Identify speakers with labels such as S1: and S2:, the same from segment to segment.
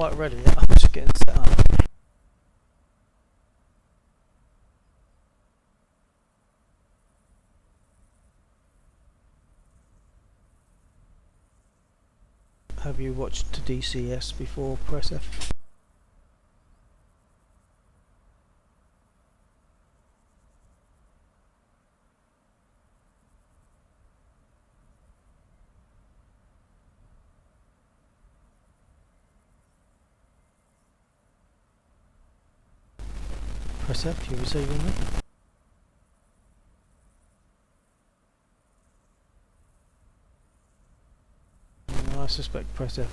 S1: quite ready yet. I'm just getting set up. Have you watched DCS before? Press F. Press F, you receiving me? I suspect press F.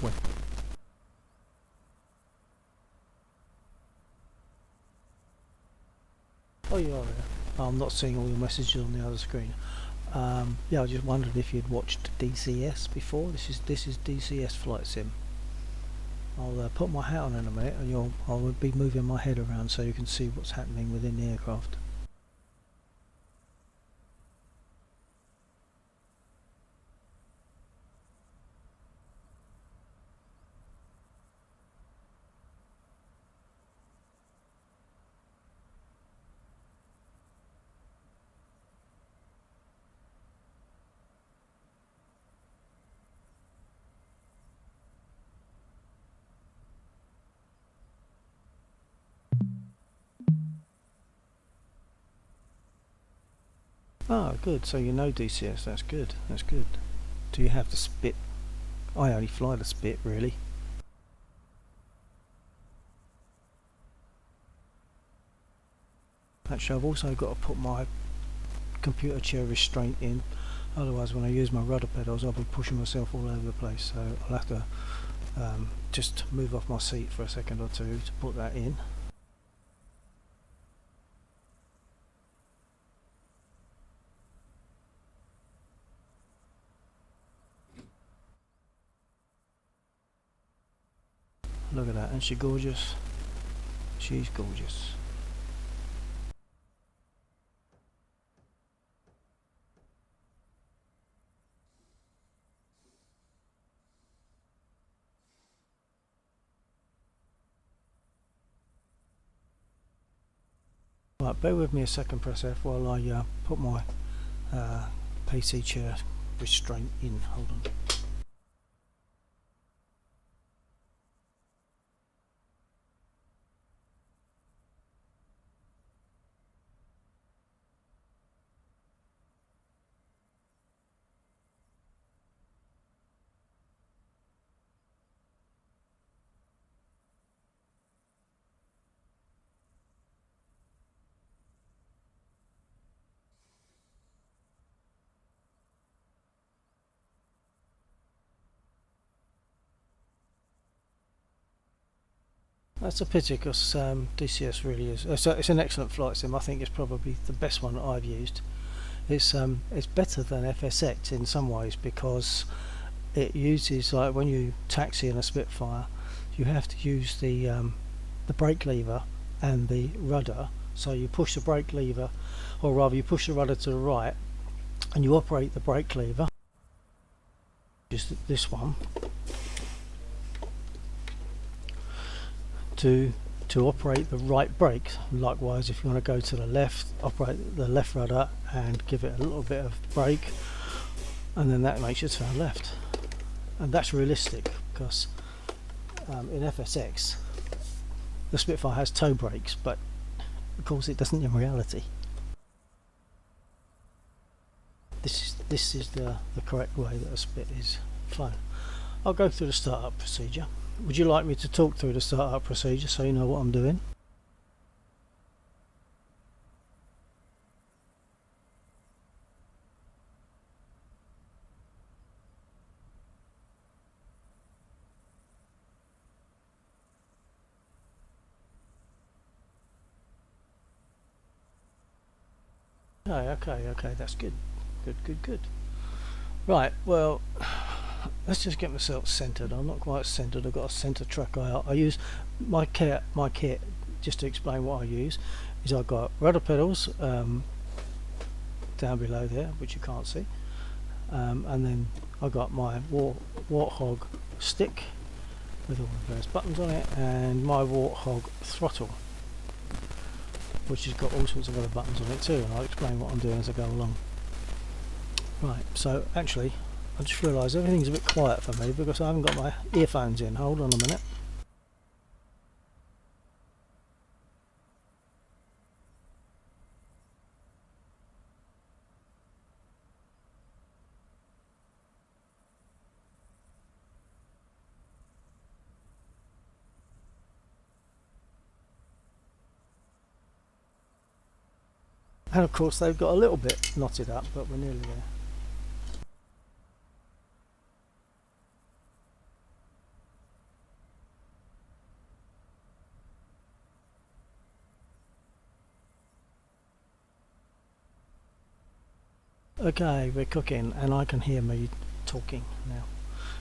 S1: When? Oh, you are there. I'm not seeing all your messages on the other screen. Yeah, I just wondered if you'd watched DCS before. This is DCS Flight Sim. I'll put my hat on in a minute, and I'll be moving my head around so you can see what's happening within the aircraft. Ah, good. So you know DCS. That's good. That's good. Do you have the Spit? I only fly the Spit, really. Actually, I've also got to put my computer chair restraint in. Otherwise, when I use my rudder pedals, I'll be pushing myself all over the place. So I'll have to just move off my seat for a second or two to put that in. Look at that, isn't she gorgeous? She's gorgeous. Right, bear with me a second, press F while I put my PC chair restraint in. Hold on. That's a pity because DCS really is. It's an excellent flight sim. I think it's probably the best one that I've used. It's better than FSX in some ways because it uses, like when you taxi in a Spitfire, you have to use the brake lever and the rudder. So you push the brake lever, or rather you push the rudder to the right, and you operate the brake lever. Just this one. To operate the right brake. Likewise, if you want to go to the left, operate the left rudder and give it a little bit of brake, and then that makes you turn left. And that's realistic because in FSX the Spitfire has toe brakes, but of course it doesn't in reality. This is the correct way that a Spit is flown. I'll go through the startup procedure. Would you like me to talk through the startup procedure so you know what I'm doing? Okay, that's good. Good. Right, well, let's just get myself centered. I'm not quite centered. I've got a center track out. I use my kit just to explain what I use is I've got rudder pedals down below there, which you can't see, and then I've got my warthog stick, with all the various buttons on it, and my Warthog throttle, which has got all sorts of other buttons on it too, and I'll explain what I'm doing as I go along. Right, so actually I just realised everything's a bit quiet for me because I haven't got my earphones in. Hold on a minute. And of course they've got a little bit knotted up, but we're nearly there. Okay, we're cooking, and I can hear me talking now.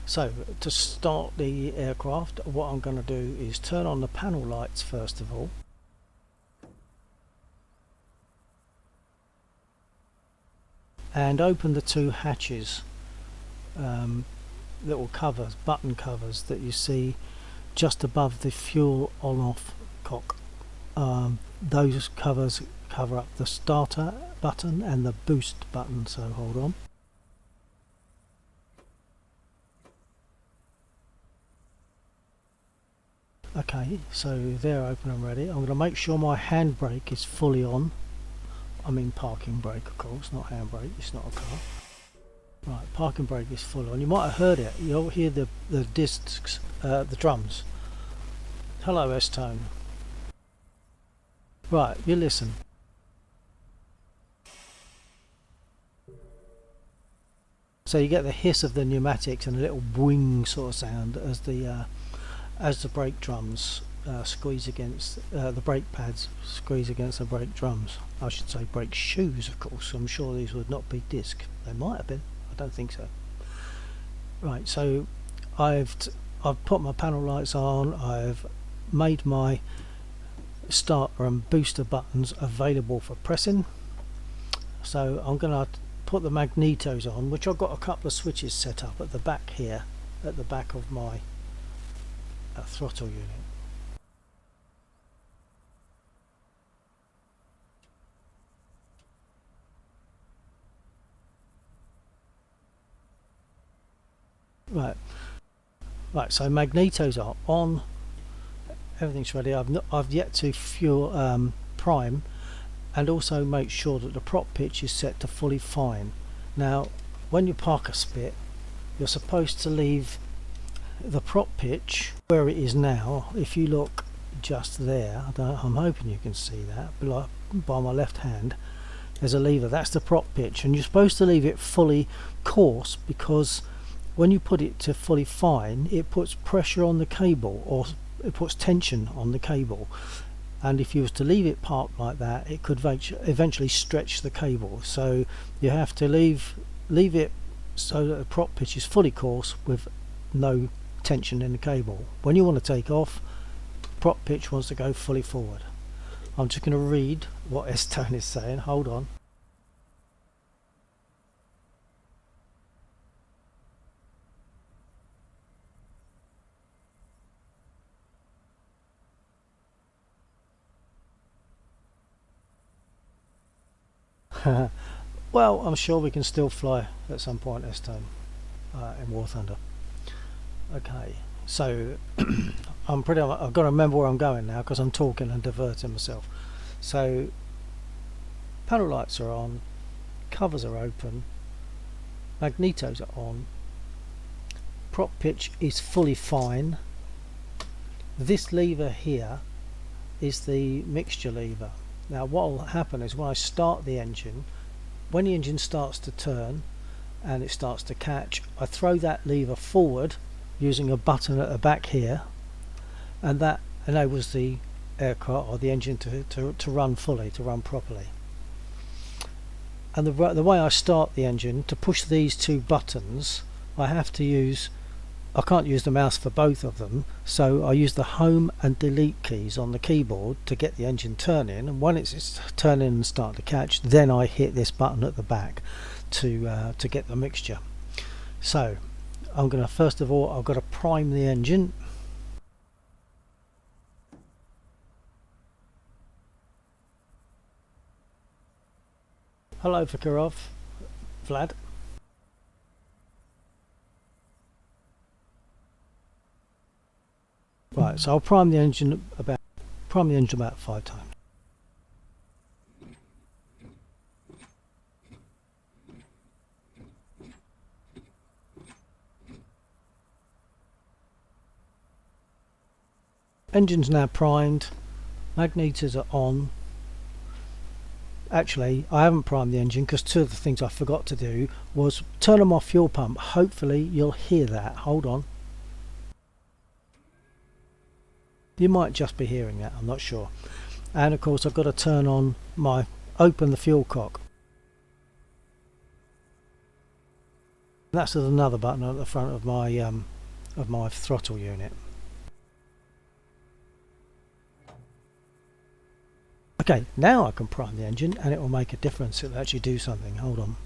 S1: So to start the aircraft, what I'm going to do is turn on the panel lights first of all. And open the two hatches, little covers, button covers that you see just above the fuel on off cock. Those covers cover up the starter button and the boost button, so hold on. Okay, so they're open and ready. I'm going to make sure my handbrake is fully on. I mean parking brake, of course, not handbrake, it's not a car. Right, parking brake is full on. You might have heard it. You'll hear the discs, the drums. Hello, S-Tone. Right, you listen. So you get the hiss of the pneumatics and a little boing sort of sound as the brake drums squeeze against the brake pads squeeze against the brake drums. I should say brake shoes, of course. I'm sure these would not be disc. They might have been. I don't think so. Right, so I've put my panel lights on. I've made my starter and booster buttons available for pressing. So I'm going to put the magnetos on, which I've got a couple of switches set up at the back here, at the back of my throttle unit. Right, so magnetos are on, everything's ready. I've yet to fuel prime, and also make sure that the prop pitch is set to fully fine. Now when you park a spit, you're supposed to leave the prop pitch where it is now. If you look just there, I'm hoping you can see that, but by my left hand there's a lever, that's the prop pitch, and you're supposed to leave it fully coarse, because when you put it to fully fine, it puts pressure on the cable, or it puts tension on the cable, and if you was to leave it parked like that, it could eventually stretch the cable. So you have to leave it so that the prop pitch is fully coarse with no tension in the cable. When you want to take off, prop pitch wants to go fully forward. I'm just going to read what S-Tone is saying. Hold on. Well, I'm sure we can still fly at some point this time in War Thunder. Okay, so I've got to remember where I'm going now because I'm talking and diverting myself. So panel lights are on, covers are open, magnetos are on, prop pitch is fully fine. This lever here is the mixture lever. Now what will happen is when I start the engine, when the engine starts to turn and it starts to catch, I throw that lever forward using a button at the back here, and that enables the aircraft or the engine to run fully, to run properly. And the way I start the engine, to push these two buttons, I can't use the mouse for both of them, so I use the home and delete keys on the keyboard to get the engine turning, and when it's turning and starting to catch, then I hit this button at the back to get the mixture. So I'm going to, first of all, I've got to prime the engine. Hello, Vikarov. Vlad. Right, so I'll prime the engine about 5 times. Engine's now primed. Magnetors are on. Actually, I haven't primed the engine because two of the things I forgot to do was turn on my fuel pump. Hopefully you'll hear that. Hold on. You might just be hearing that, I'm not sure. And of course I've got to turn on open the fuel cock. That's another button at the front of my throttle unit. Okay, now I can prime the engine and it will make a difference. It'll actually do something. Hold on.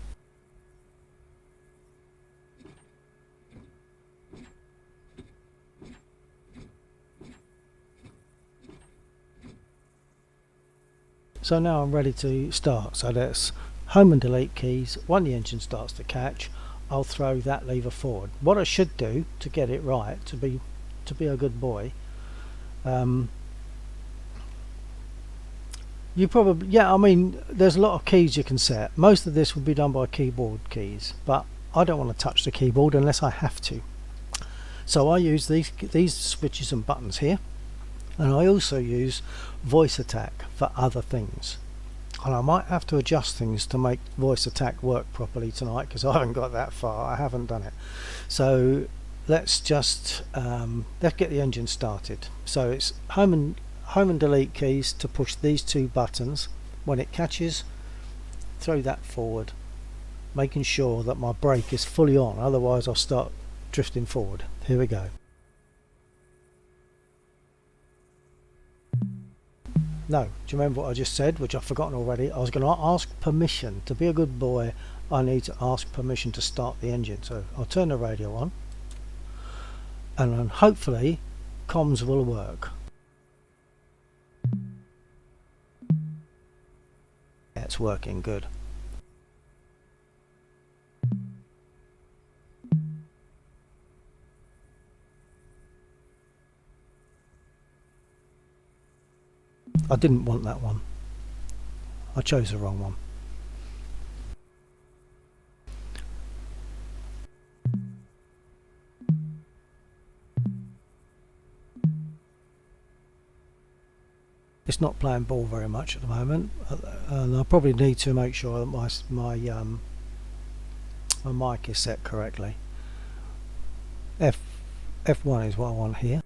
S1: So now I'm ready to start. So that's home and delete keys. When the engine starts to catch, I'll throw that lever forward. What I should do to get it right, to be a good boy, you probably, yeah, I mean, there's a lot of keys you can set. Most of this will be done by keyboard keys, but I don't want to touch the keyboard unless I have to. So I use these switches and buttons here, and I also use voice attack for other things. And I might have to adjust things to make voice attack work properly tonight because I haven't got that far. I haven't done it. So let's just let's get the engine started. So it's home and delete keys to push these two buttons. When it catches, throw that forward, making sure that my brake is fully on, otherwise I'll start drifting forward. Here we go. No, do you remember what I just said, which I've forgotten already? I was going to ask permission. To be a good boy, I need to ask permission to start the engine. So I'll turn the radio on, and then hopefully comms will work. Yeah, it's working good. I didn't want that one. I chose the wrong one. It's not playing ball very much at the moment, and I probably need to make sure that my mic is set correctly. F1 is what I want here.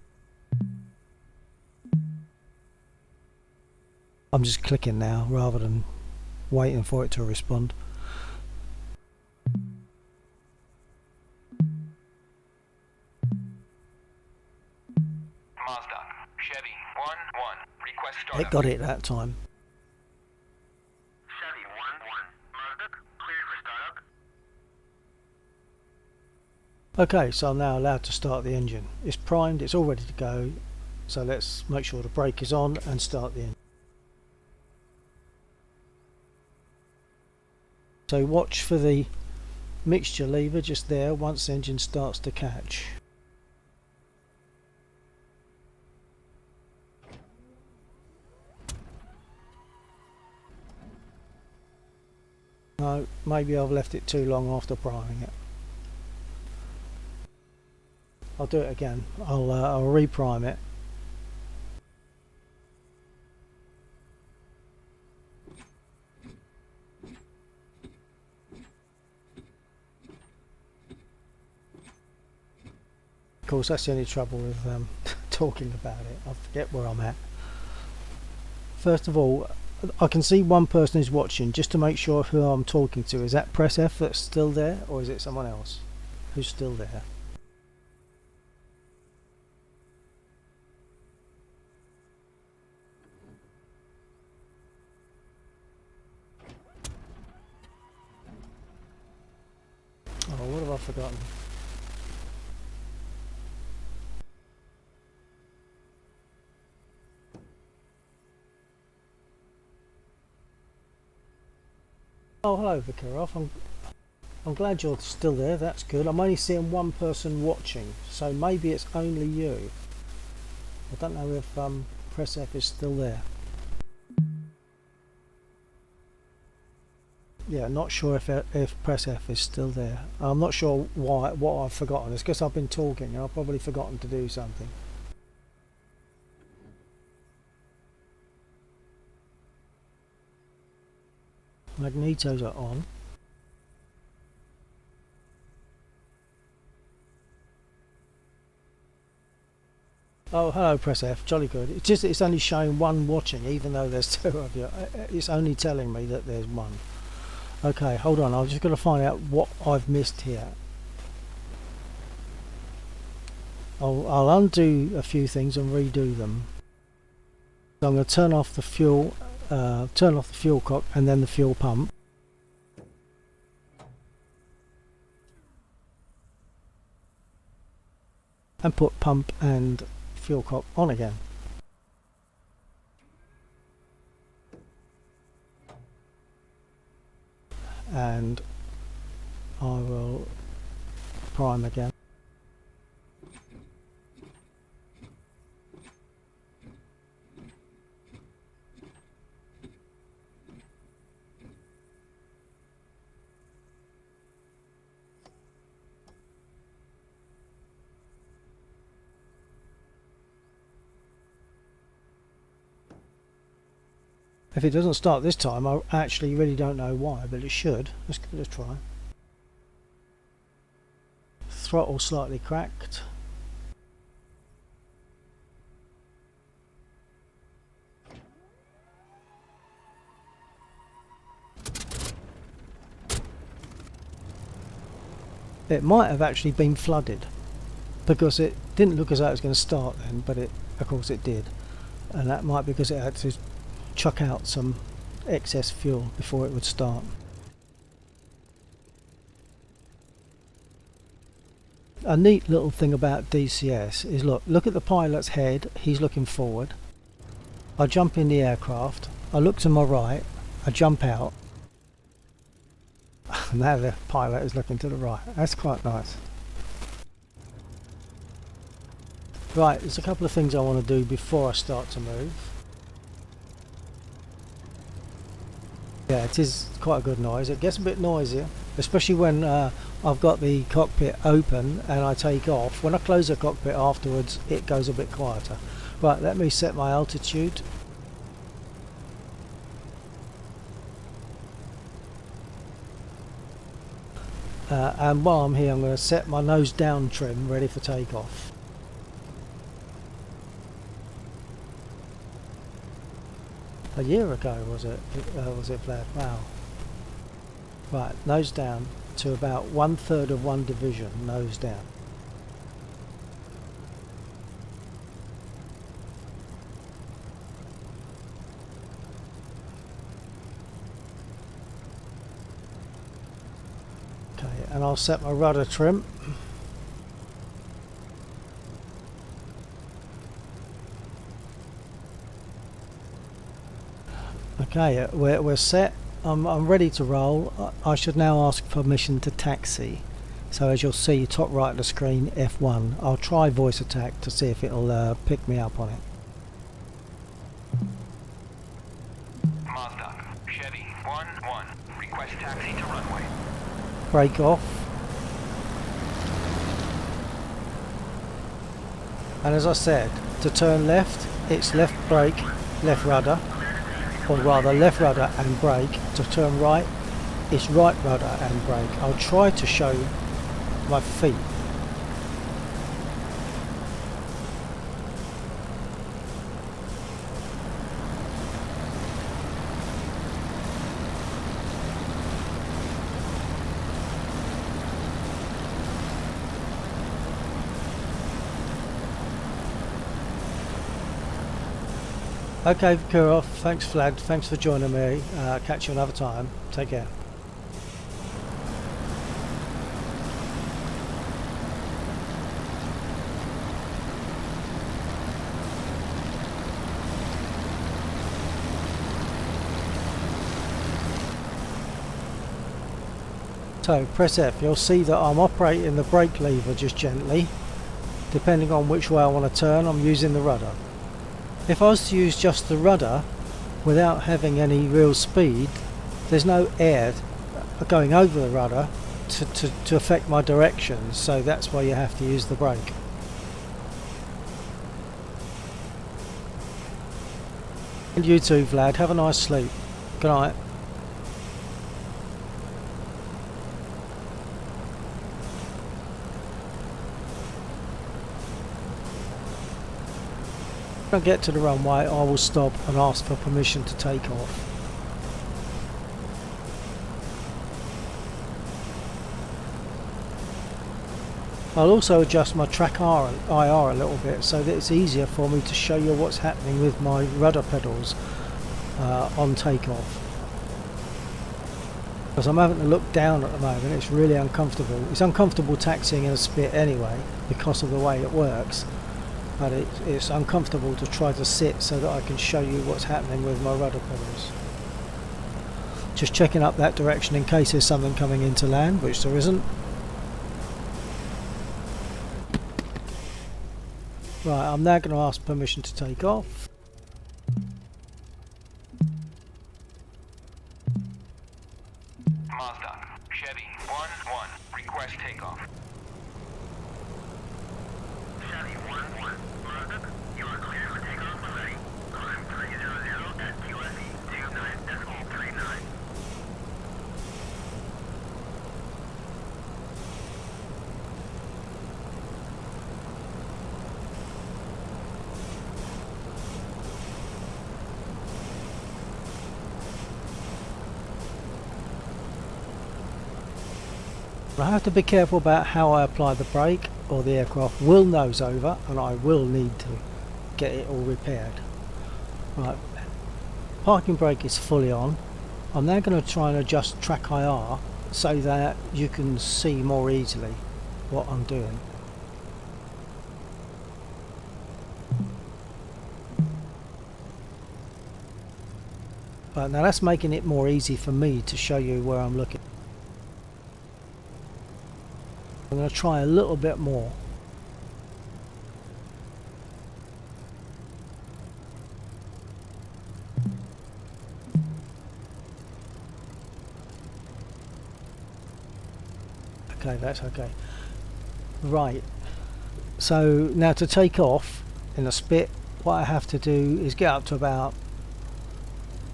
S1: I'm just clicking now rather than waiting for it to respond.
S2: Mazda, Chevy 1-1, request startup.
S1: It got it that time.
S2: Chevy 1-1, Mazda, cleared for startup.
S1: Okay, so I'm now allowed to start the engine. It's primed, it's all ready to go. So let's make sure the brake is on and start the engine. So watch for the mixture lever just there once the engine starts to catch. No, maybe I've left it too long after priming it. I'll do it again. I'll reprime it. Of course, that's the only trouble with talking about it. I forget where I'm at. First of all, I can see one person is watching. Just to make sure who I'm talking to, is that Press F that's still there, or is it someone else who's still there? Oh, what have I forgotten? Oh, hello, Vikarov. I'm glad you're still there. That's good. I'm only seeing one person watching, so maybe it's only you. I don't know if Press F is still there. Yeah, not sure if Press F is still there. I'm not sure what I've forgotten. It's because I've been talking and I've probably forgotten to do something. Magnetos are on. Oh, hello, Press F. Jolly good. It's just it's only showing one watching, even though there's two of you. It's only telling me that there's one. Okay, hold on. I'm just going to find out what I've missed here. I'll undo a few things and redo them. So I'm going to turn off the fuel cock and then the fuel pump. And put pump and fuel cock on again. And I will prime again. If it doesn't start this time, I actually really don't know why, but it should. Let's give it a try. Throttle slightly cracked. It might have actually been flooded because it didn't look as though it was going to start then, but of course it did, and that might be because it had to chuck out some excess fuel before it would start. A neat little thing about DCS is look at the pilot's head. He's looking forward. I jump in the aircraft, I look to my right, I jump out. Now the pilot is looking to the right. That's quite nice. Right, there's a couple of things I want to do before I start to move. Yeah, it is quite a good noise. It gets a bit noisier, especially when I've got the cockpit open and I take off. When I close the cockpit afterwards, it goes a bit quieter. Right, let me set my altitude. And while I'm here, I'm going to set my nose down trim ready for takeoff. A year ago was it Vlad? Wow. Right, nose down to about 1/3 of one division, nose down. Okay, and I'll set my rudder trim. Okay, we're set. I'm ready to roll. I should now ask permission to taxi. So as you'll see, top right of the screen, F1. I'll try voice attack to see if it'll pick me up on it.
S2: Mazda, Chevy 1-1. Request taxi to runway.
S1: Brake off. And as I said, to turn left, it's left brake, left rudder. Or rather left rudder and brake. To turn right, it's right rudder and brake. I'll try to show my feet. Okay, Kurov, thanks Vlad, thanks for joining me. Catch you another time. Take care. So press F, you'll see that I'm operating the brake lever just gently. Depending on which way I want to turn, I'm using the rudder. If I was to use just the rudder without having any real speed, there's no air going over the rudder to affect my direction, so that's why you have to use the brake. And you too, Vlad, have a nice sleep. Good night. When I get to the runway, I will stop and ask for permission to take off. I'll also adjust my track IR a little bit so that it's easier for me to show you what's happening with my rudder pedals on takeoff. Because I'm having to look down at the moment, it's really uncomfortable. It's uncomfortable taxiing in a spit anyway because of the way it works. But it's uncomfortable to try to sit so that I can show you what's happening with my rudder pedals. Just checking up that direction in case there's something coming into land, which there isn't. Right, I'm now going to ask permission to take off.
S2: Mazda, Chevy 1-1, request takeoff. Chevy 1-1, Mazda, you are clear for takeoff when ready. Climb 300 at QSE 29.39.
S1: I have to be careful about how I apply the brake, or the aircraft will nose over and I will need to get it all repaired. Right, parking brake is fully on. I'm now going to try and adjust track IR so that you can see more easily what I'm doing. Right, now that's making it more easy for me to show you where I'm looking. I'm going to try a little bit more. Okay, that's okay. Right, so now to take off in a spit, what I have to do is get up to about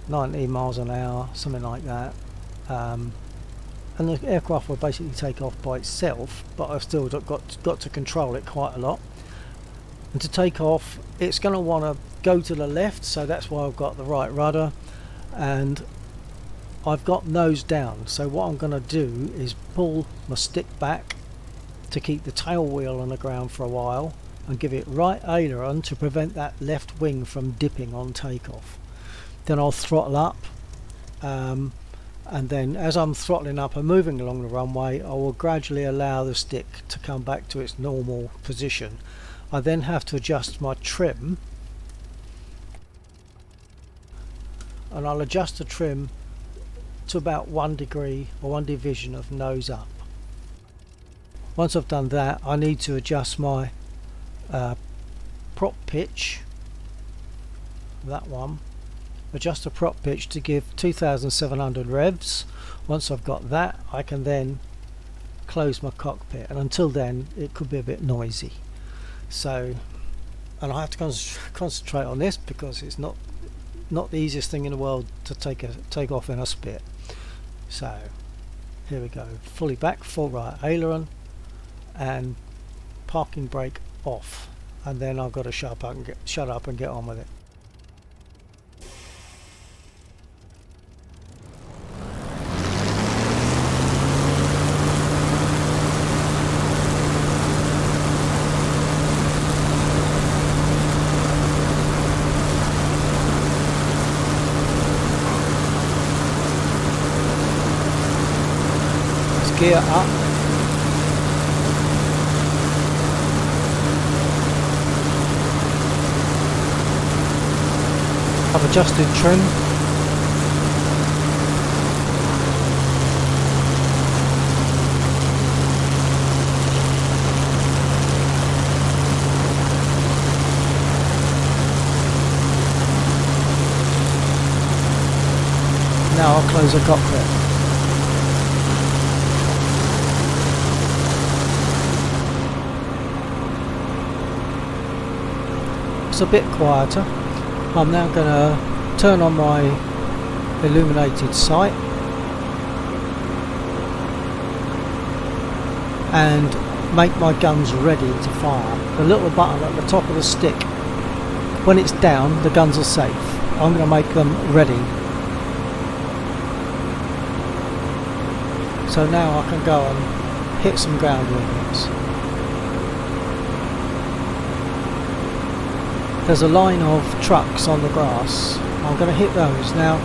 S1: 90 miles an hour, something like that. And the aircraft will basically take off by itself, but I've still got to control it quite a lot. And to take off, it's going to want to go to the left, so that's why I've got the right rudder, and I've got nose down. So what I'm going to do is pull my stick back to keep the tail wheel on the ground for a while and give it right aileron to prevent that left wing from dipping on takeoff. Then I'll throttle up. And then as I'm throttling up and moving along the runway, I will gradually allow the stick to come back to its normal position. I then have to adjust my trim, and I'll adjust the trim to about 1 degree or 1 division of nose up. Once I've done that, I need to adjust my prop pitch, that one. Adjust the prop pitch to give 2,700 revs. Once I've got that, I can then close my cockpit, and until then it could be a bit noisy. So, and I have to concentrate on this because it's not the easiest thing in the world to take off in a spit. So here we go, fully back, full right aileron, and parking brake off, and then I've got to shut up and get on with it. Gear up. I've adjusted trim. close the cockpit. It's a bit quieter. I'm now going to turn on my illuminated sight and make my guns ready to fire. The little button at the top of the stick, when it's down, the guns are safe. I'm going to make them ready. So now I can go and hit some ground movements. There's a line of trucks on the grass. I'm going to hit those. Now,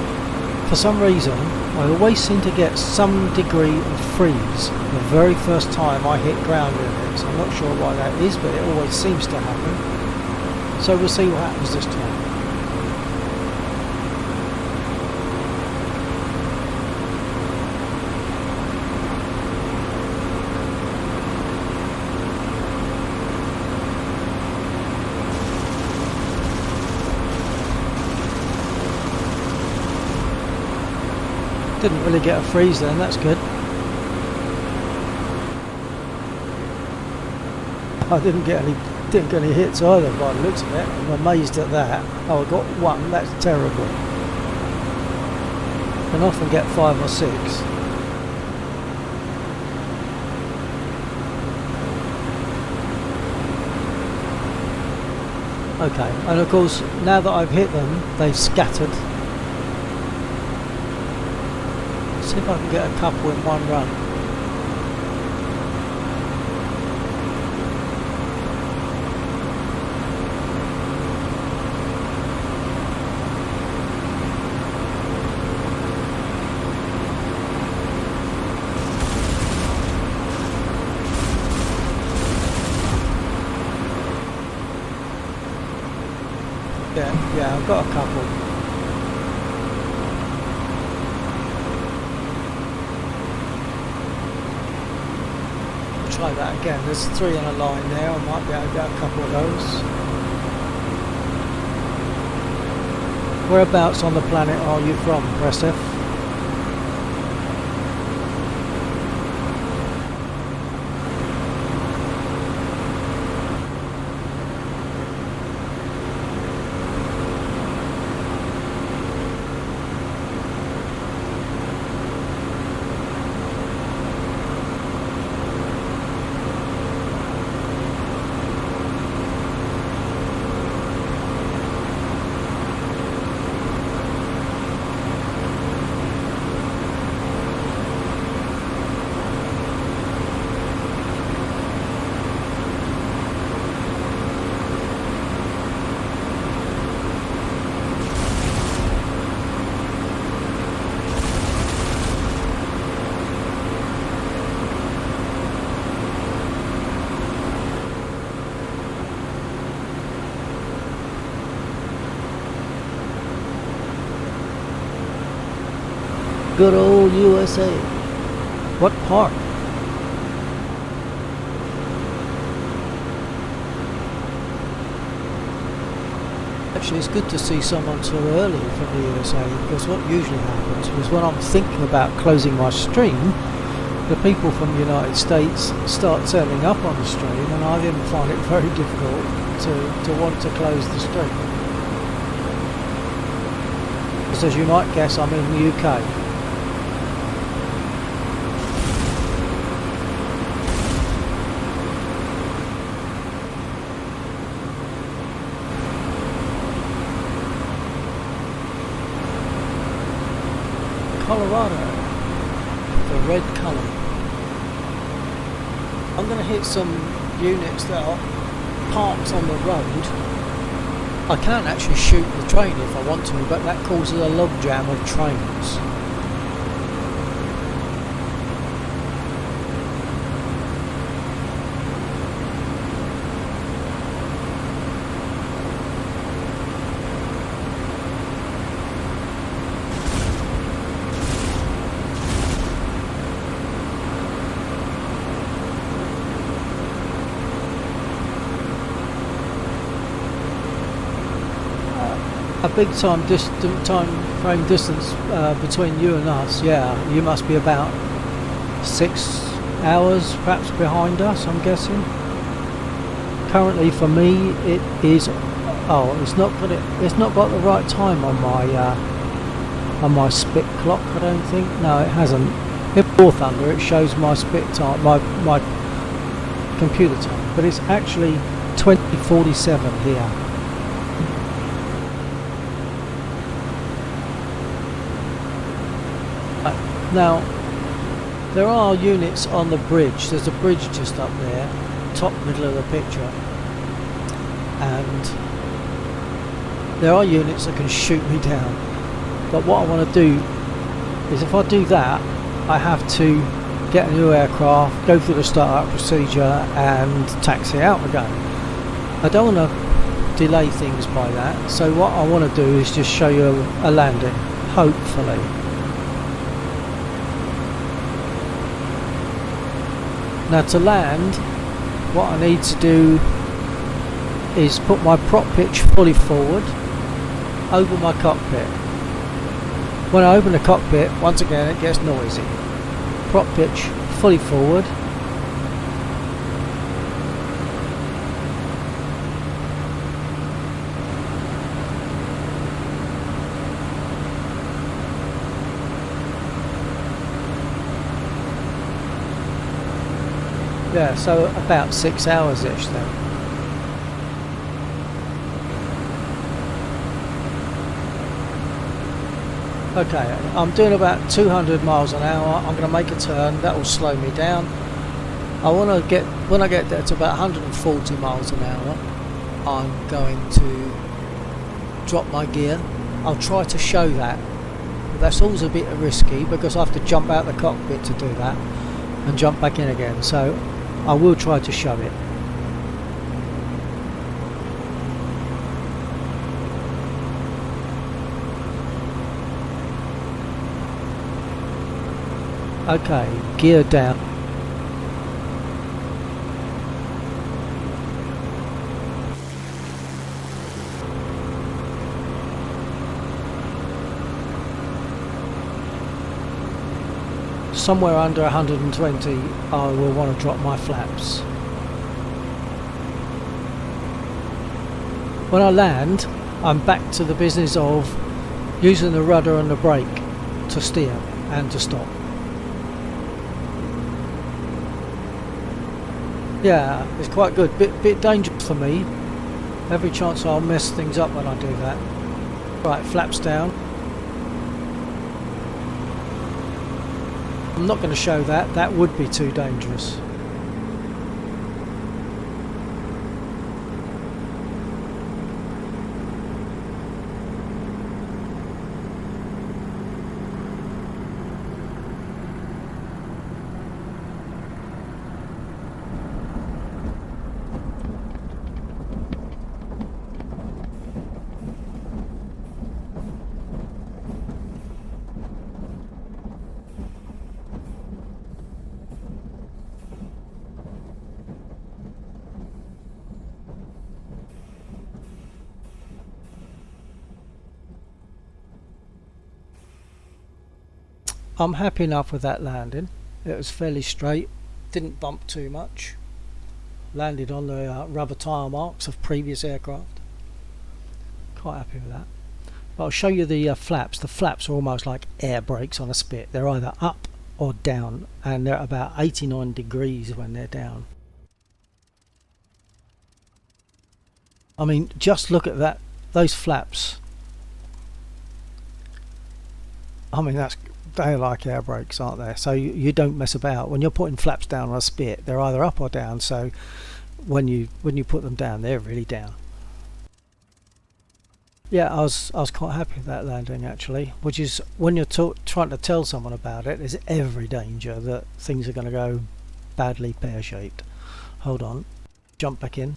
S1: for some reason, I always seem to get some degree of freeze the very first time I hit ground limits. I'm not sure why that is, but it always seems to happen. So we'll see what happens this time. Didn't really get a freeze then, that's good. I didn't get any hits either by the looks of it. I'm amazed at that. Oh, I got one, that's terrible. I can often get 5 or 6. Okay, and of course, now that I've hit them, they've scattered. See if I can get a couple in one run. Yeah, I've got a couple. Try that again. There's 3 in a line there. I might be able to get a couple of those. Whereabouts on the planet are you from, Press F? Good old USA. What part? Actually, it's good to see someone so early from the USA, because what usually happens is when I'm thinking about closing my stream, the people from the United States start turning up on the stream, and I then find it very difficult to want to close the stream. Because as you might guess, I'm in the UK. Colorado, the red colour. I'm going to hit some units that are parked on the road. I can actually shoot the train if I want to, but that causes a log jam of trains. a big time frame distance between you and us. Yeah, you must be about 6 hours perhaps behind us, I'm guessing. Currently for me it is, it's not got the right time on my spit clock, I don't think. No, it hasn't. In War Thunder it shows my spit time, my computer time, but it's actually 20:47 here. Now there are units on the bridge. There's a bridge just up there, top middle of the picture, and there are units that can shoot me down. But what I want to do is, if I do that, I have to get a new aircraft, go through the start-up procedure and taxi out again. I don't want to delay things by that, so what I want to do is just show you a landing, hopefully. Now to land, what I need to do is put my prop pitch fully forward, open my cockpit. When I open the cockpit, once again it gets noisy. Prop pitch fully forward. Yeah, so about 6 hours-ish then. Okay, I'm doing about 200 miles an hour. I'm going to make a turn. That will slow me down. I want to get, when I get there to about 140 miles an hour, I'm going to drop my gear. I'll try to show that. But that's always a bit risky because I have to jump out the cockpit to do that and jump back in again. So I will try to show it. Okay, gear down. Somewhere under 120 I will want to drop my flaps. When I land, I'm back to the business of using the rudder and the brake to steer and to stop. Yeah, it's quite good. Bit dangerous for me. Every chance I'll mess things up when I do that. Right, flaps down. I'm not going to show that. That would be too dangerous. I'm happy enough with that landing. It was fairly straight, didn't bump too much, landed on the rubber tyre marks of previous aircraft. Quite happy with that. But I'll show you the flaps. The flaps are almost like air brakes on a spit. They're either up or down, and they're about 89 degrees when they're down. I mean, just look at that, those flaps. I mean, they're like air brakes, aren't they? So you don't mess about when you're putting flaps down on a spit. They're either up or down. So when you put them down, they're really down. Yeah, I was quite happy with that landing actually. Which is, when you're trying to tell someone about it, there's every danger that things are going to go badly pear-shaped. Hold on, jump back in,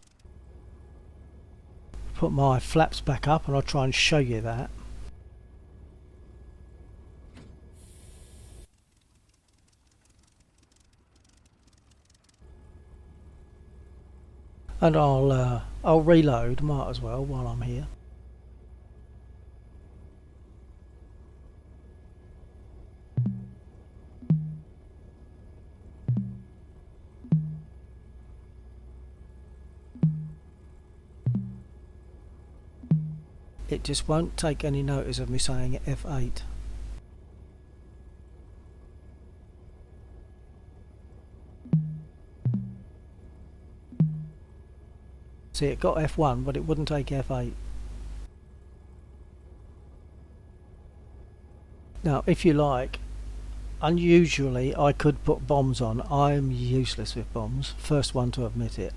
S1: put my flaps back up, and I'll try and show you that. And I'll reload, might as well, while I'm here. it just won't take any notice of me saying F8. See, it got F1 but it wouldn't take F8. Now if you like, unusually I could put bombs on. I'm useless with bombs, first one to admit it.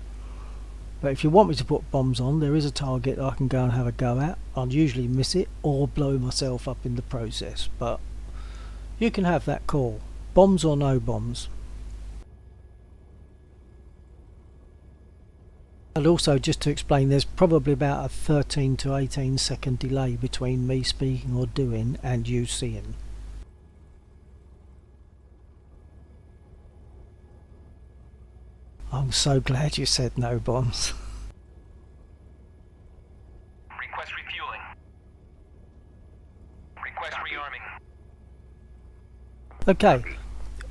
S1: But if you want me to put bombs on, there is a target I can go and have a go at. I'll usually miss it or blow myself up in the process, but you can have that call. Bombs or no bombs. And also, just to explain, there's probably about a 13 to 18 second delay between me speaking or doing and you seeing. I'm so glad you said no bombs.
S2: Request refueling. Request rearming.
S1: Okay,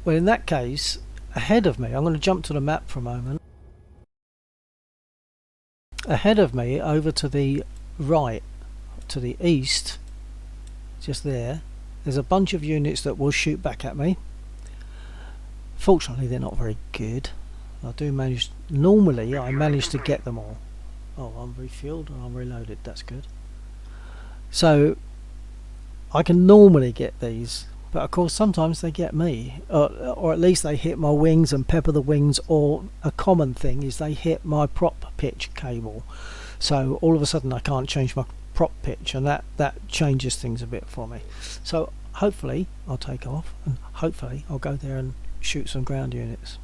S1: well in that case, ahead of me, I'm going to jump to the map for a moment. Ahead of me, over to the right, to the east, just there's a bunch of units that will shoot back at me. Fortunately they're not very good. Normally I manage to get them all. Oh, I'm refueled and I'm reloaded, that's good. So I can normally get these, but of course sometimes they get me, or at least they hit my wings and pepper the wings, or a common thing is they hit my prop pitch cable. So all of a sudden I can't change my prop pitch, and that changes things a bit for me. So hopefully I'll take off and hopefully I'll go there and shoot some ground units.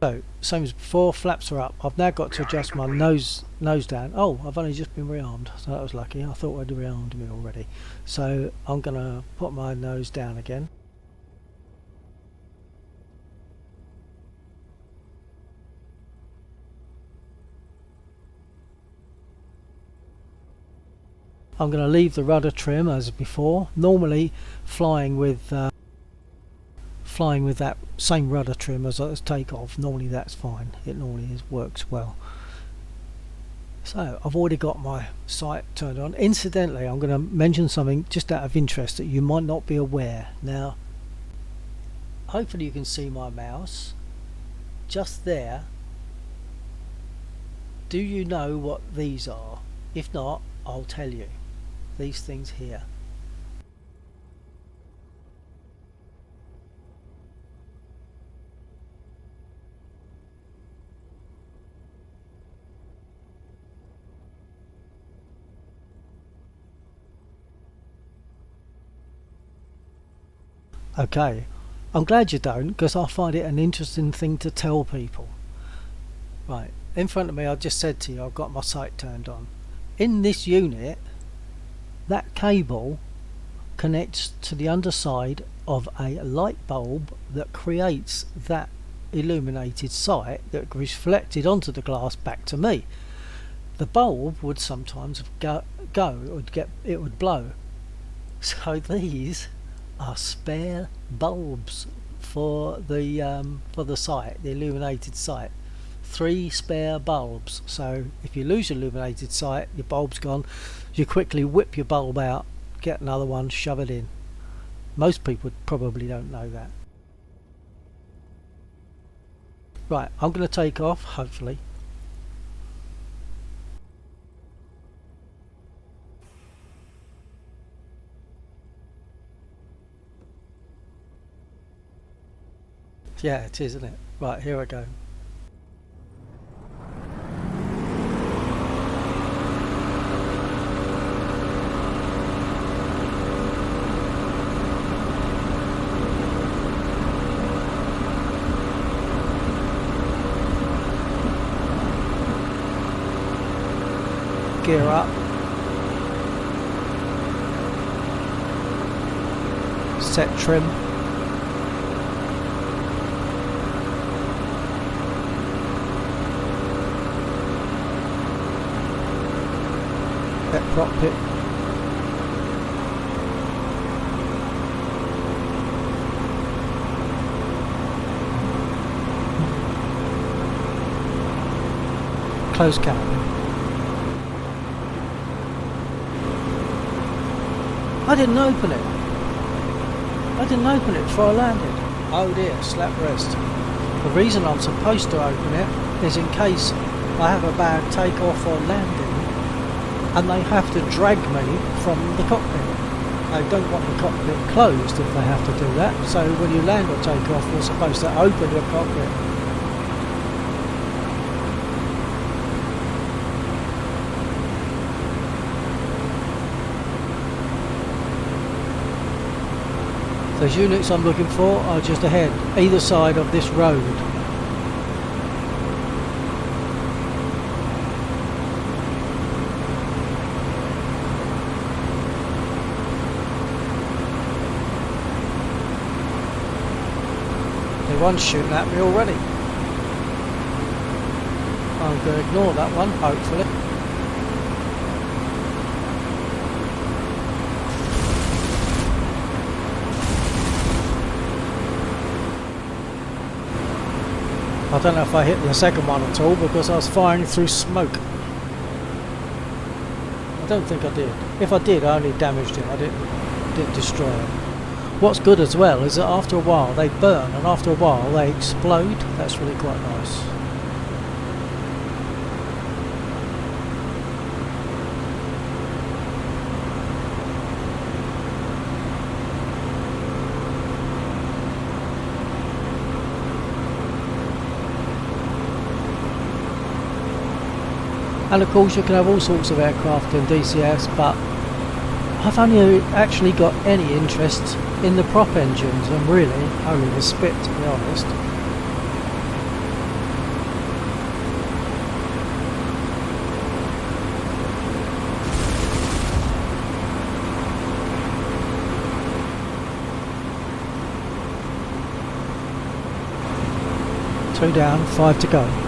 S1: So, same as before, flaps are up. I've now got to adjust my nose down. Oh, I've only just been rearmed, so that was lucky. I thought I'd rearmed me already. So I'm going to put my nose down again. I'm going to leave the rudder trim as before. Normally flying with that same rudder trim as takeoff, normally that's fine. It normally works well. So I've already got my sight turned on. Incidentally, I'm going to mention something just out of interest that you might not be aware. Now hopefully you can see my mouse just there. Do you know what these are? If not, I'll tell you. These things here. Okay, I'm glad you don't, because I find it an interesting thing to tell people. Right, in front of me I just said to you I've got my sight turned on. In this unit, that cable connects to the underside of a light bulb that creates that illuminated sight that reflected onto the glass back to me. The bulb would sometimes it would blow. So these are spare bulbs for the sight, the illuminated sight. 3 spare bulbs. So if you lose your illuminated sight, your bulb's gone, you quickly whip your bulb out, get another one, shove it in. Most people probably don't know that. Right, I'm going to take off, hopefully. Yeah, it is, isn't it? Right, here I go. Gear up. Set trim. Set prop pit. closed cabin. I didn't open it. I didn't open it before I landed. Oh dear, slap wrist. The reason I'm supposed to open it is in case I have a bad takeoff or landing and they have to drag me from the cockpit. They don't want the cockpit closed if they have to do that, so when you land or take off you're supposed to open your cockpit. Those units I'm looking for are just ahead, either side of this road. One's shooting at me already. I'm going to ignore that one, hopefully. I don't know if I hit the second one at all because I was firing through smoke. I don't think I did. If I did, I only damaged it. I didn't destroy it. What's good as well is that after a while they burn and after a while they explode. That's really quite nice. And of course you can have all sorts of aircraft in DCS, but I've only actually got any interest in the prop engines and really only the Spit, to be honest. Two down, 5 to go.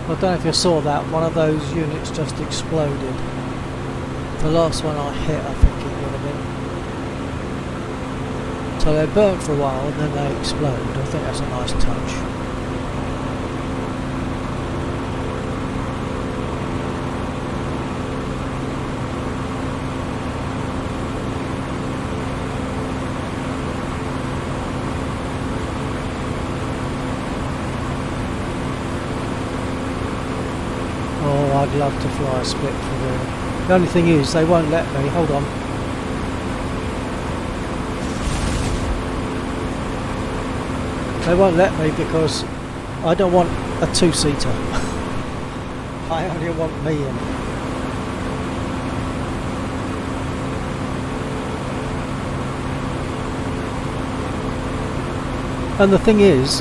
S1: I don't know if you saw that, one of those units just exploded. The last one I hit, I think it would have been. So they burn for a while and then they explode. I think that's a nice touch. I'd love to fly a Spit for real. The only thing is, they won't let me. Hold on. They won't let me because I don't want a two-seater. I only want me in it. And the thing is,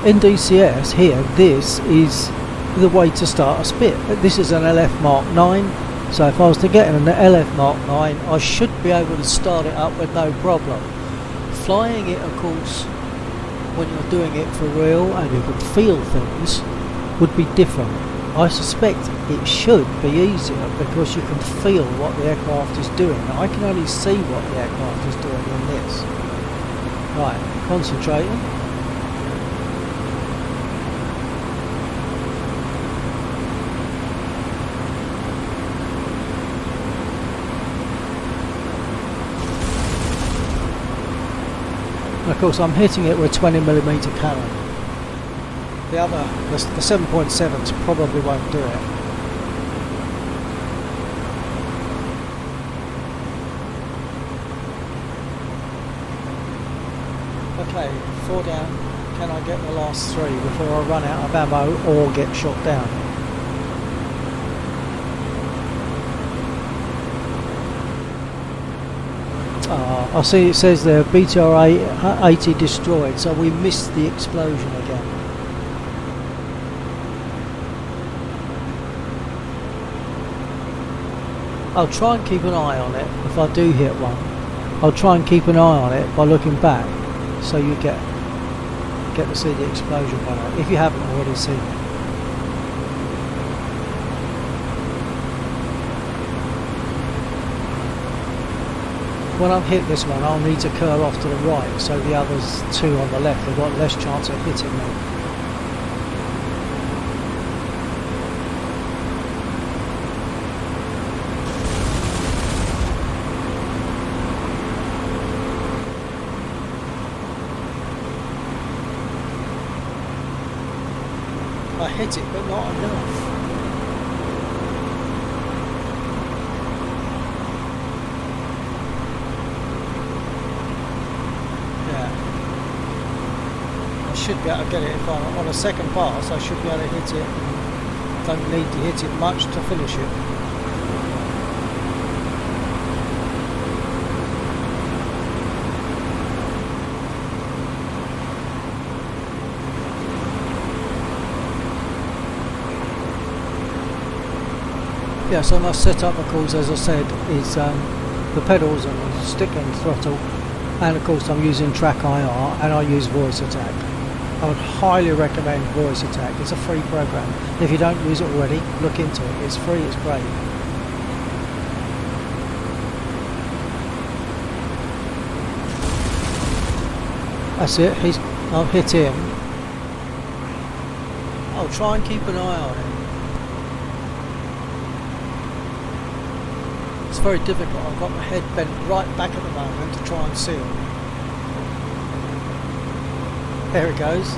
S1: in DCS here, this is the way to start a Spit. This is an LF Mark 9, so if I was to get an LF Mark 9 I should be able to start it up with no problem. Flying it, of course, when you're doing it for real and you can feel things, would be different. I suspect it should be easier because you can feel what the aircraft is doing. I can only see what the aircraft is doing in this. Right, concentrating. And of course I'm hitting it with 20mm cannon. The other, the 7.7s probably won't do it. Okay, 4 down. Can I get the last 3 before I run out of ammo or get shot down? I see it says there BTR 80 destroyed, so we missed the explosion again. I'll try and keep an eye on it if I do hit one. I'll try and keep an eye on it by looking back, so you get to see the explosion by that, if you haven't already seen it. When I've hit this one, I'll need to curl off to the right, so the others 2 on the left have got less chance of hitting me. I hit it, but not enough. Should be able to get it if I'm on a second pass. I should be able to hit it. Don't need to hit it much to finish it. Yeah, so my setup, of course, as I said, is the pedals and the stick and throttle, and of course I'm using track IR and I use voice attack. I would highly recommend Voice Attack. It's a free program. If you don't use it already, look into it. It's free, it's great. That's it. I've hit him. I'll try and keep an eye on it. It's very difficult. I've got my head bent right back at the moment to try and see him. There it goes.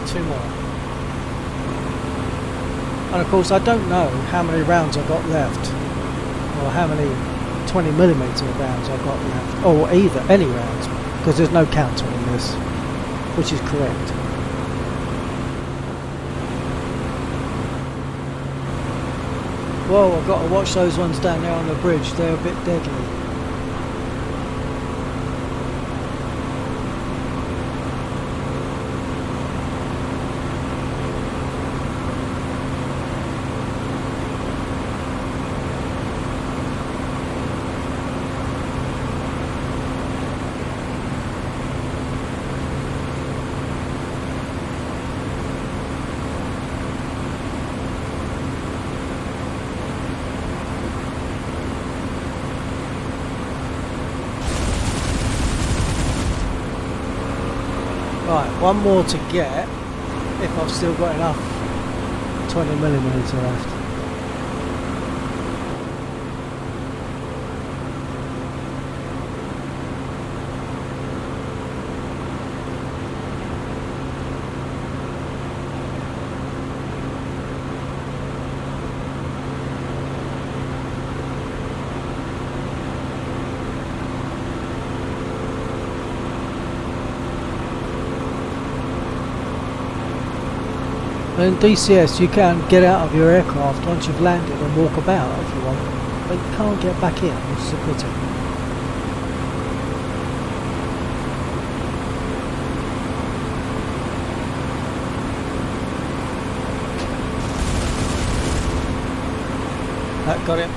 S1: Two more. And of course I don't know how many rounds I've got left, or how many 20mm rounds I've got left, or any rounds, because there's no counter on this, which is correct. Whoa, I've got to watch those ones down there on the bridge, they're a bit deadly. Right, one more to get, if I've still got enough 20mm left. In DCS you can get out of your aircraft once you've landed and walk about if you want, but you can't get back in, which is a pity. That got him.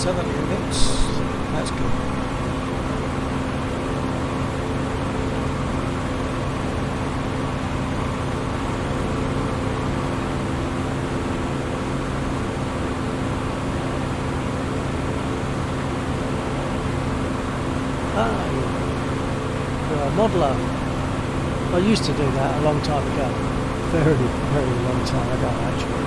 S1: Seven units, that's good. Ah, you're a modeller. I used to do that a long time ago. very, very long time ago actually.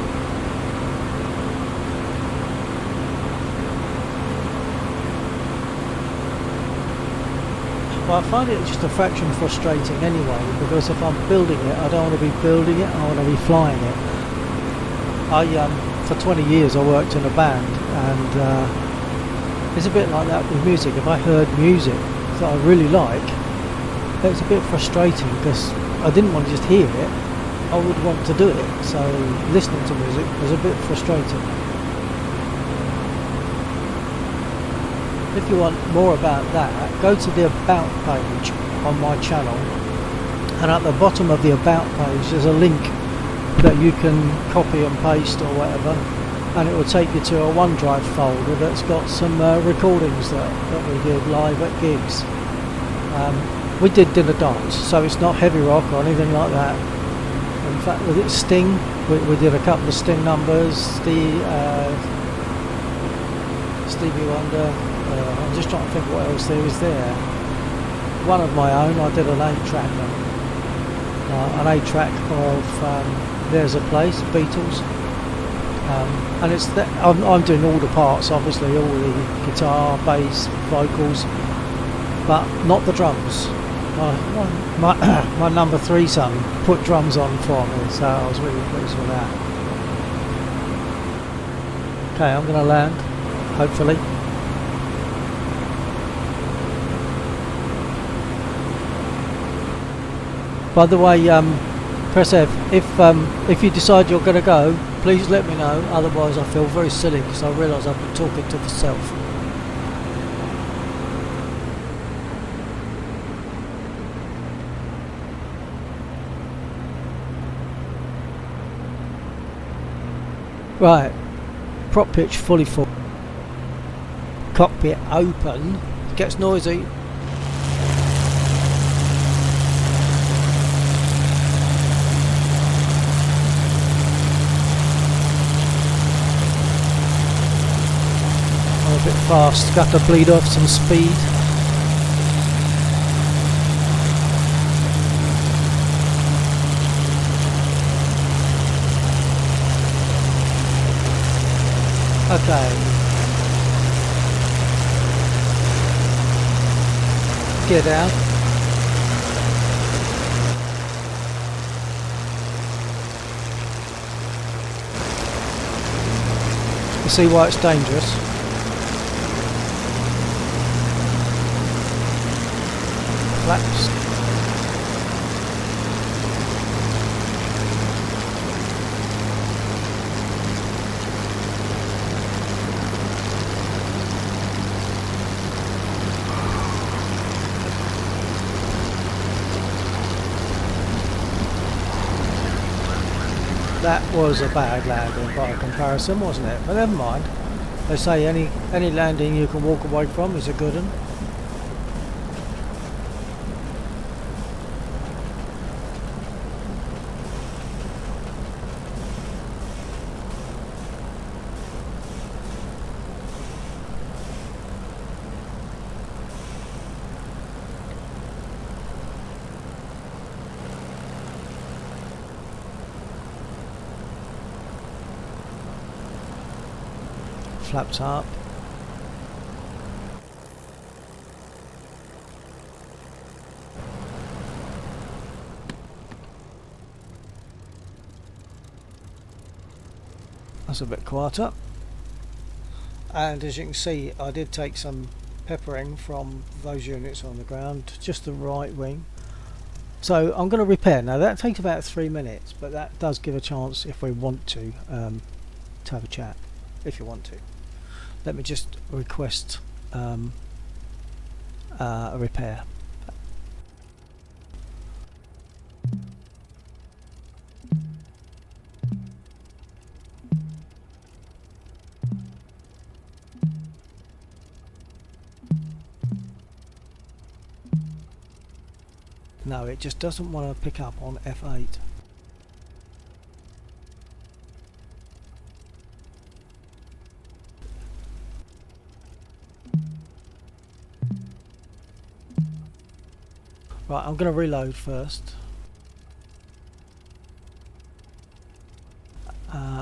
S1: Well, I find it just a fraction frustrating anyway, because if I'm building it, I don't want to be building it, I want to be flying it. For 20 years I worked in a band, and it's a bit like that with music. If I heard music that I really like, it's a bit frustrating because I didn't want to just hear it, I would want to do it. So listening to music was a bit frustrating. If you want more about that, go to the About page on my channel, and at the bottom of the About page there's a link that you can copy and paste or whatever, and it will take you to a OneDrive folder that's got some recordings that we did live at gigs. We did Dinner Dance, so it's not heavy rock or anything like that. In fact, with it Sting, we did a couple of Sting numbers, Stevie Wonder. I'm just trying to think what else there is there. One of my own, I did an 8-track, an 8-track of There's a Place, Beatles, and it's that I'm doing all the parts, obviously, all the guitar, bass, vocals, but not the drums. My number 3 son put drums on for me, so I was really pleased with that. Okay, I'm going to land, hopefully. By the way, press F if you decide you're going to go, please let me know, otherwise I feel very silly because I realise I've been talking to myself. Right, prop pitch fully full, cockpit open, gets noisy. I'm a bit fast, got to bleed off some speed. Okay. Gear down. You see why it's dangerous. Flaps. That was a bad landing by comparison, wasn't it? But never mind. They say any landing you can walk away from is a good one. Flaps up. That's a bit quieter. And as you can see, I did take some peppering from those units on the ground, just the right wing. So I'm going to repair. Now that takes about 3 minutes, but that does give a chance, if we want to have a chat, if you want to. Let me just request a repair. No, it just doesn't want to pick up on F8. Right, I'm going to reload first.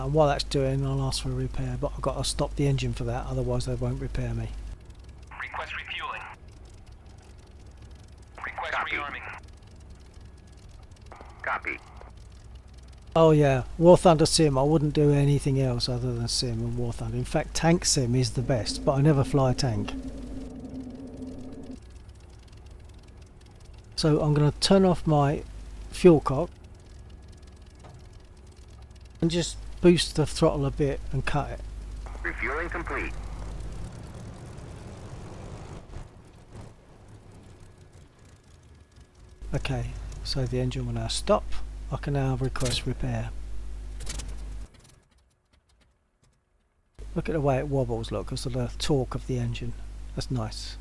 S1: and while that's doing, I'll ask for a repair, but I've got to stop the engine for that, otherwise they won't repair me.
S2: Request refueling. Request rearming. Copy.
S1: Oh yeah, War Thunder Sim, I wouldn't do anything else other than Sim and War Thunder. In fact, Tank Sim is the best, but I never fly a tank. So I'm going to turn off my fuel cock and just boost the throttle a bit and cut it.
S2: Refueling complete.
S1: Okay, so the engine will now stop. I can now request repair. Look at the way it wobbles, look, because of the torque of the engine. That's nice.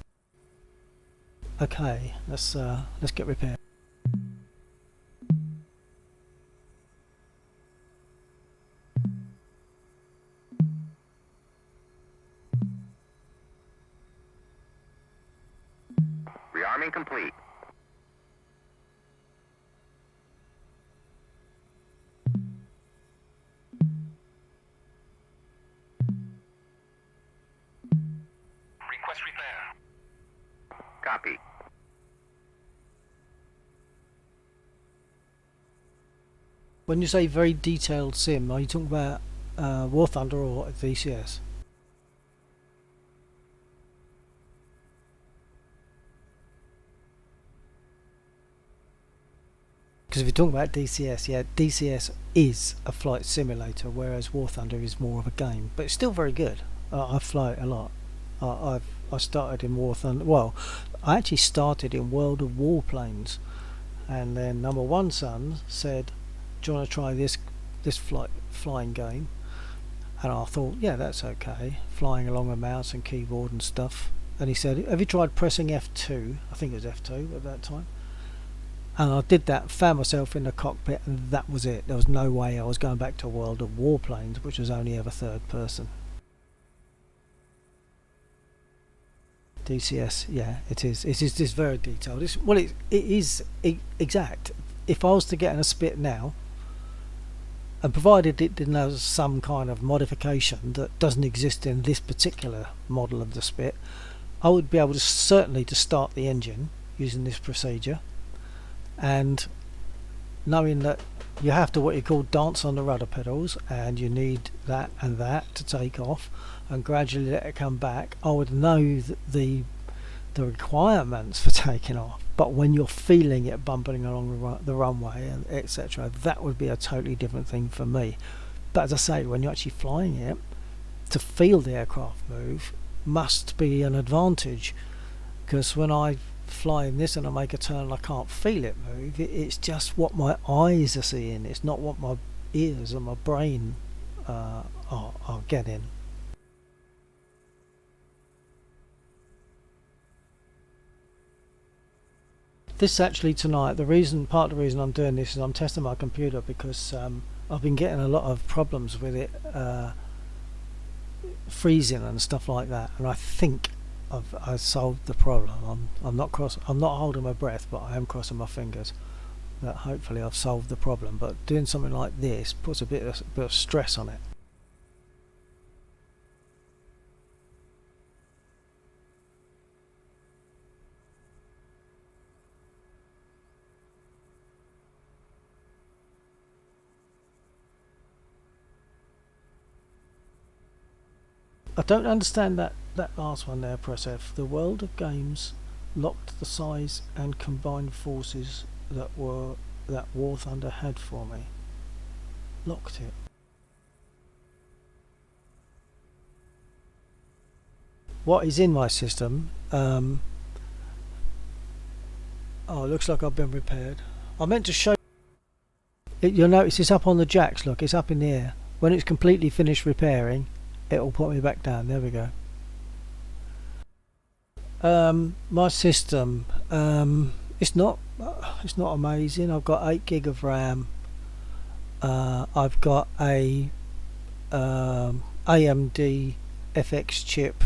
S1: Okay, let's get repair.
S2: Rearming complete. Request repair. Copy.
S1: When you say very detailed sim, are you talking about War Thunder or DCS? Because if you're talking about DCS, yeah, DCS is a flight simulator, whereas War Thunder is more of a game, but it's still very good. I fly it a lot. I started in War Thunder. Well, I actually started in World of Warplanes, and then number one son said, "Do you want to try this flying game?" And I thought, yeah, that's okay, flying along a mouse and keyboard and stuff. And he said, "Have you tried pressing F2?" I think it was F2 at that time. And I did that, found myself in the cockpit, and that was it. There was no way I was going back to World of Warplanes, which was only ever third person. DCS, yeah, it is. It is just very detailed. It is exact. If I was to get in a Spit now, and provided it didn't have some kind of modification that doesn't exist in this particular model of the Spit, I would be able to certainly to start the engine using this procedure, and knowing that you have to what you call dance on the rudder pedals, and you need that and that to take off and gradually let it come back, I would know the requirements for taking off. But when you're feeling it bumping along the runway and etc., that would be a totally different thing for me. But as I say, when you're actually flying it, to feel the aircraft move must be an advantage, because when I fly in this and I make a turn and I can't feel it move, it's just what my eyes are seeing, it's not what my ears and my brain are getting. This actually tonight, part of the reason I'm doing this is I'm testing my computer, because I've been getting a lot of problems with it freezing and stuff like that, and I think I've solved the problem. I'm not holding my breath, but I am crossing my fingers that hopefully I've solved the problem. But doing something like this puts a bit of stress on it. I don't understand that last one there, press F. The world of games locked the size and combined forces that War Thunder had for me. Locked it. What is in my system? Oh, it looks like I've been repaired. I meant to show it. You'll notice it's up on the jacks. Look, it's up in the air. When it's completely finished repairing, it will put me back down. There we go. My system, it's not amazing. I've got 8 gig of RAM. I've got a AMD FX chip.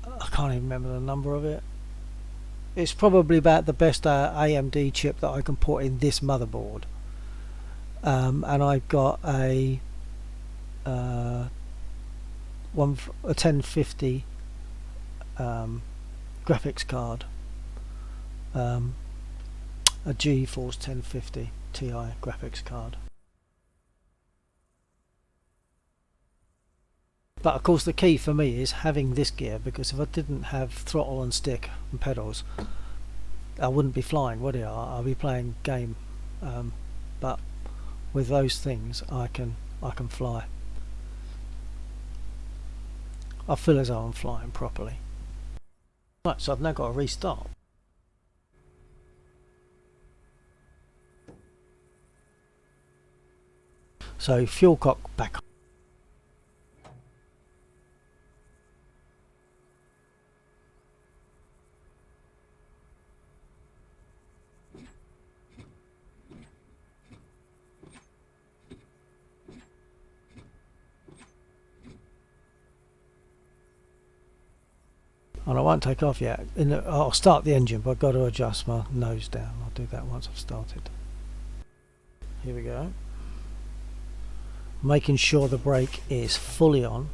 S1: I can't even remember the number of it. It's probably about the best AMD chip that I can put in this motherboard. And I've got a a 1050 graphics card, a GeForce 1050 Ti graphics card. But of course the key for me is having this gear, because if I didn't have throttle and stick and pedals, I wouldn't be flying, would I? I'll be playing game. But with those things I can fly. I feel as though I'm flying properly. Right, so I've now got to restart. So fuel cock back on. And I won't take off yet. I'll start the engine, but I've got to adjust my nose down. I'll do that once I've started. Here we go. Making sure the brake is fully on.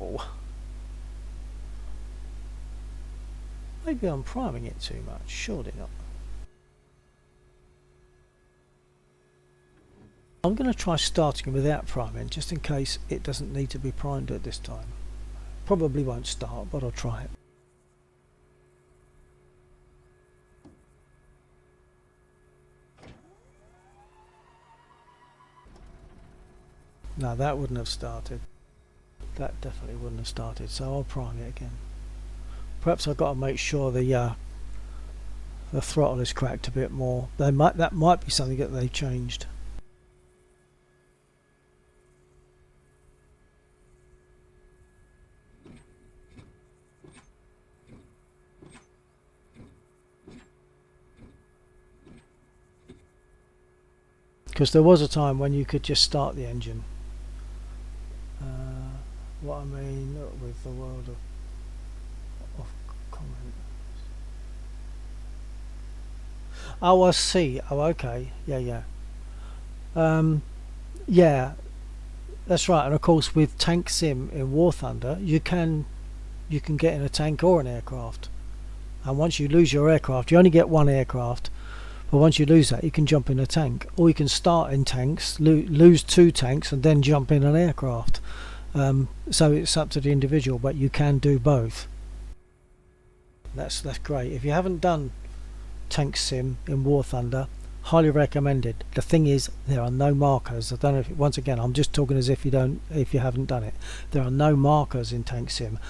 S1: Oh. Maybe I'm priming it too much. Surely not. I'm going to try starting without priming, just in case it doesn't need to be primed at this time. Probably won't start, but I'll try it. No, that wouldn't have started. That definitely wouldn't have started, so I'll prime it again. Perhaps I've got to make sure the throttle is cracked a bit more. That might be something that they've changed. Because there was a time when you could just start the engine. What I mean with the world of comment. Oh, I see. Oh, okay. Yeah. Yeah, that's right. And of course, with Tank Sim in War Thunder, you can get in a tank or an aircraft. And once you lose your aircraft, you only get one aircraft. But once you lose that, you can jump in a tank, or you can start in tanks, lose 2 tanks, and then jump in an aircraft. So it's up to the individual, but you can do both. That's great. If you haven't done Tank Sim in War Thunder, highly recommended. The thing is, there are no markers. I don't know if, once again, I'm just talking as if you haven't done it. There are no markers in Tank Sim.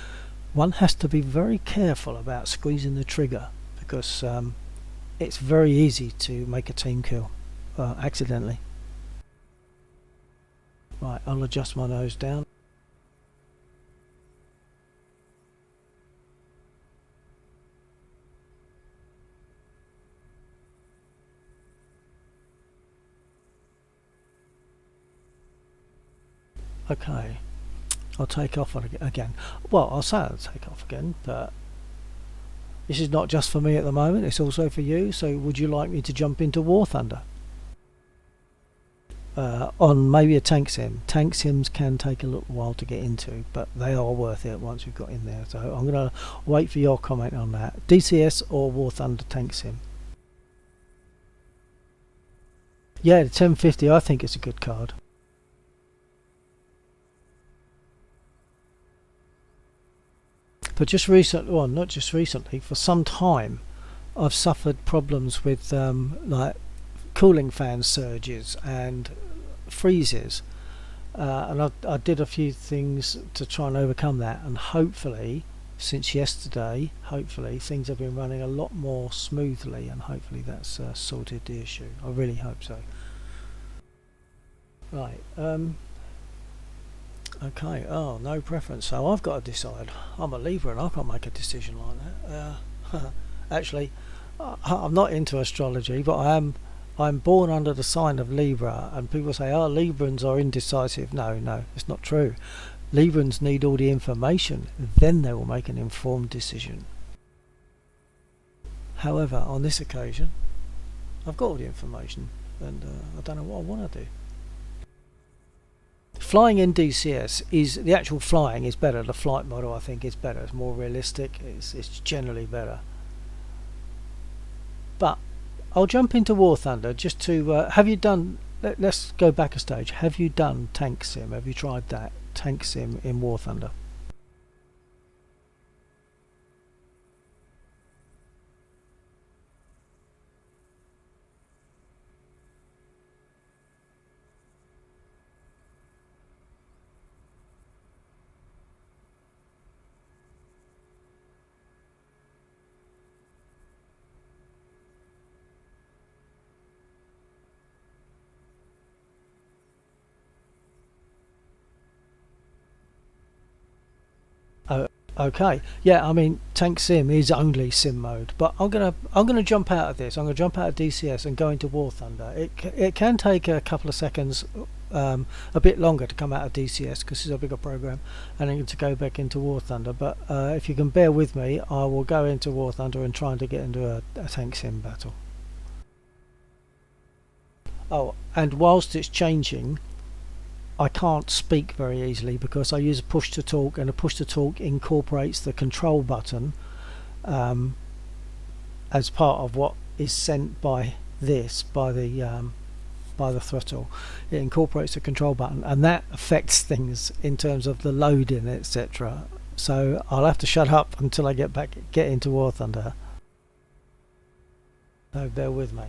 S1: One has to be very careful about squeezing the trigger, because it's very easy to make a team kill accidentally. Right, I'll adjust my nose down. Okay, I'll take off again. Well, I'll say I'll take off again, but this is not just for me at the moment, it's also for you. So would you like me to jump into War Thunder? On maybe a Tank Sim. Tank Sims can take a little while to get into, but they are worth it once we've got in there. So I'm going to wait for your comment on that. DCS or War Thunder Tank Sim? Yeah, the 1050 I think is a good card. But just recently, well, not just recently, for some time I've suffered problems with like cooling fan surges and freezes, and I did a few things to try and overcome that, and hopefully since yesterday, hopefully things have been running a lot more smoothly, and hopefully that's sorted the issue. I really hope so. Right, okay, oh, no preference. So I've got to decide. I'm a Libra and I can't make a decision like that. Actually, I'm not into astrology, but I'm born under the sign of Libra, and people say, oh, Librans are indecisive. No, it's not true. Libyans need all the information, then they will make an informed decision. However, on this occasion, I've got all the information, and I don't know what I want to do. Flying in DCS is the actual flying is better. The flight model I think is better. It's more realistic. It's generally better. But I'll jump into War Thunder just to have you done. Let's go back a stage. Have you done Tank Sim? Have you tried that Tank Sim in War Thunder? Oh, okay. Yeah, I mean Tank Sim is only Sim mode, but I'm gonna jump out of this. I'm gonna jump out of DCS and go into War Thunder. It can take a couple of seconds, a bit longer to come out of DCS because it's a bigger program, and then to go back into War Thunder. But if you can bear with me, I will go into War Thunder and try to get into a Tank Sim battle. Oh, and whilst it's changing, I can't speak very easily because I use a push to talk, and a push to talk incorporates the control button um, as part of what is sent by the throttle. It incorporates the control button, and that affects things in terms of the loading, etc. So I'll have to shut up until I get into War Thunder. So bear with me.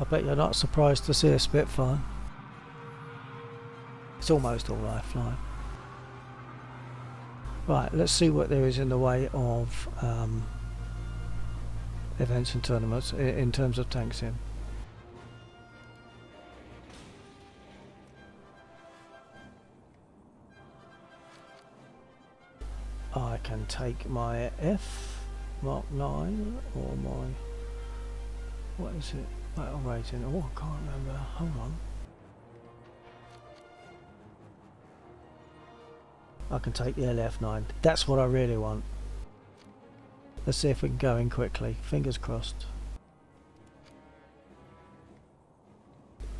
S1: I bet you're not surprised to see a Spitfire. It's almost all I fly. Right, let's see what there is in the way of events and tournaments in terms of tank sim. I can take my F Mark 9 or my, what is it, battle rating, oh I can't remember, hold on. I can take the LF9, that's what I really want. Let's see if we can go in quickly, fingers crossed.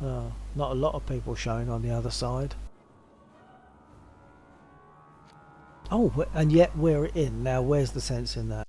S1: Not a lot of people showing on the other side. Oh, and yet we're in. Now where's the sense in that?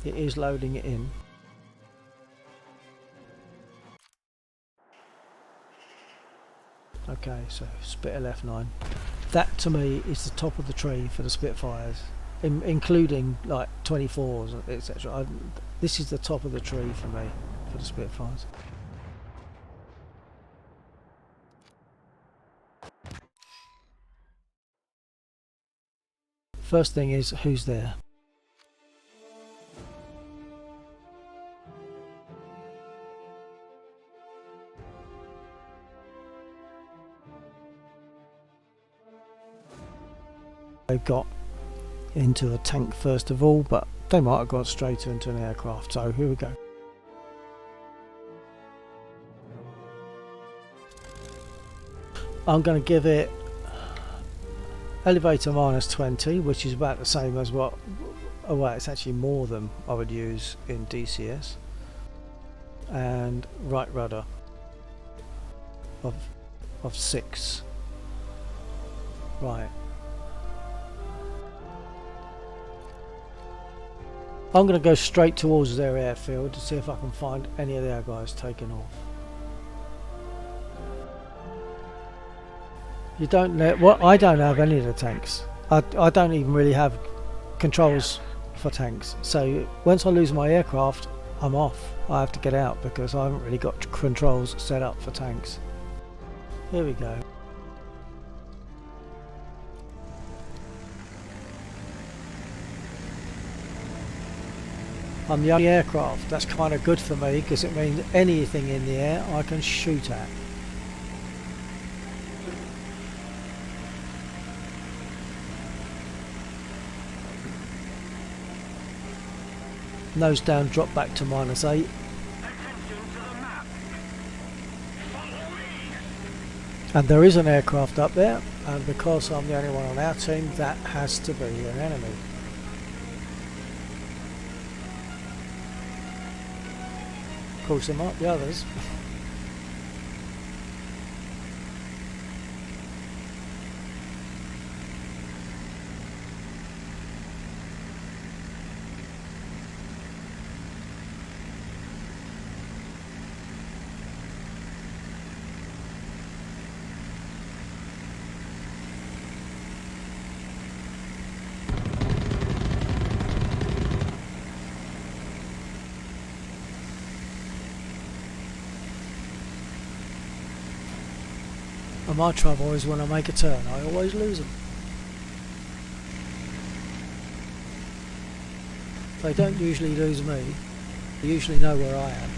S1: It is loading it in. Okay, so Spit LF9. That to me is the top of the tree for the Spitfires, including like 24s, etc. This is the top of the tree for me for the Spitfires. First thing is, who's there? They've got into a tank first of all, but they might have gone straight into an aircraft, so here we go. I'm going to give it elevator -20, which is about the same as what, oh well, it's actually more than I would use in DCS, and right rudder of 6. Right. I'm going to go straight towards their airfield to see if I can find any of their guys taking off. You don't know what? I don't have any of the tanks. I don't even really have controls for tanks. So once I lose my aircraft, I'm off. I have to get out because I haven't really got controls set up for tanks. Here we go. I'm the only aircraft. That's kind of good for me because it means anything in the air I can shoot at. Nose down, drop back to -8. And there is an aircraft up there, and because I'm the only one on our team, that has to be an enemy. Of course, there might be others. And my trouble is when I make a turn, I always lose them. They don't usually lose me. They usually know where I am.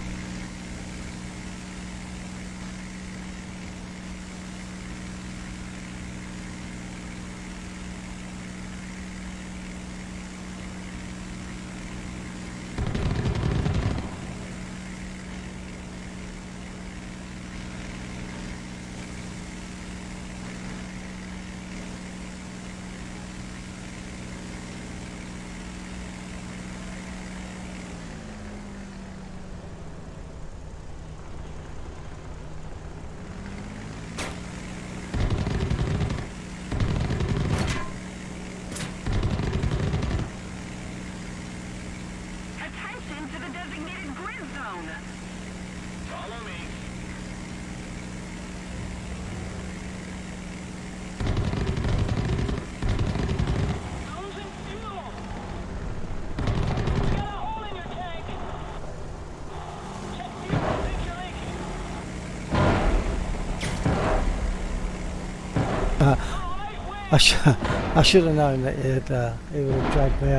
S1: I should have known that he would have dragged me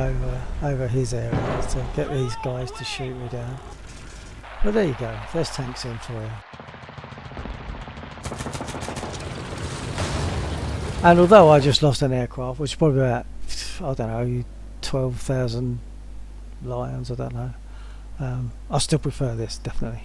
S1: over his area to get these guys to shoot me down. But there you go, there's tanks in for you. And although I just lost an aircraft, which is probably about, I don't know, 12,000 lions, I don't know, I still prefer this, definitely.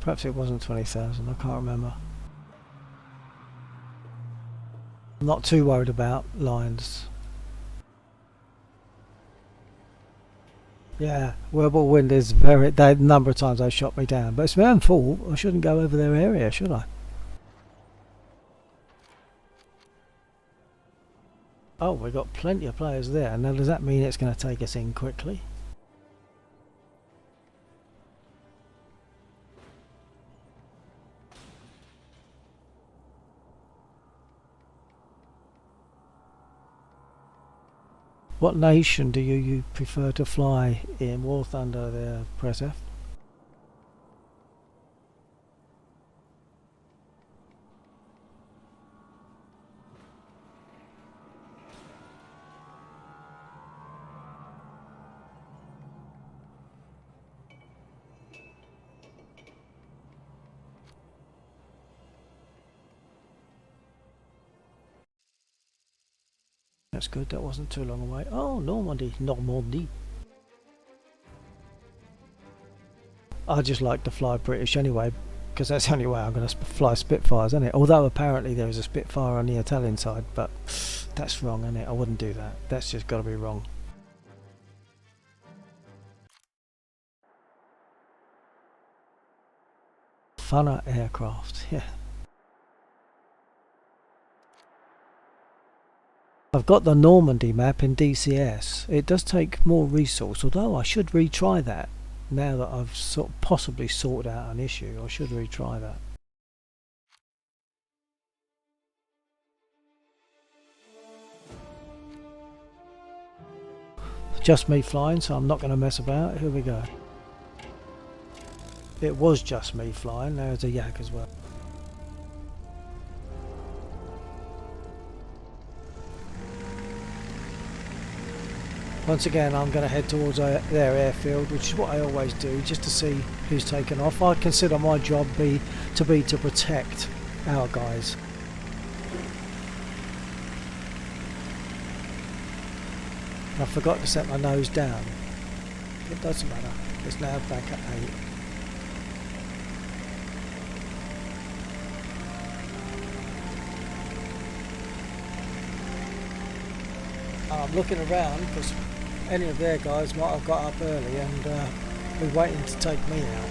S1: Perhaps it wasn't 20,000, I can't remember. I'm not too worried about lions. Yeah, Whirlpool Wind is the number of times they shot me down, but it's my own fault. I shouldn't go over their area, should I? Oh, we've got plenty of players there. Now, does that mean it's going to take us in quickly? What nation do you prefer to fly in? War Thunder there, press F. That's good, that wasn't too long away. Oh, Normandy. I just like to fly British anyway, because that's the only way I'm going to fly Spitfires, isn't it? Although apparently there is a Spitfire on the Italian side, but that's wrong, isn't it? I wouldn't do that. That's just got to be wrong. Funner aircraft, yeah. I've got the Normandy map in DCS. It does take more resource, although I should retry that. Now that I've possibly sorted out an issue, I should retry that. Just me flying, so I'm not going to mess about. Here we go. It was just me flying, now there's a yak as well. Once again, I'm going to head towards their airfield, which is what I always do, just to see who's taken off. I consider my job to protect our guys. I forgot to set my nose down. It doesn't matter. It's now back at 8. I'm looking around because any of their guys might have got up early and be waiting to take me out.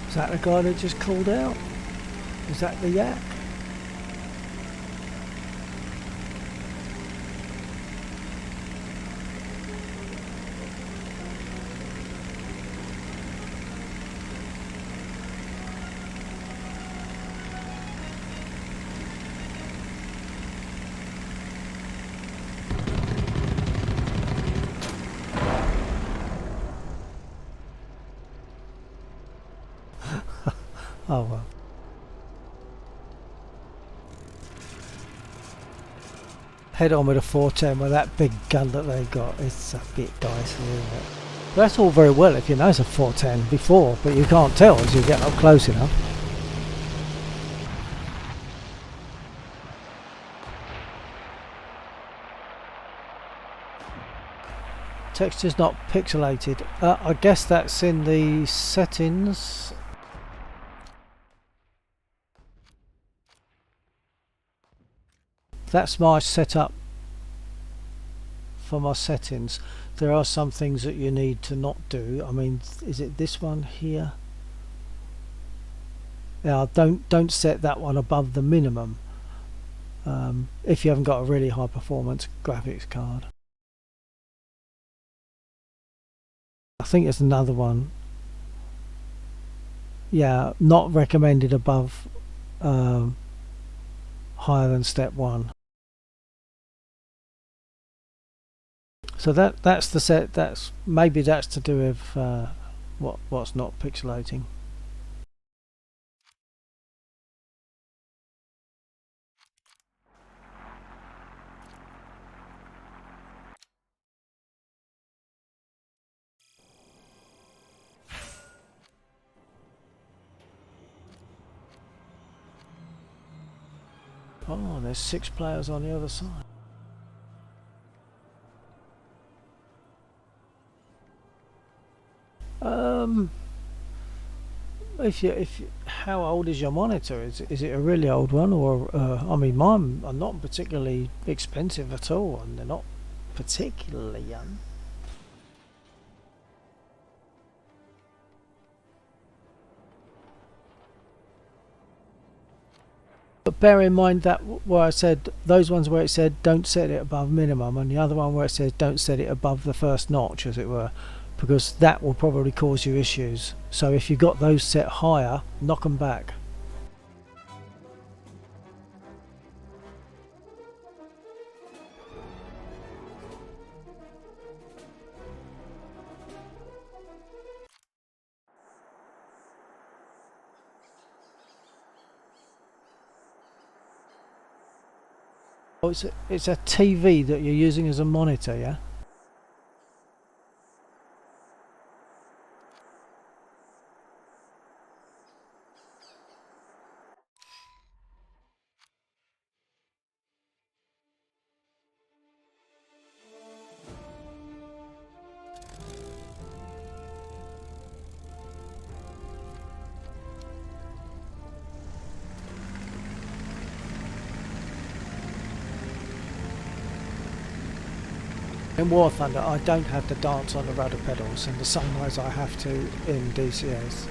S1: Is that the guy that just called out? Is that the yak? Oh well. Head on with a 410 with that big gun that they got. It's a bit dicey, isn't it? But that's all very well if you know it's a 410 before, but you can't tell as you get up close enough. Texture's not pixelated. I guess that's in the settings. that's my setup for my settings. There are some things that you need to not do. I mean, is it this one here? Yeah, don't set that one above the minimum if you haven't got a really high performance graphics card. I think there's another one. Yeah, not recommended above higher than step 1. So that's the set. That's maybe that's to do with what's not pixelating. Oh, there's 6 players on the other side. How old is your monitor? Is it a really old one, or I mean, mine are not particularly expensive at all, and they're not particularly young. But bear in mind that where I said those ones where it said don't set it above minimum, and the other one where it says don't set it above the first notch, as it were, because that will probably cause you issues. So if you got those set higher, knock them back. Oh, it's a TV that you're using as a monitor, yeah? In War Thunder, I don't have to dance on the rudder pedals in the same way as I have to in DCS.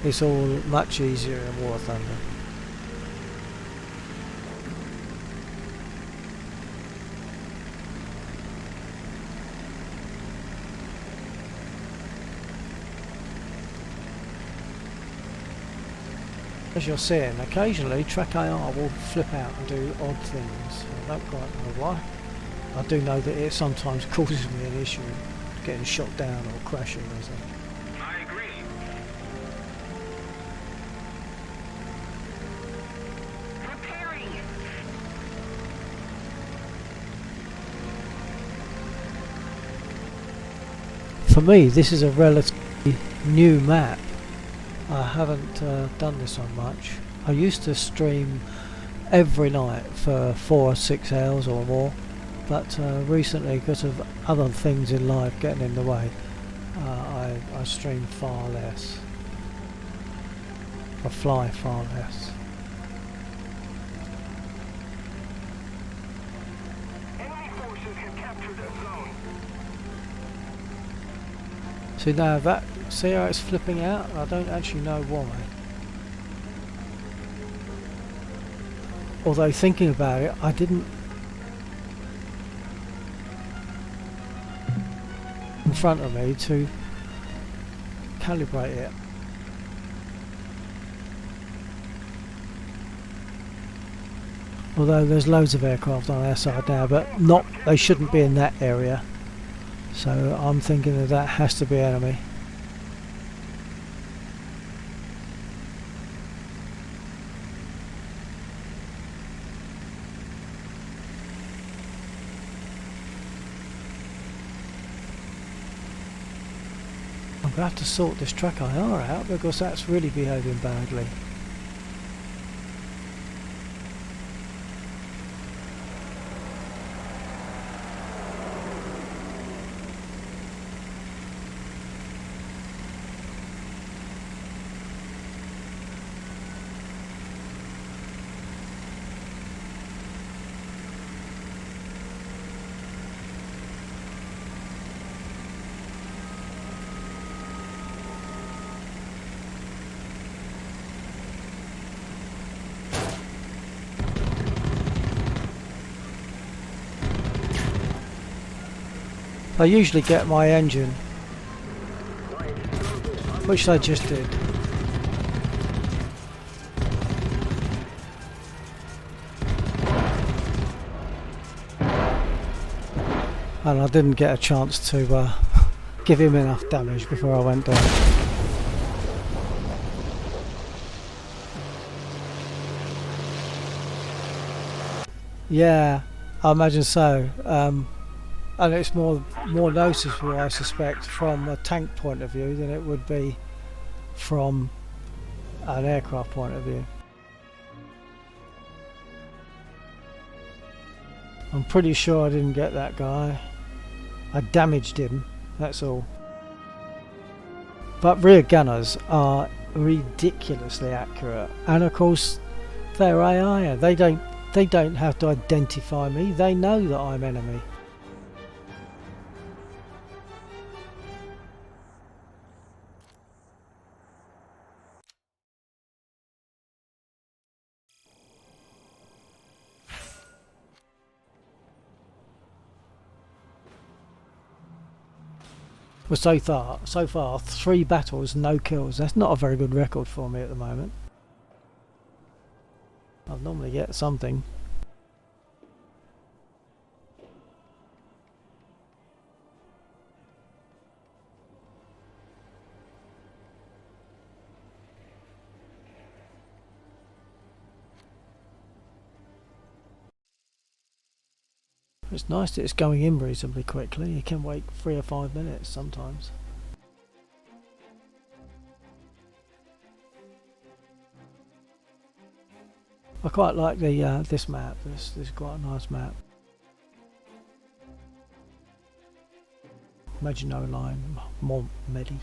S1: It's all much easier in War Thunder. As you're seeing, occasionally Track AR will flip out and do odd things. I don't quite know why. I do know that it sometimes causes me an issue getting shot down or crashing or something.
S2: I agree. Repairing.
S1: For me, this is a relatively new map. I haven't done this on much. I used to stream every night for 4 or 6 hours or more, but recently, because of other things in life getting in the way, I stream far less. I fly far less.
S2: Enemy forces have captured a zone.
S1: See now that, see how it's flipping out? I don't actually know why. Although thinking about it, I didn't in front of me to calibrate it. Although there's loads of aircraft on our side now, but not, they shouldn't be in that area. So I'm thinking that that has to be enemy. I'm going to have to sort this Track IR out because that's really behaving badly. I usually get my engine, which they just did. And I didn't get a chance to give him enough damage before I went down. Yeah, I imagine so. And it's more noticeable, I suspect, from a tank point of view than it would be from an aircraft point of view. I'm pretty sure I didn't get that guy. I damaged him, that's all. But rear gunners are ridiculously accurate, and of course they're AI. They don't have to identify me. They know that I'm enemy. Well, so far, 3 battles, no kills. That's not a very good record for me at the moment. I'll normally get something. It's nice that it's going in reasonably quickly. You can wait 3 or 5 minutes sometimes. I quite like the this map. This is quite a nice map. Maginot Line, Montmedy.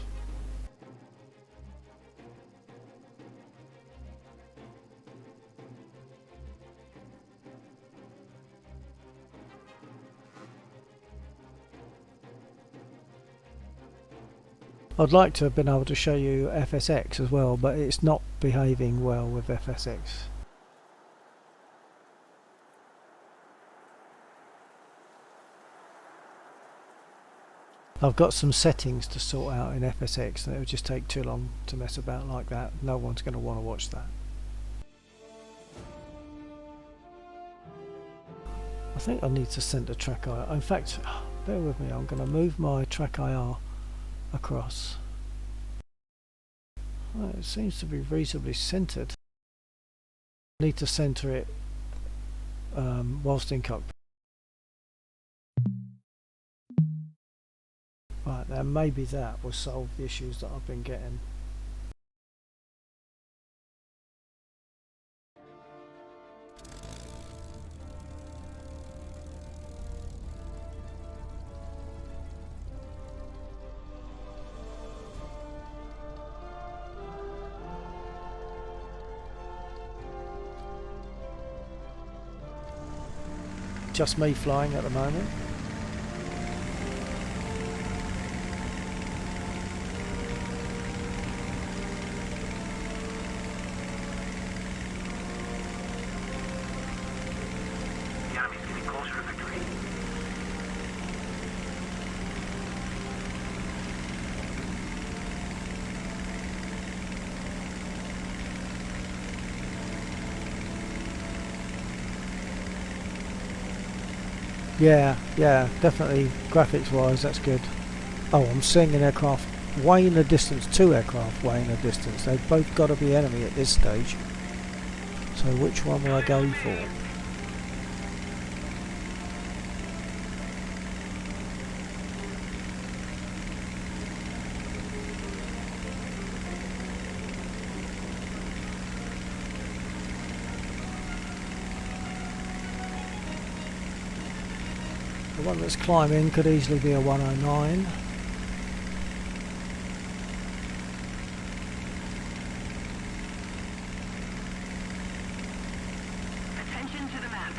S1: I'd like to have been able to show you FSX as well, but it's not behaving well with FSX. I've got some settings to sort out in FSX and it would just take too long to mess about like that. No one's going to want to watch that. I think I need to center track IR. In fact, bear with me, I'm going to move my track IR across. Well, it seems to be reasonably centered. I need to center it whilst in cockpit. Right, now maybe that will solve the issues that I've been getting. Just me flying at the moment.
S2: The enemy's getting closer to victory.
S1: Yeah, definitely graphics wise that's good. Oh, I'm seeing an aircraft way in the distance, 2 aircraft way in the distance. They've both got to be enemy at this stage. So which one will I go for? The one that's climbing could easily be a 109.
S3: Attention to the map.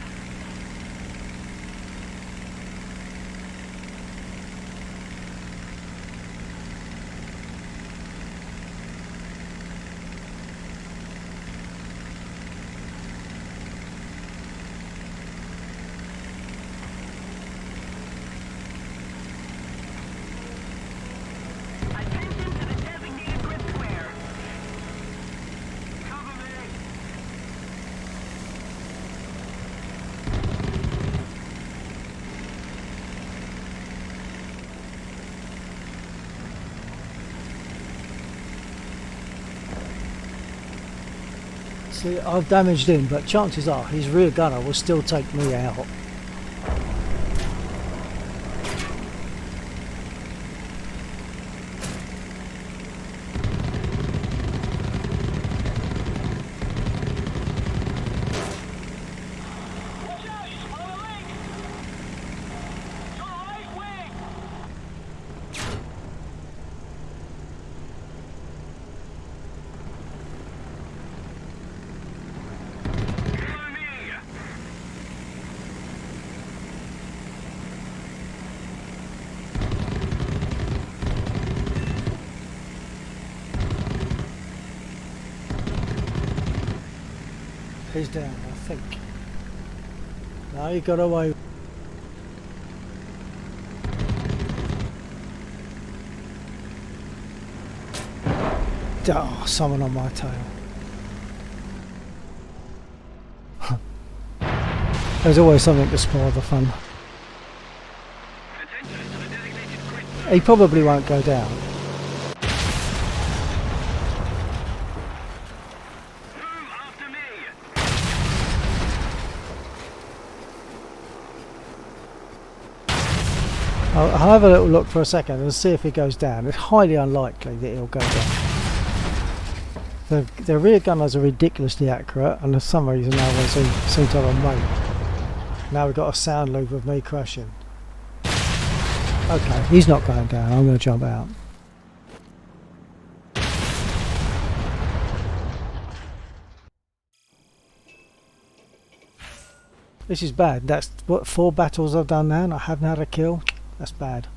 S1: See, I've damaged him, but chances are his rear gunner will still take me out. He's down, I think. No, he got away. Oh, someone on my tail. There's always something to spoil the fun. He probably won't go down. I'll have a little look for a second and see if he goes down. It's highly unlikely that he'll go down. The rear gunners are ridiculously accurate, and for some reason now they seem to have a moat. Now we've got a sound loop of me crashing. Okay, he's not going down. I'm going to jump out. This is bad. That's what 4 battles I've done now and I haven't had a kill. That's bad.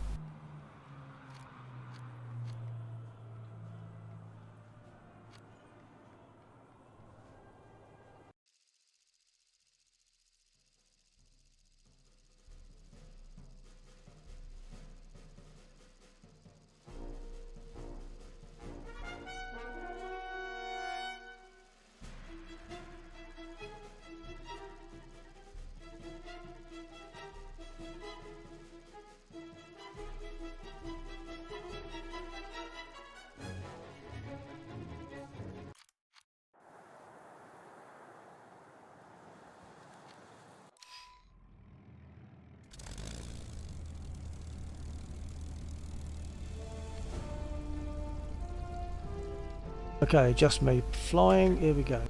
S1: Okay, just me flying. Here we go.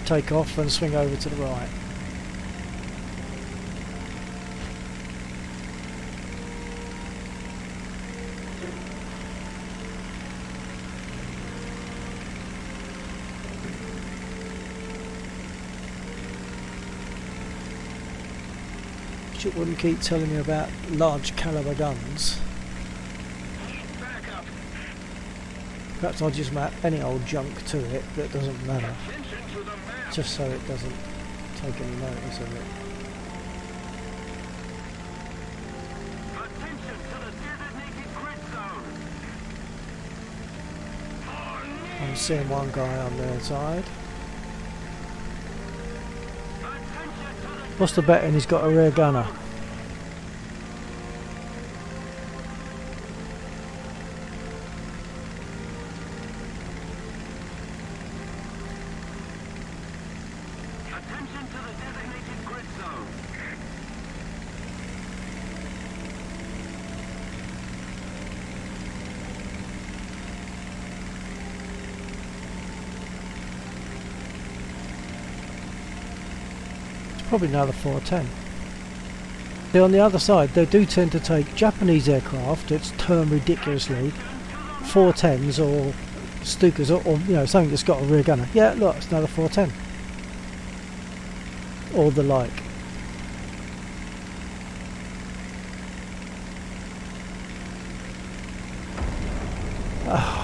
S1: Take off and swing over to the right. It wouldn't keep telling me about large caliber guns. Perhaps I'll just map any old junk to it that doesn't matter, just so it doesn't take any notice of it. I'm seeing one guy on their side. What's the betting he's got a rear gunner?
S2: Attention to the designated grid zone.
S1: Probably another 410. See, on the other side, they do tend to take Japanese aircraft, it's termed ridiculously 410s or Stukas or you know, something that's got a rear gunner. Yeah, look, it's another 410. Or the like. Oh.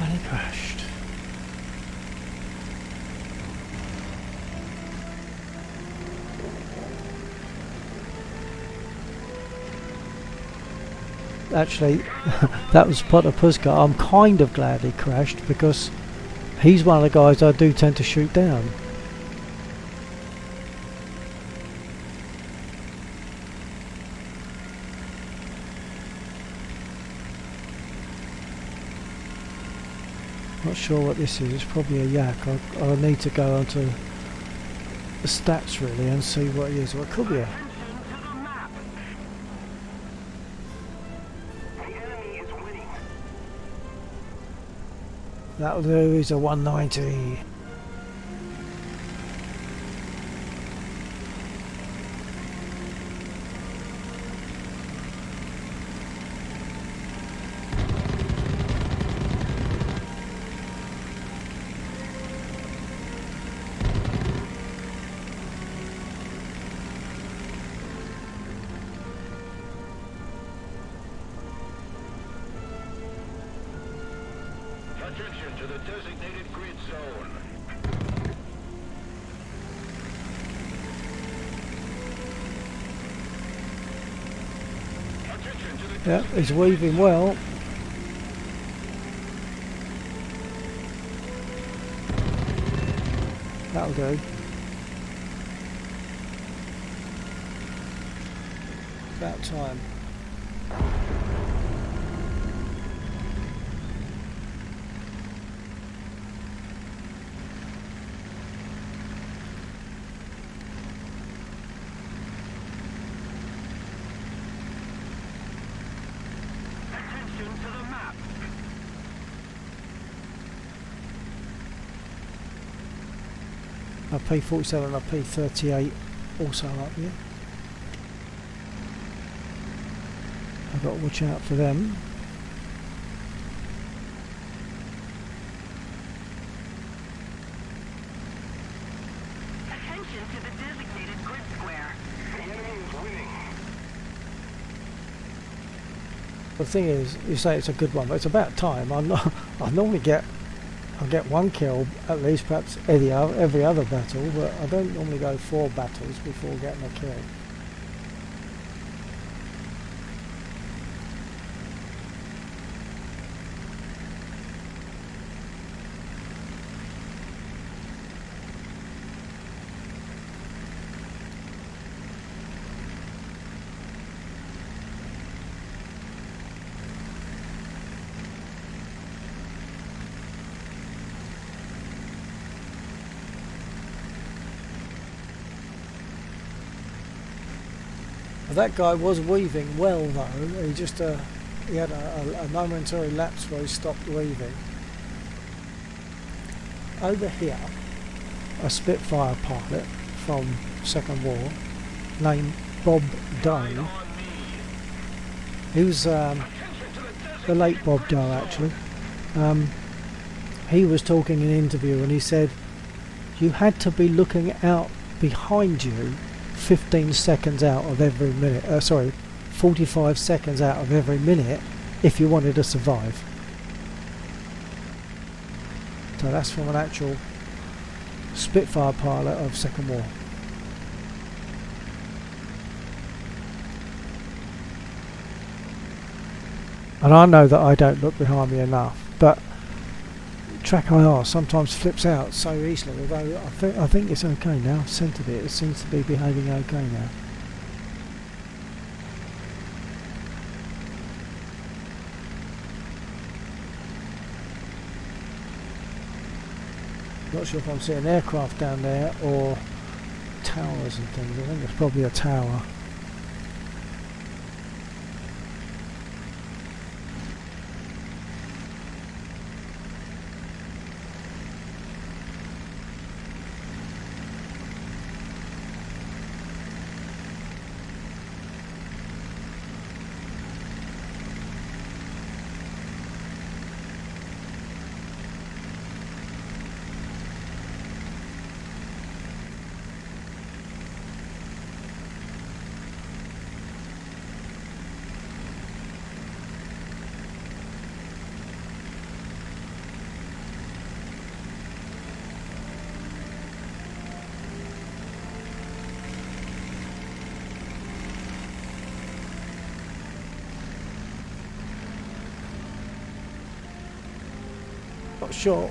S1: And he crashed. Actually, that was Potter Puska. I'm kind of glad he crashed because he's one of the guys I do tend to shoot down. Not sure what this is. It's probably a yak. I'll need to go onto the stats really and see what it is. Well, it could be a...
S3: Attention to the map.
S2: The enemy is winning.
S1: That'll do. He's a 190.
S2: Attention to the designated grid zone. Attention to the
S1: Yeah, he's weaving well. That'll do. About time.
S3: Attention to the map.
S1: A P47 and a P38 also up here. I've got to watch out for them.
S3: Attention to the designated grid square.
S2: The enemy is winning.
S1: The thing is, you say it's a good one, but it's about time. I normally get one kill at least, perhaps every other battle, but I don't normally go 4 battles before getting a kill. That guy was weaving well though. He just he had a momentary lapse where he stopped weaving. Over here, a Spitfire pilot from Second War named Bob Doe. He was the late Bob Doe actually. He was talking in an interview and he said you had to be looking out behind you 15 seconds out of every minute, 45 seconds out of every minute if you wanted to survive. So that's from an actual Spitfire pilot of Second War. And I know that I don't look behind me enough, but track IR sometimes flips out so easily, although I think it's okay now. I've centered it. It seems to be behaving okay now. Not sure if I'm seeing aircraft down there or towers and things. I think it's probably a tower.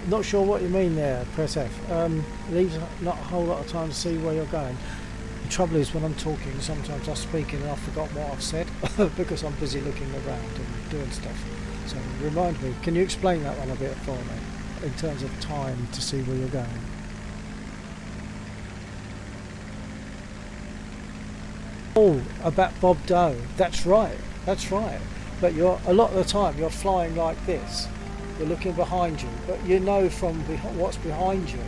S1: Not sure what you mean there, press F. Leaves not a whole lot of time to see where you're going. The trouble is when I'm talking, sometimes I'm speaking and I've forgotten what I've said because I'm busy looking around and doing stuff. So remind me, can you explain that one a bit for me? in terms of time to see where you're going. Oh, about Bob Doe. That's right. That's right. But a lot of the time you're flying like this. You're looking behind you, but you know from what's behind you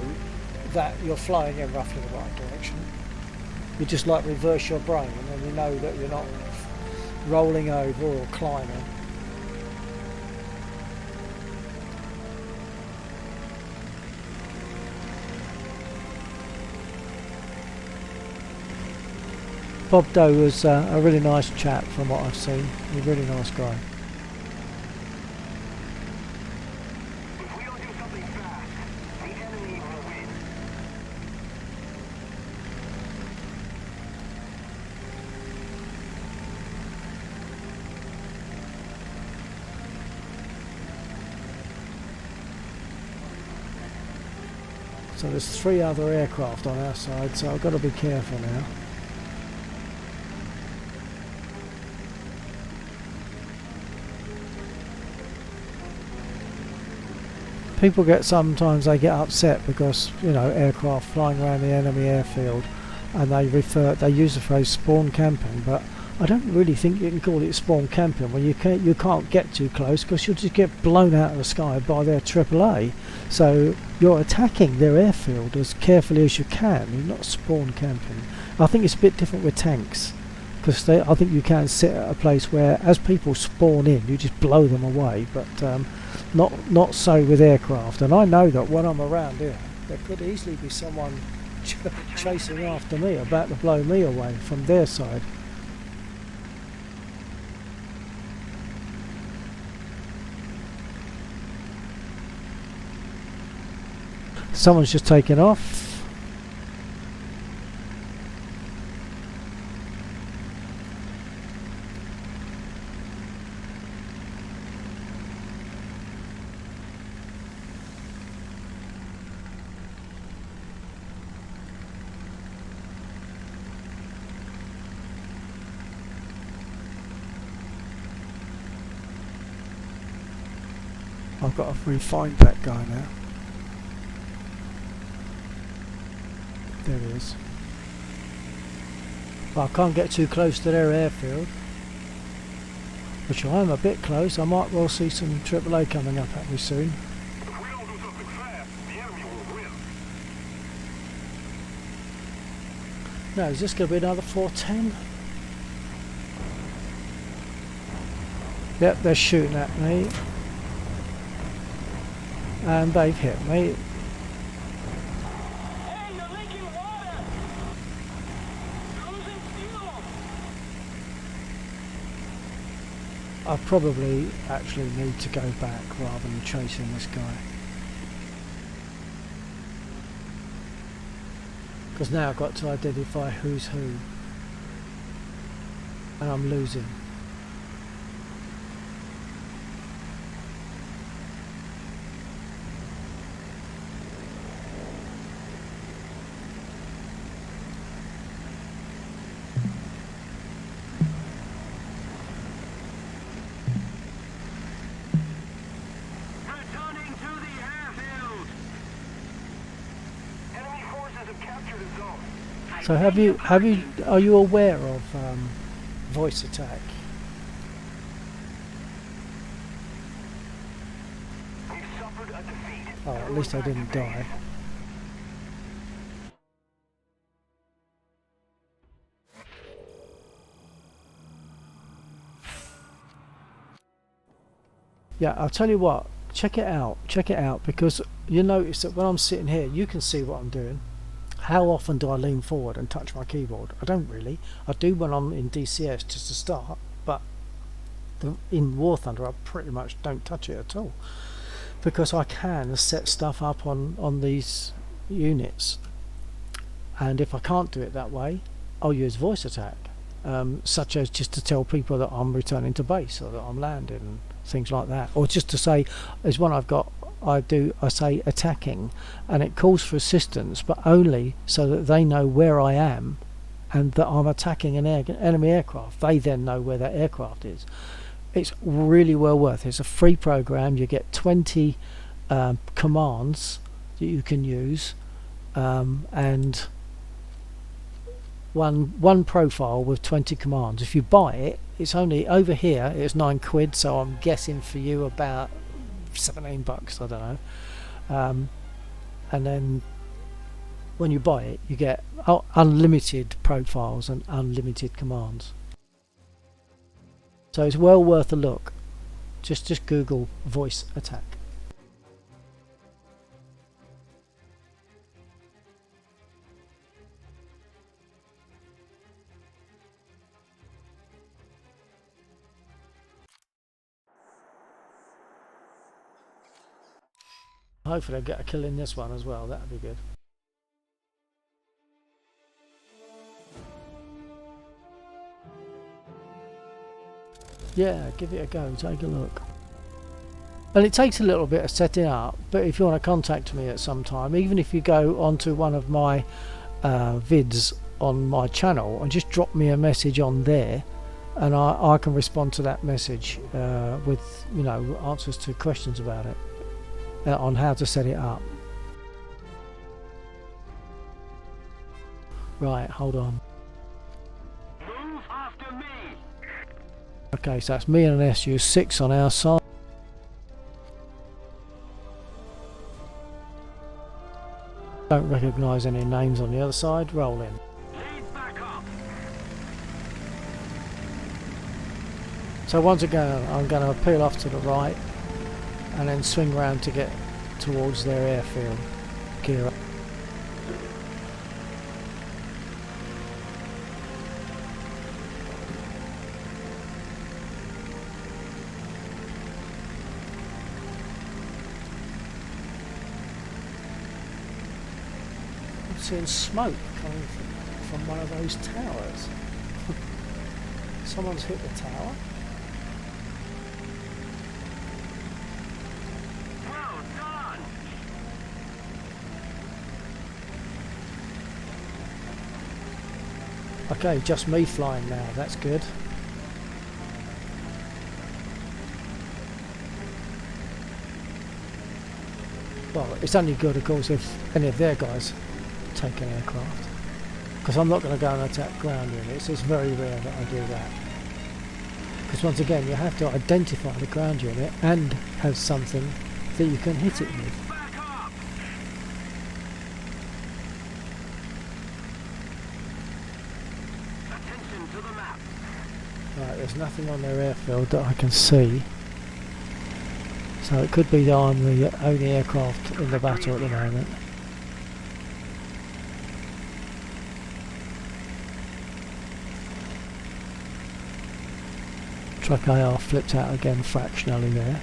S1: that you're flying in roughly the right direction. You just like reverse your brain, and then you know that you're not rolling over or climbing. Bob Doe was a really nice chap from what I've seen. He's a really nice guy.
S2: If we don't do something fast, the enemy will win.
S1: So there's 3 other aircraft on our side, so I've got to be careful now. People sometimes they get upset because, you know, aircraft flying around the enemy airfield, and they use the phrase spawn camping, but I don't really think you can call it spawn camping when you can't get too close, because you'll just get blown out of the sky by their AAA. So you're attacking their airfield as carefully as you can. You're not spawn camping. I think it's a bit different with tanks, because I think you can sit at a place where, as people spawn in, you just blow them away, but not so with aircraft. And I know that when I'm around here, there could easily be someone chasing after me, about to blow me away from their side. Someone's just taken off. I've got to re-find that guy now. There he is. But I can't get too close to their airfield, which I am a bit close. I might well see some AAA coming up at me soon.
S2: If we don't do something fast, the enemy will win.
S1: Now, is this going to be another 410? Yep, they're shooting at me. And they've hit me.
S3: Hey, you're leaking water! Losing fuel!
S1: I probably actually need to go back rather than chasing this guy. Because now I've got to identify who's who. And I'm losing.
S3: Returning to the airfield!
S2: Enemy forces have captured a zone.
S1: So are you aware of voice attack?
S2: We've suffered a defeat.
S1: Oh, at least I didn't die. Yeah, I'll tell you what, check it out, because you notice that when I'm sitting here, you can see what I'm doing. How often do I lean forward and touch my keyboard? I don't really. I do when I'm in DCS just to start, but in War Thunder I pretty much don't touch it at all, because I can set stuff up on these units, and if I can't do it that way, I'll use voice attack, such as just to tell people that I'm returning to base or that I'm landing and things like that, or just to say, there's one I've got, I say attacking, and it calls for assistance, but only so that they know where I am and that I'm attacking an enemy aircraft. They then know where that aircraft is. It's really well worth it. It's a free program. You get 20 commands that you can use, and one profile with 20 commands. If you buy it, it's only over here. It's £9, so I'm guessing for you about $17. I don't know. And then when you buy it, you get unlimited profiles and unlimited commands. So it's well worth a look. Just Google voice attack. Hopefully I'll get a kill in this one as well. That'd be good. Yeah, give it a go, take a look. And it takes a little bit of setting up, but if you want to contact me at some time, even if you go onto one of my vids on my channel and just drop me a message on there, and I can respond to that message with, you know, answers to questions about it, on how to set it up. Right, hold on.
S3: Move after me.
S1: Okay, so that's me and an SU-6 on our side. Don't recognise any names on the other side. Roll in.
S3: Lead back up.
S1: So once again, I'm going to peel off to the right and then swing round to get towards their airfield. Gear up. I'm seeing smoke coming from one of those towers. Someone's hit the tower.
S3: Well done.
S1: Okay, just me flying now, that's good. Well, it's only good, of course, if any of their guys take an aircraft. Because I'm not going to go and attack ground units, it's very rare that I do that. Because once again, you have to identify the ground unit and have something that you can hit it with.
S3: Back up. Attention to the map.
S1: Right, there's nothing on their airfield that I can see. So it could be I'm the only aircraft in the battle at the moment. Truck AR flipped out again fractionally there.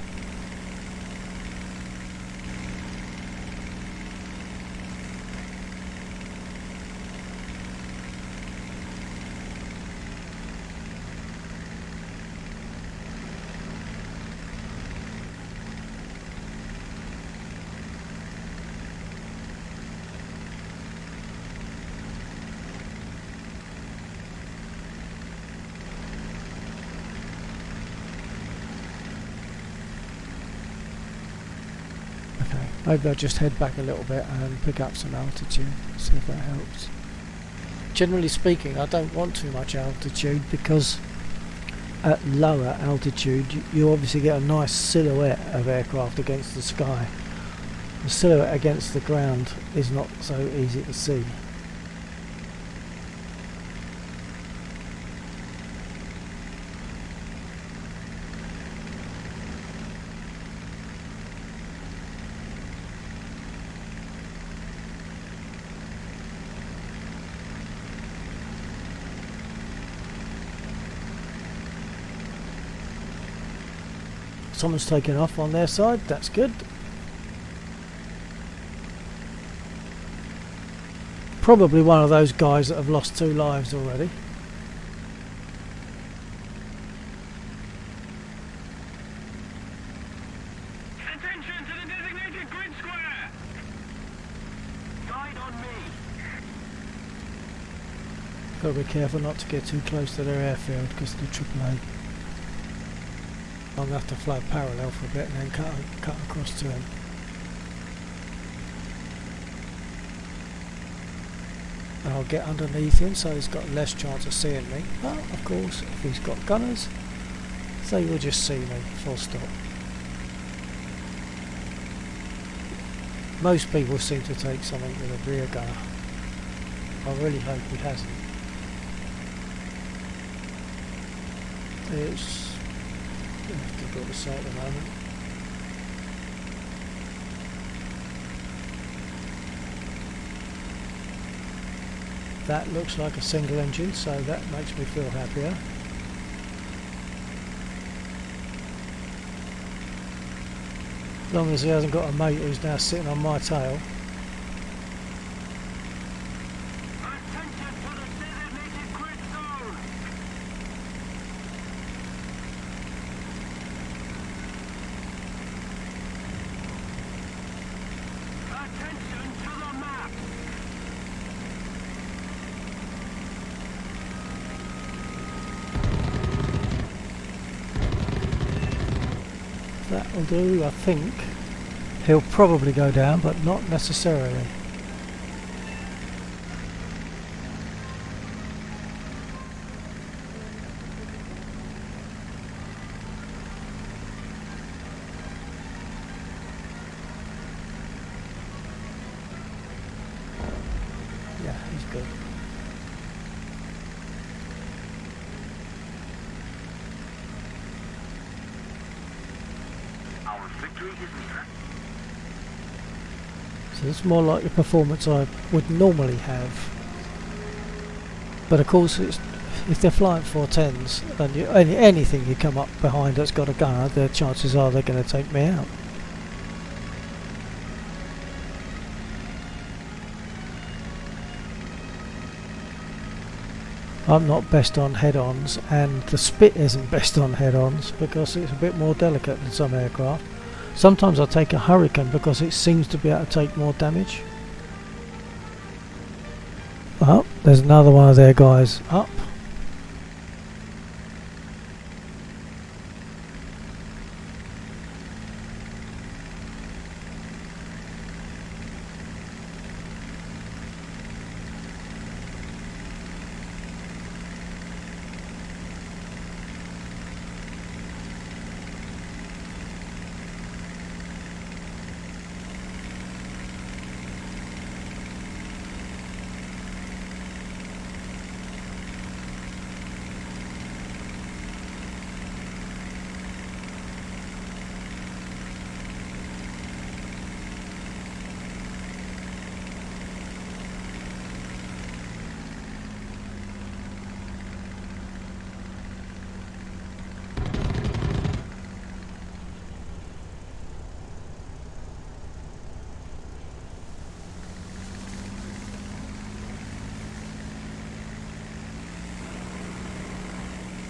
S1: Okay, maybe I'll just head back a little bit and pick up some altitude, see if that helps. Generally speaking, I don't want too much altitude because at lower altitude you obviously get a nice silhouette of aircraft against the sky. The silhouette against the ground is not so easy to see. Someone's taken off on their side, that's good. Probably one of those guys that have lost 2 lives already.
S3: Attention to the designated grid square. Guide on me.
S1: Got to be careful not to get too close to their airfield because of the AAA. I'm going to have to fly parallel for a bit and then cut across to him. and I'll get underneath him so he's got less chance of seeing me. But of course, if he's got gunners, they will just see me, full stop. Most people seem to take something with a rear gunner. I really hope he hasn't. It's difficult to say at the moment. That looks like a single engine, so that makes me feel happier. As long as he hasn't got a mate who's now sitting on my tail.
S3: Attention to the designated grid zone! Attention to the map!
S1: That'll do, I think. He'll probably go down, but not necessarily. Yeah, he's good.
S2: Our victory is near.
S1: So it's more like the performance I would normally have. But of course, if they're flying 410s, and anything you come up behind that's got a gunner, the chances are they're going to take me out. I'm not best on head-ons, and the Spit isn't best on head-ons because it's a bit more delicate than some aircraft. Sometimes I take a Hurricane because it seems to be able to take more damage. Oh, there's another one of their guys up.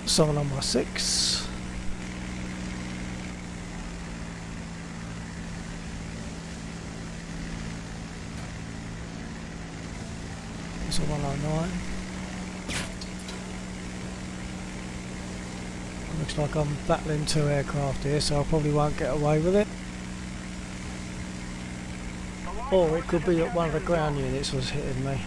S1: Someone on my 6. It's a 109. Looks like I'm battling 2 aircraft here, so I probably won't get away with it. Or it could be that one of the ground units was hitting me.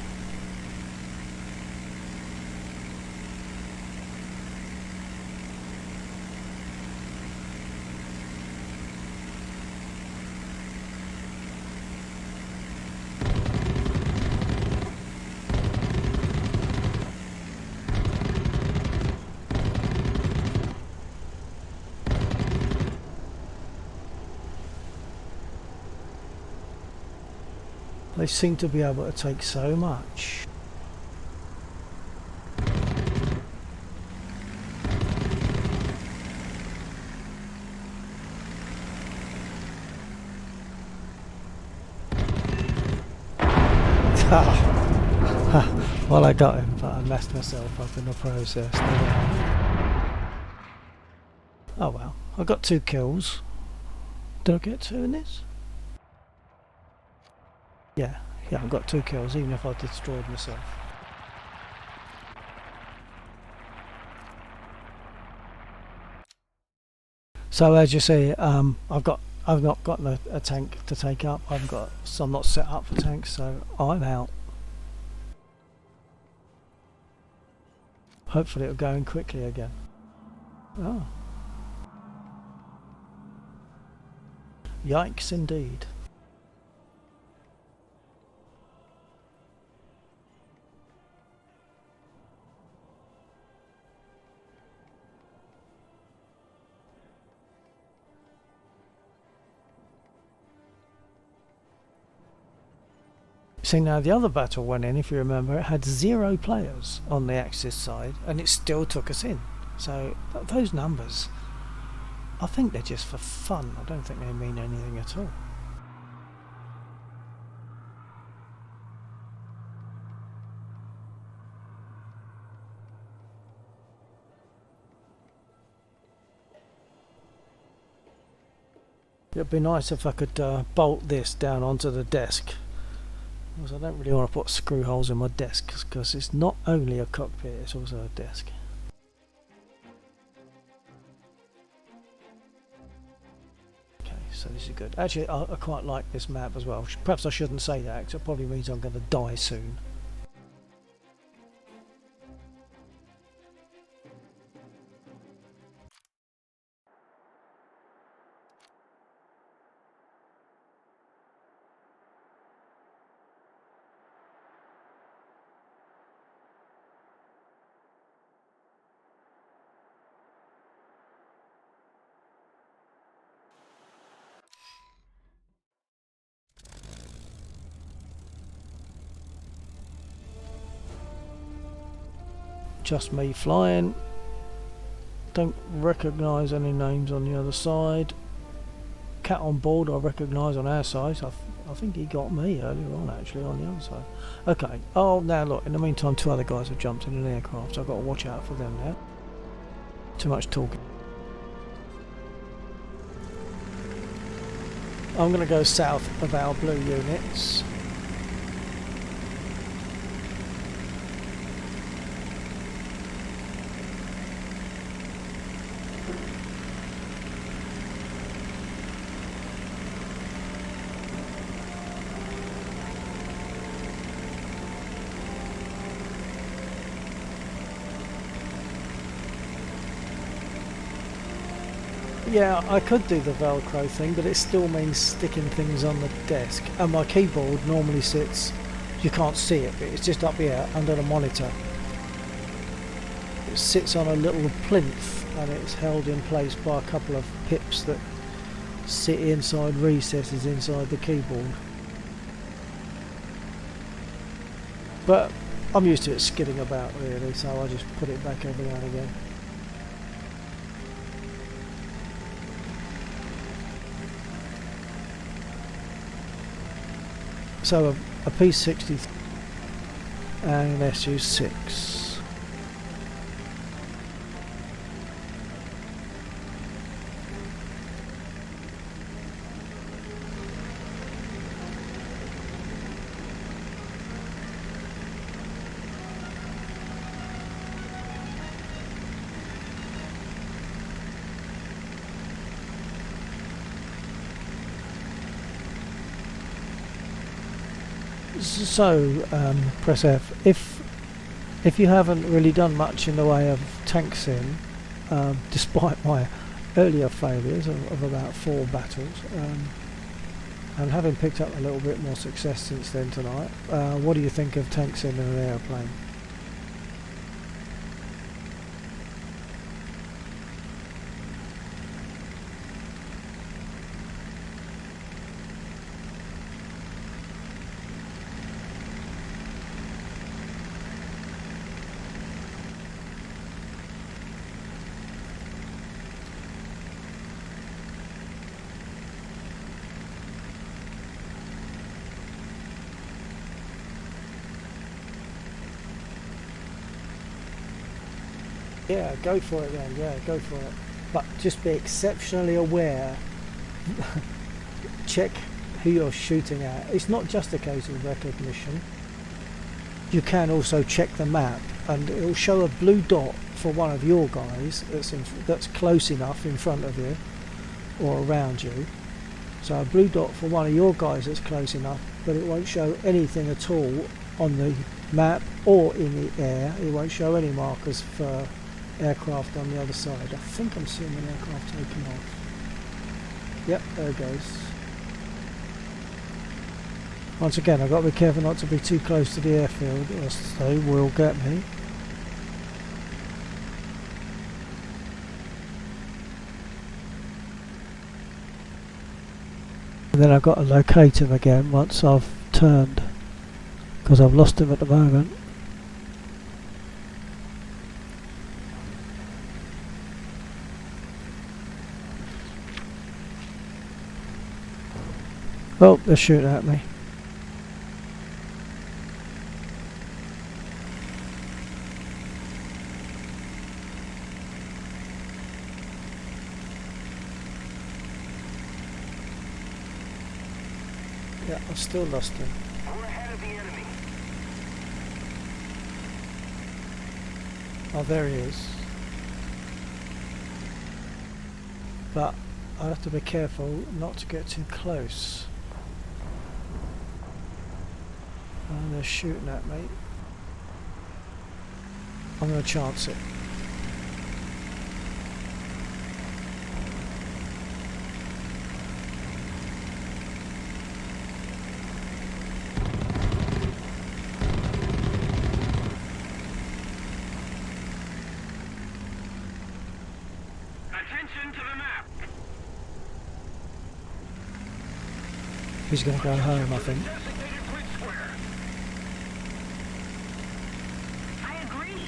S1: They seem to be able to take so much. Well, I got him, but I messed myself up in the process. Oh well, I got 2 kills. Did I get 2 in this? Yeah, I got 2 kills, even if I destroyed myself. So as you see, I've not got a tank to take up. So I'm not set up for tanks, so I'm out. Hopefully it'll go in quickly again. Oh. Yikes indeed. See, now the other battle went in, if you remember, it had 0 players on the Axis side and it still took us in. So those numbers, I think they're just for fun. I don't think they mean anything at all. It'd be nice if I could bolt this down onto the desk, because I don't really want to put screw holes in my desk, because it's not only a cockpit, it's also a desk. Okay, so this is good. Actually, I quite like this map as well. Perhaps I shouldn't say that, because it probably means I'm going to die soon. Just me flying. Don't recognise any names on the other side. Cat on board I recognise on our side. I think he got me earlier on actually on the other side. Okay. Oh, now look, in the meantime 2 other guys have jumped in an aircraft, so I've got to watch out for them now. Too much talking. I'm going to go south of our blue units. Yeah, I could do the Velcro thing, but it still means sticking things on the desk. And my keyboard normally sits, you can't see it, but it's just up here under the monitor. It sits on a little plinth and it's held in place by a couple of pips that sit inside recesses inside the keyboard. But I'm used to it skidding about really, so I just put it back every now and again. So a P60 and an SU6. So press F. If you haven't really done much in the way of tank sim, despite my earlier failures of about 4 battles, and having picked up a little bit more success since then tonight, what do you think of tank sim in an aeroplane? Yeah, go for it then, yeah, go for it. But just be exceptionally aware. Check who you're shooting at. It's not just a case of recognition. You can also check the map and it will show a blue dot for one of your guys that's close enough in front of you or around you. So a blue dot for one of your guys that's close enough, but it won't show anything at all on the map or in the air. It won't show any markers for aircraft on the other side. I think I'm seeing an aircraft taking off. Yep, there it goes. Once again, I've got to be careful not to be too close to the airfield, or else they will get me. And then I've got to locate him again once I've turned, because I've lost him at the moment. Oh, they're shooting at me. Yeah, I've still lost him.
S3: We're ahead of the enemy.
S1: Oh, there he is. But I have to be careful not to get too close. And they're shooting at me. I'm going to chance it.
S3: Attention to the map.
S1: He's going to go home, I think.
S3: Designated grid square. I agree.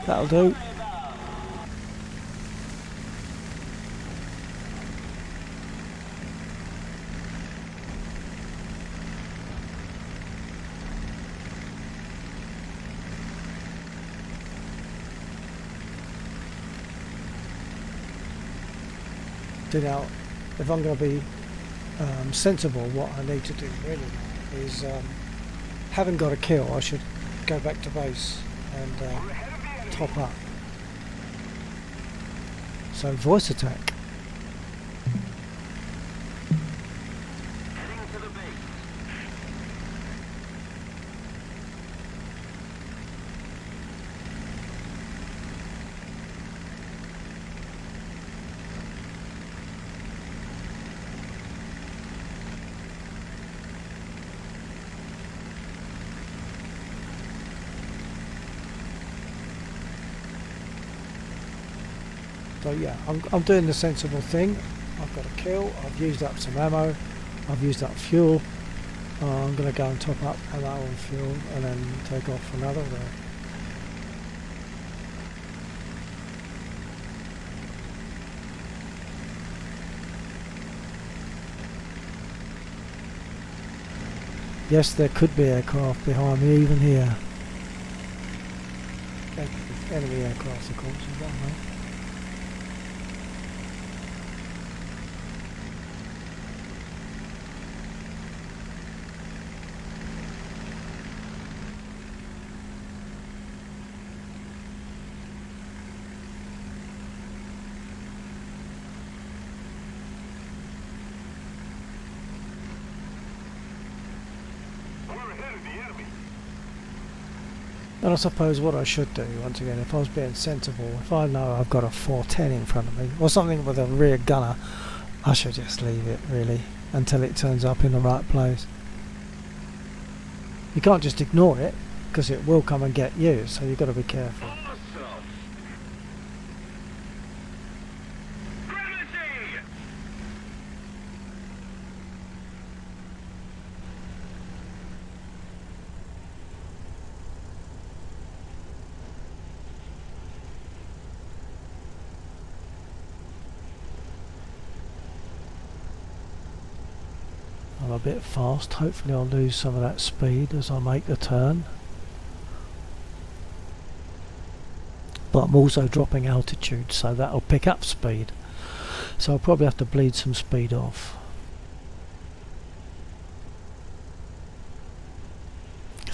S1: That'll do. Now, if I'm going to be sensible, what I need to do really is, having got a kill, I should go back to base and top up. So voice attack.
S3: Heading to the base.
S1: So yeah, I'm doing the sensible thing. I've got a kill, I've used up some ammo, I've used up fuel. I'm going to go and top up ammo and fuel and then take off for another round. Yes, there could be aircraft behind me, even here. Enemy aircraft, of course, I don't know. And I suppose what I should do, once again, if I was being sensible, if I know I've got a 410 in front of me, or something with a rear gunner, I should just leave it, really, until it turns up in the right place. You can't just ignore it, because it will come and get you, so you've got to be careful. I'm a bit fast, hopefully I'll lose some of that speed as I make the turn. But I'm also dropping altitude, so that'll pick up speed. So I'll probably have to bleed some speed off.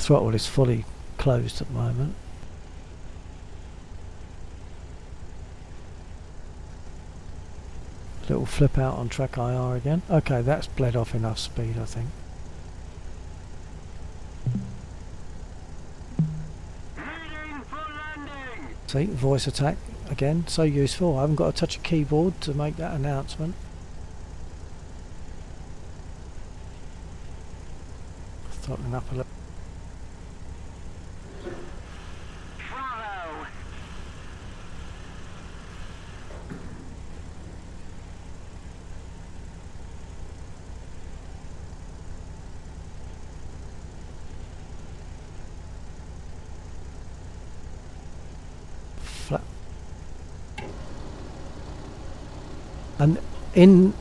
S1: Throttle is fully closed at the moment. Little flip out on track IR again. Okay, that's bled off enough speed, I think.
S3: Leading for landing.
S1: See, voice attack again, so useful. I haven't got to touch a keyboard to make that announcement. Throttling up a little.
S3: Bravo.
S1: Flap. And in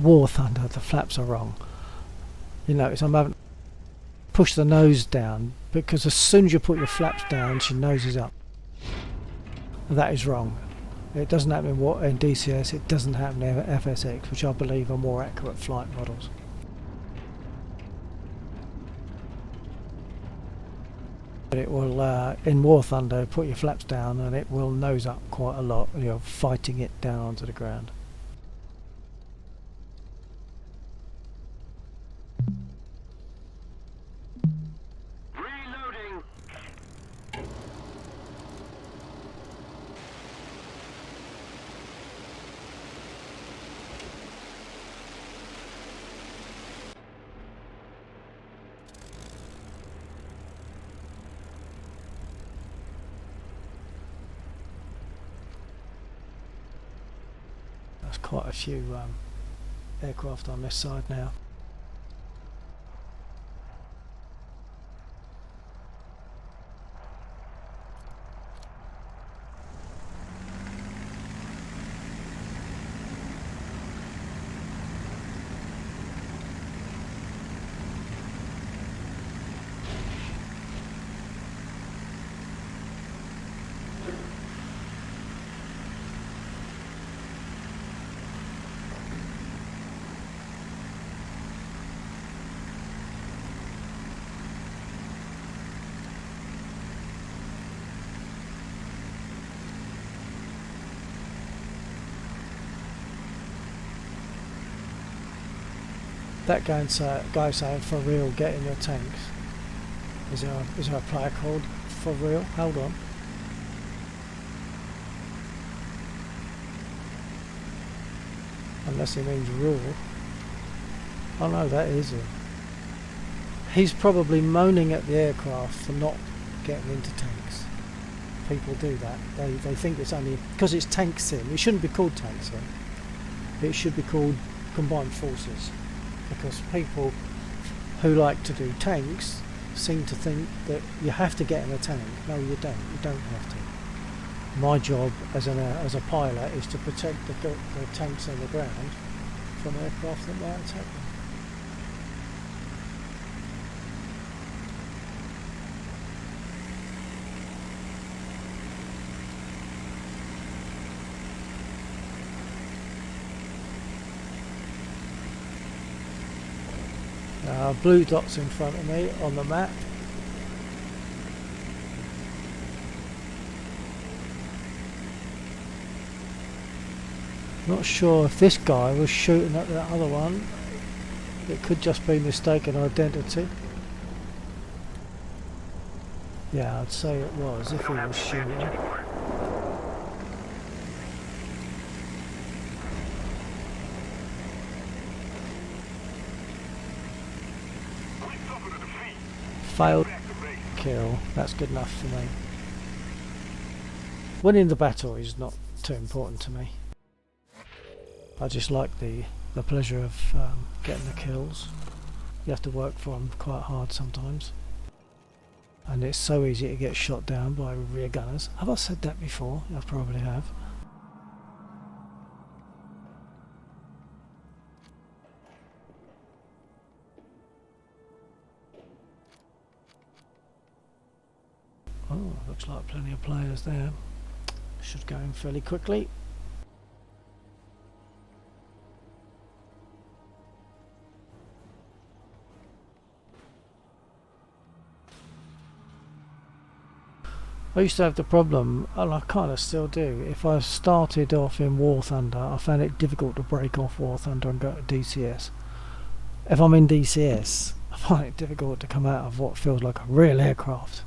S1: War Thunder, the flaps are wrong. You notice I'm having to push the nose down because as soon as you put your flaps down, she noses up. That is wrong. It doesn't happen in DCS, it doesn't happen in FSX, which I believe are more accurate flight models. But it will, in War Thunder, put your flaps down and it will nose up quite a lot. You're fighting it down onto the ground.
S3: Reloading.
S1: There's quite a few aircraft on this side now. That guy saying for real, get in your tanks. Is there a player called for real? Hold on. Unless he means rule. Oh no, that is him. He's probably moaning at the aircraft for not getting into tanks. People do that. They think it's only because it's tank sim. It shouldn't be called tank sim. It should be called combined forces. Because people who like to do tanks seem to think that you have to get in a tank. No, you don't. You don't have to. My job as a pilot is to protect the tanks on the ground from aircraft that might attack them. Blue dots in front of me on the map. Not sure if this guy was shooting at that other one. It could just be mistaken identity. Yeah, I'd say it was if he was shooting. Failed kill. That's good enough for me. Winning the battle is not too important to me. I just like the pleasure of getting the kills. You have to work for them quite hard sometimes. And it's so easy to get shot down by rear gunners. Have I said that before? I probably have. Oh, looks like plenty of players there. Should go in fairly quickly. I used to have the problem, and I kind of still do. If I started off in War Thunder, I found it difficult to break off War Thunder and go to DCS. If I'm in DCS, I find it difficult to come out of what feels like a real aircraft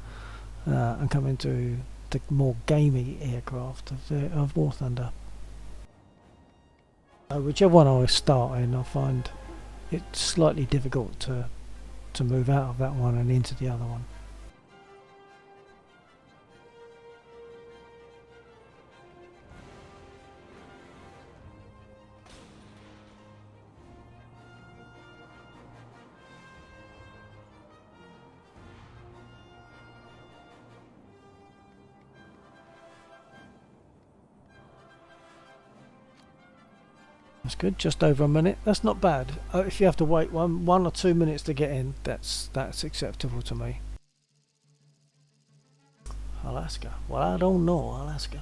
S1: and come into the more gamey aircraft of War Thunder. Whichever one I start in, I find it slightly difficult to move out of that one and into the other one. That's good, just over a minute. That's not bad. If you have to wait 1 or 2 minutes to get in, that's acceptable to me. Alaska. Well, I don't know Alaska.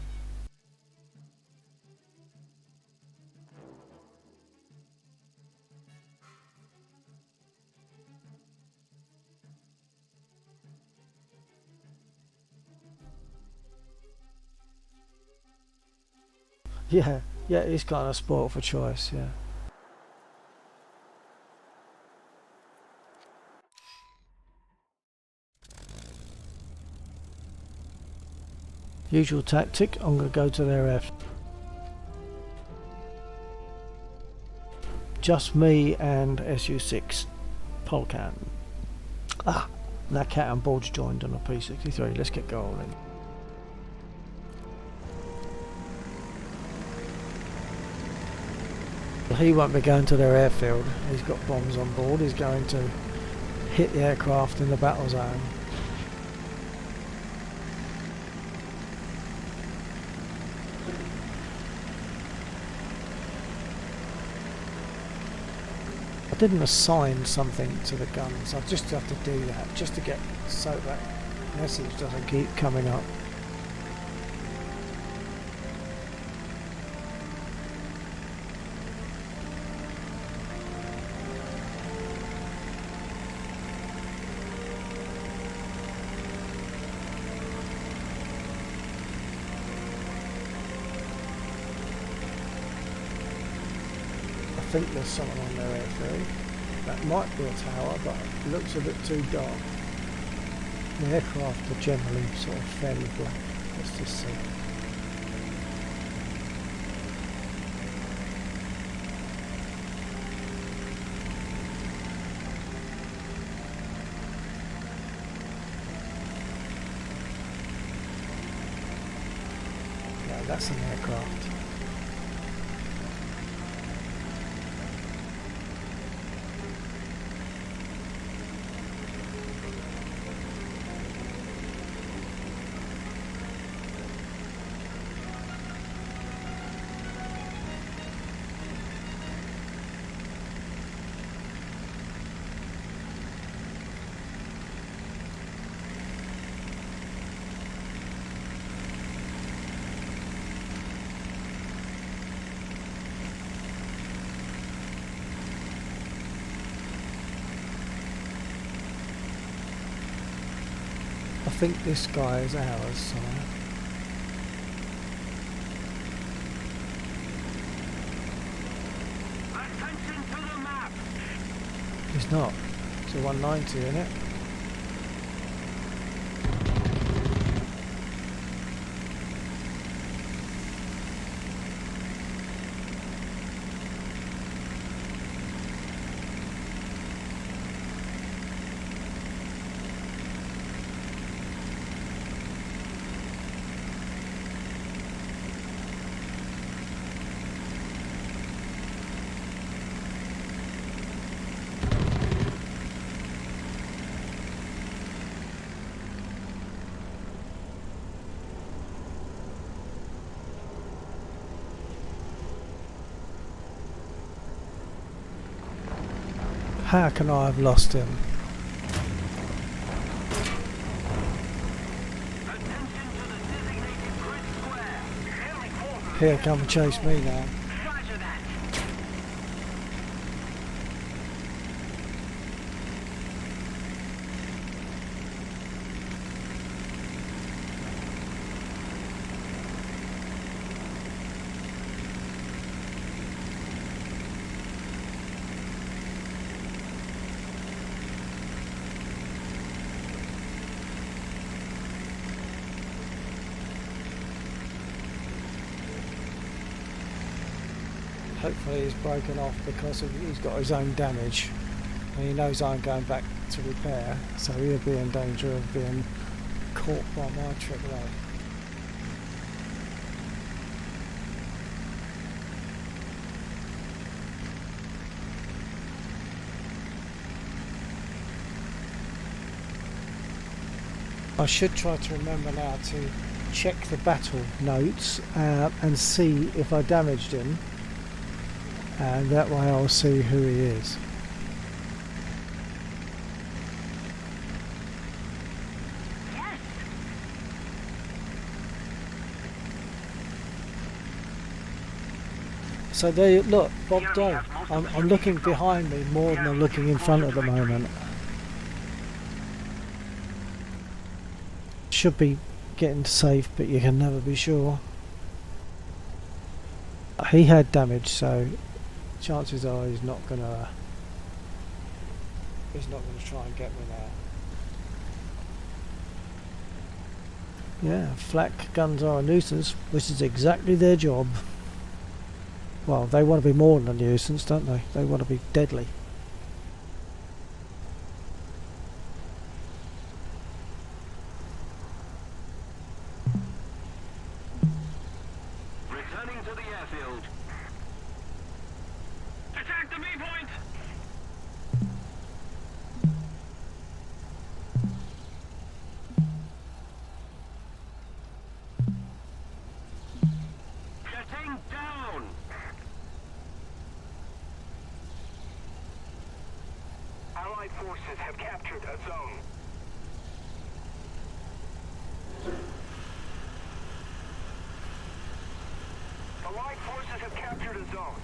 S1: Yeah, it's kind of spoiled for choice, yeah. Usual tactic, I'm going to go to their F. Just me and SU6 Polcan. That cat and board's joined on a P63. Let's get going. He won't be going to their airfield. He's got bombs on board. He's going to hit the aircraft in the battle zone. I didn't assign something to the guns. I just have to do that just to get so that message doesn't keep coming up. I think there's someone on their airfield. That might be a tower, but it looks a bit too dark. The aircraft are generally sort of fairly black. Let's just see. Yeah, that's an aircraft. I think this guy is ours somewhere.
S3: Attention to the map!
S1: He's not. It's a 190, isn't it? How can I have lost him?
S3: Attention to the designated grid square. Enemy forces.
S1: Here, come and chase me now.
S3: Roger that.
S1: hopefully he's broken off because he's got his own damage and he knows I'm going back to repair, so he'll be in danger of being caught by my AAA. I should try to remember now to check the battle notes and see if I damaged him, and that way I'll see who he is.
S3: Yes.
S1: So there you look, Bob Dole. I'm looking behind me more than I'm looking in front at the moment. Should be getting safe, but you can never be sure. He had damage, so chances are he's not gonna try and get me now. Yeah, flak guns are a nuisance, which is exactly their job. Well, they want to be more than a nuisance, don't they? They want to be deadly.
S3: Returning to the airfield. Attack the B point. Getting down.
S2: Allied forces have captured a zone. Allied forces have captured a zone.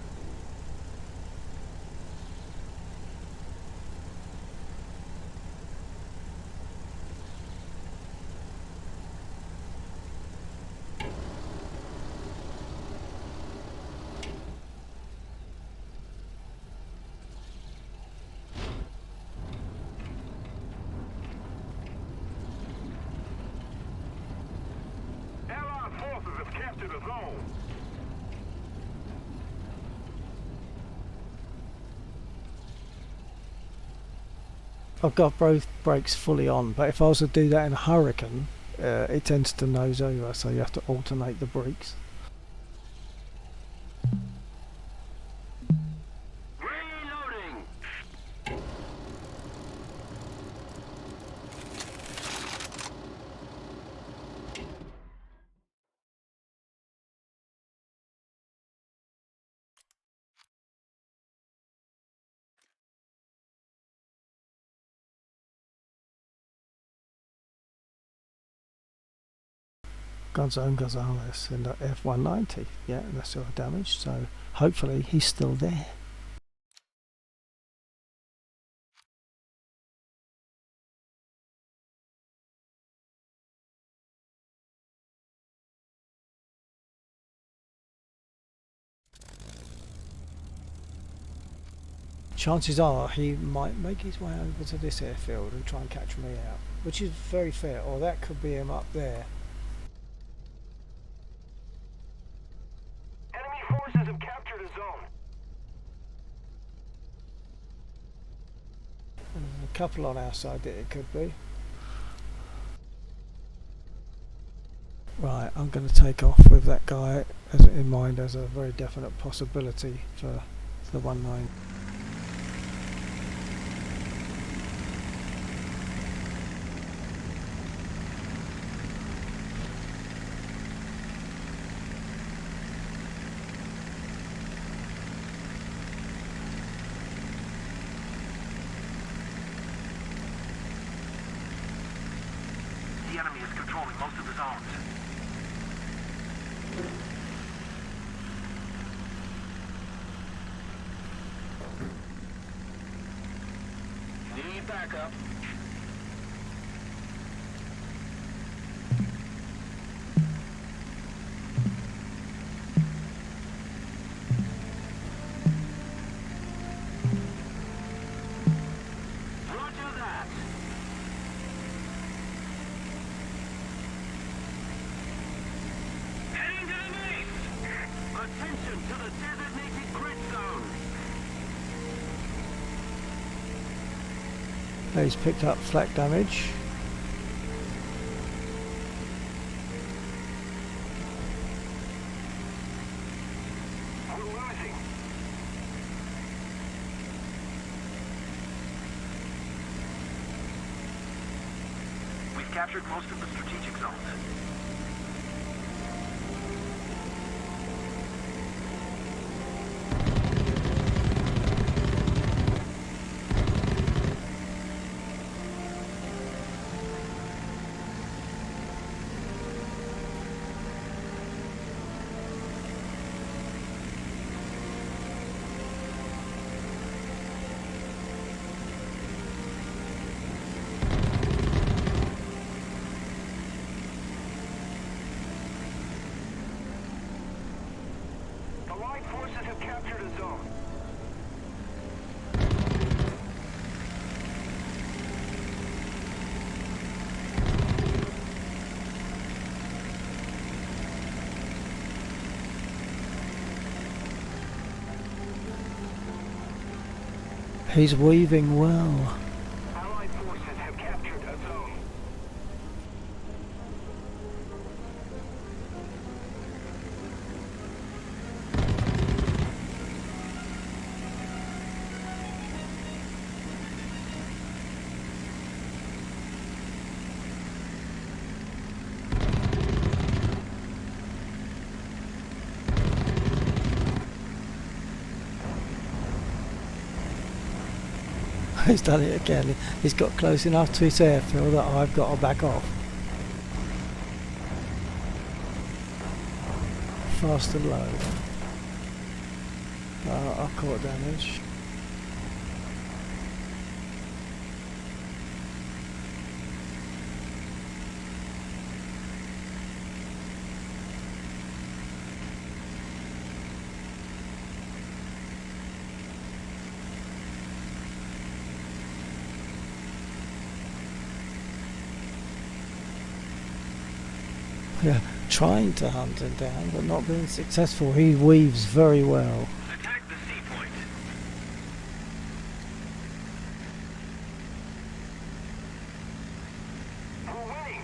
S2: Allied forces have captured a zone.
S1: I've got both brakes fully on, but if I was to do that in a hurricane, it tends to nose over, so you have to alternate the brakes.
S3: Reloading.
S1: Gonzales in the F-190. Yeah, and that's still damaged, so hopefully he's still there. Chances are he might make his way over to this airfield and try and catch me out, which is very fair, or that could be him up there.
S2: Enemy forces have captured a zone.
S1: And there's a couple on our side that it could be. Right, I'm going to take off with that guy in mind as a very definite possibility for the 19.
S2: The enemy is controlling most of the zones.
S3: Need backup. Roger that. Heading to the base. Attention to the designated grid
S1: He's picked up flak damage.
S3: We're losing.
S2: We've captured most of the strategic zones.
S3: The Allied forces have captured a zone.
S1: He's weaving well.
S3: Allied forces have captured a zone.
S1: He's done it again. He's got close enough to his airfield that I've got to back off. Faster load. I've caught damage. Yeah, trying to hunt him down, but not being successful. He weaves very well.
S2: Attack the sea point.
S3: We're winning.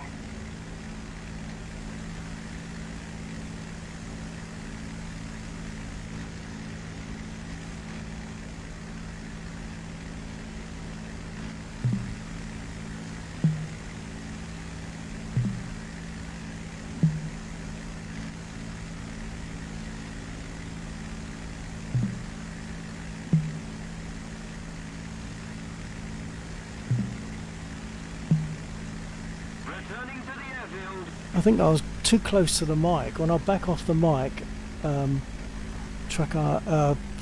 S2: Returning to the airfield.
S1: I think I was too close to the mic. When I back off the mic,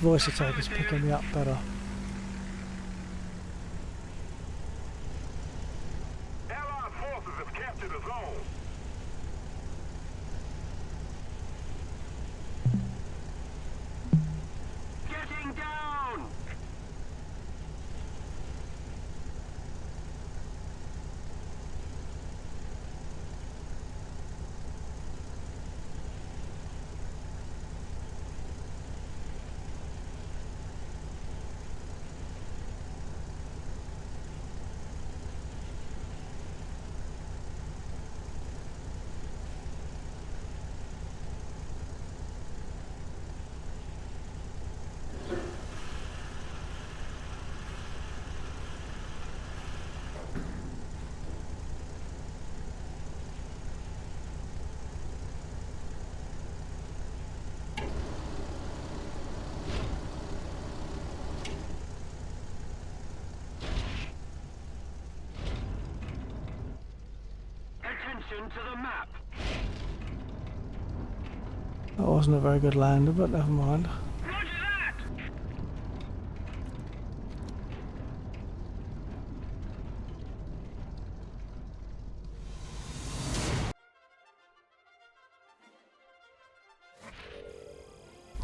S1: voice attack is picking me up better.
S3: Allied forces have captured a zone.
S2: Getting down! Attention to the map.
S1: That wasn't a very good lander, but never mind.
S2: Roger that!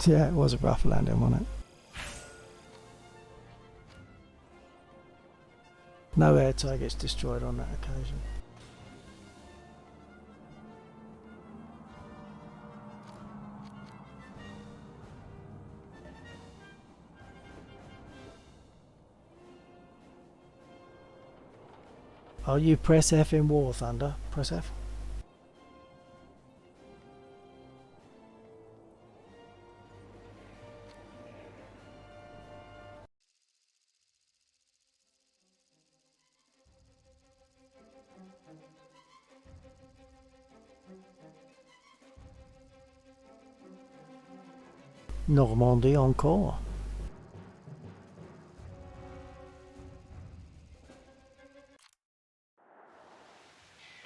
S1: Yeah, it was a rough landing, wasn't it? No air targets destroyed on that occasion. Oh, you press F in War Thunder. Press F. Normandie encore.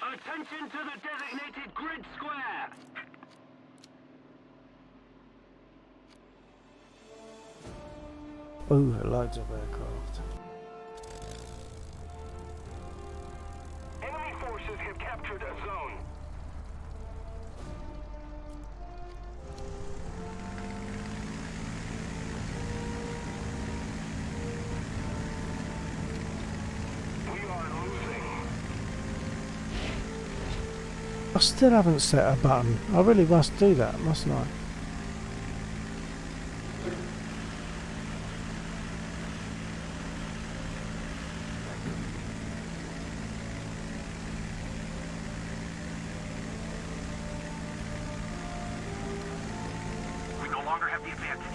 S3: Attention to the designated grid square!
S1: Ooh, loads of aircraft.
S3: Enemy forces have captured a zone. We are losing.
S1: I still haven't set a button. I really must do that, mustn't I?
S2: We no longer have the advantage.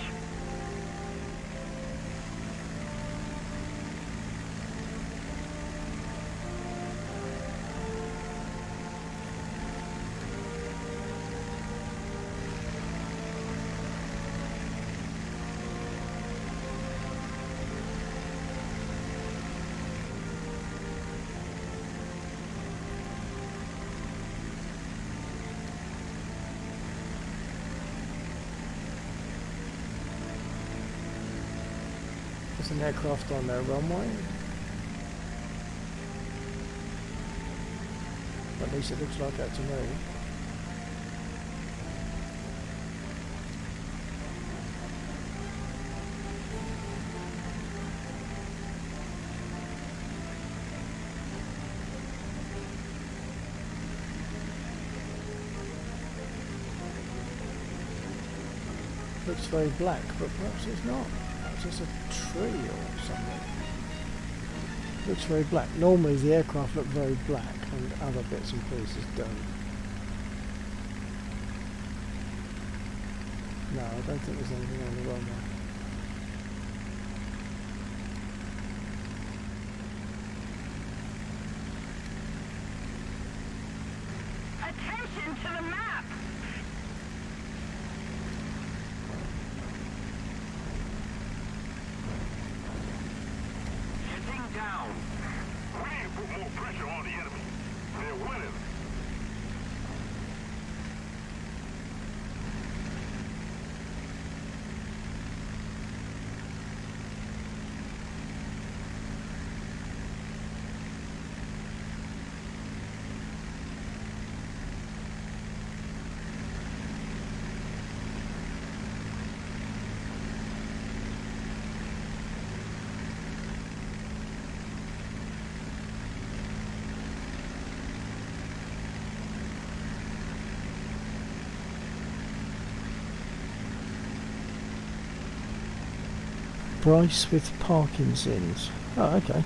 S1: There's an aircraft on their runway. At least it looks like that to me. Looks very black, but perhaps it's not. Perhaps it's a tree or something. Looks very black. Normally the aircraft look very black and other bits and pieces don't. No, I don't think there's anything on the runway.
S4: Attention to the map!
S3: Heading down. We need to put more pressure on the enemy. They're winning.
S1: Bryce with Parkinson's. Oh, okay.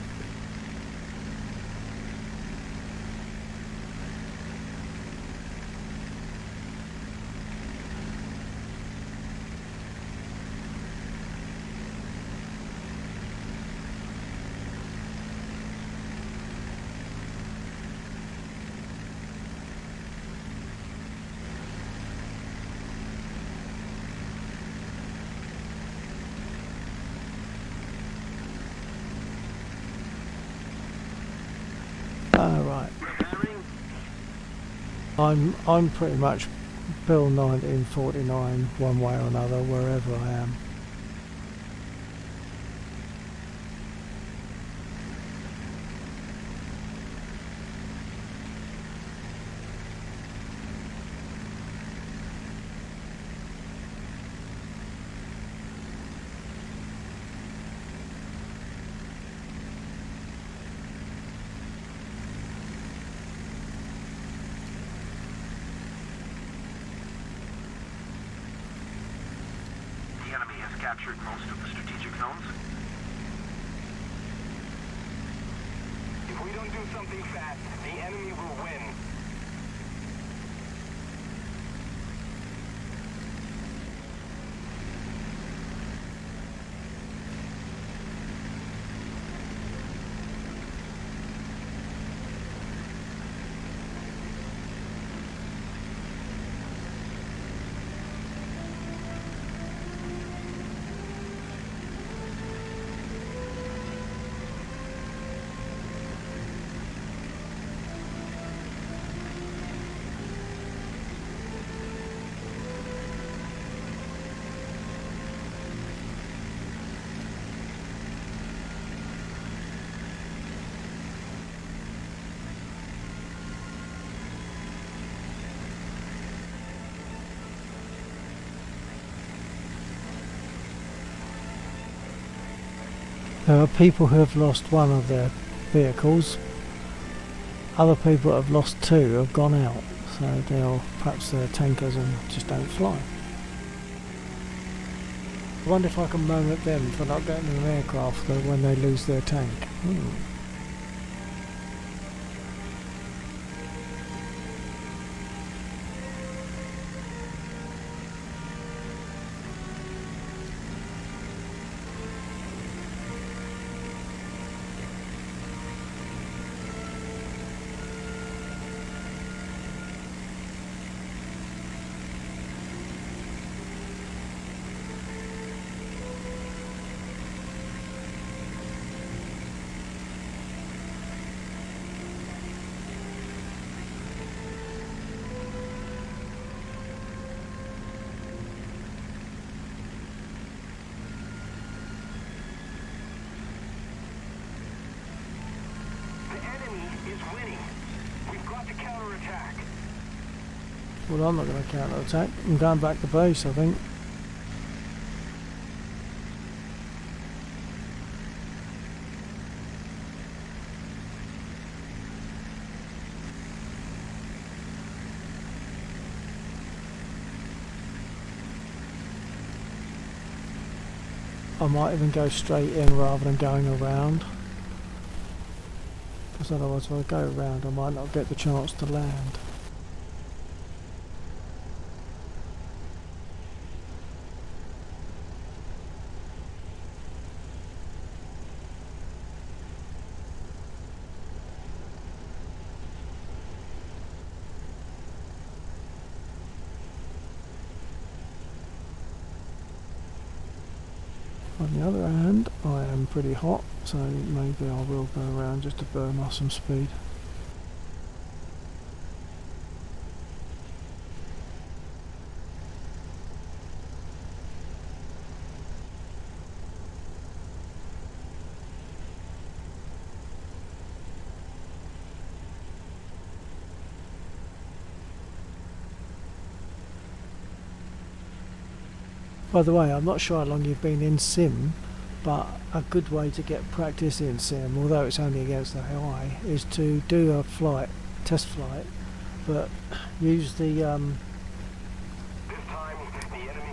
S1: Ah, right. I'm pretty much Bill 1949 one way or another wherever I am.
S2: The enemy has captured most of the strategic zones. If we don't do something fast, the enemy will win.
S1: There are people who have lost one of their vehicles. Other people that have lost two have gone out, so perhaps they're tankers and just don't fly. I wonder if I can moan at them for not getting an aircraft when they lose their tank. Well, I'm not going to counter attack. I'm going back to base, I think. I might even go straight in rather than going around, because otherwise if I go around I might not get the chance to land. On the other hand, I am pretty hot, so maybe I will go around just to burn off some speed. By the way, I'm not sure how long you've been in sim, but a good way to get practice in sim, although it's only against the AI, is to do a test flight, but use the I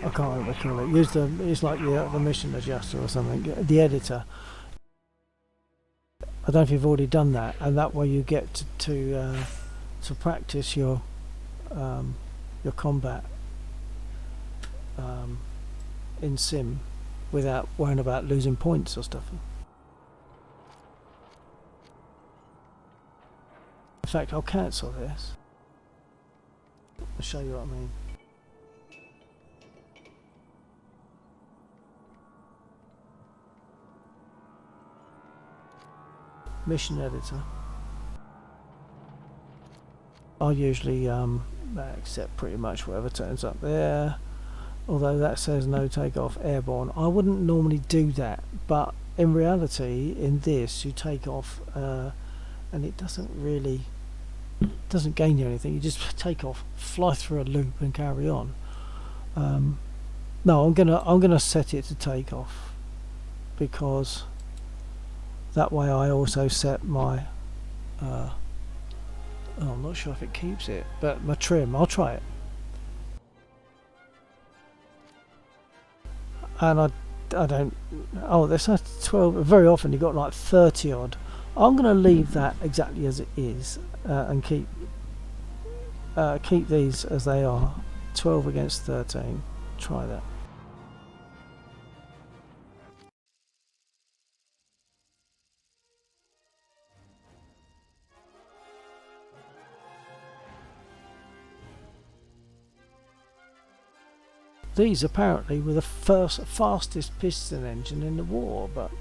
S1: can't remember what they call it. It's like the mission adjuster or something, the editor. I don't know if you've already done that, and that way you get to practice your combat in sim without worrying about losing points or stuff. In fact, I'll cancel this. I'll show you what I mean. Mission editor. I usually accept pretty much whatever turns up there. Although that says no takeoff airborne. I wouldn't normally do that, but in reality, in this, you take off and it doesn't gain you anything. You just take off, fly through a loop, and carry on. No, I'm gonna set it to take off, because that way I also set my. I'm not sure if it keeps it, but my trim. I'll try it. And I don't. Oh, there's 12. Very often you've got like 30 odd I'm going to leave that exactly as it is and keep these as they are. 12 against 13. Try that. These apparently were the fastest piston engine in the war, but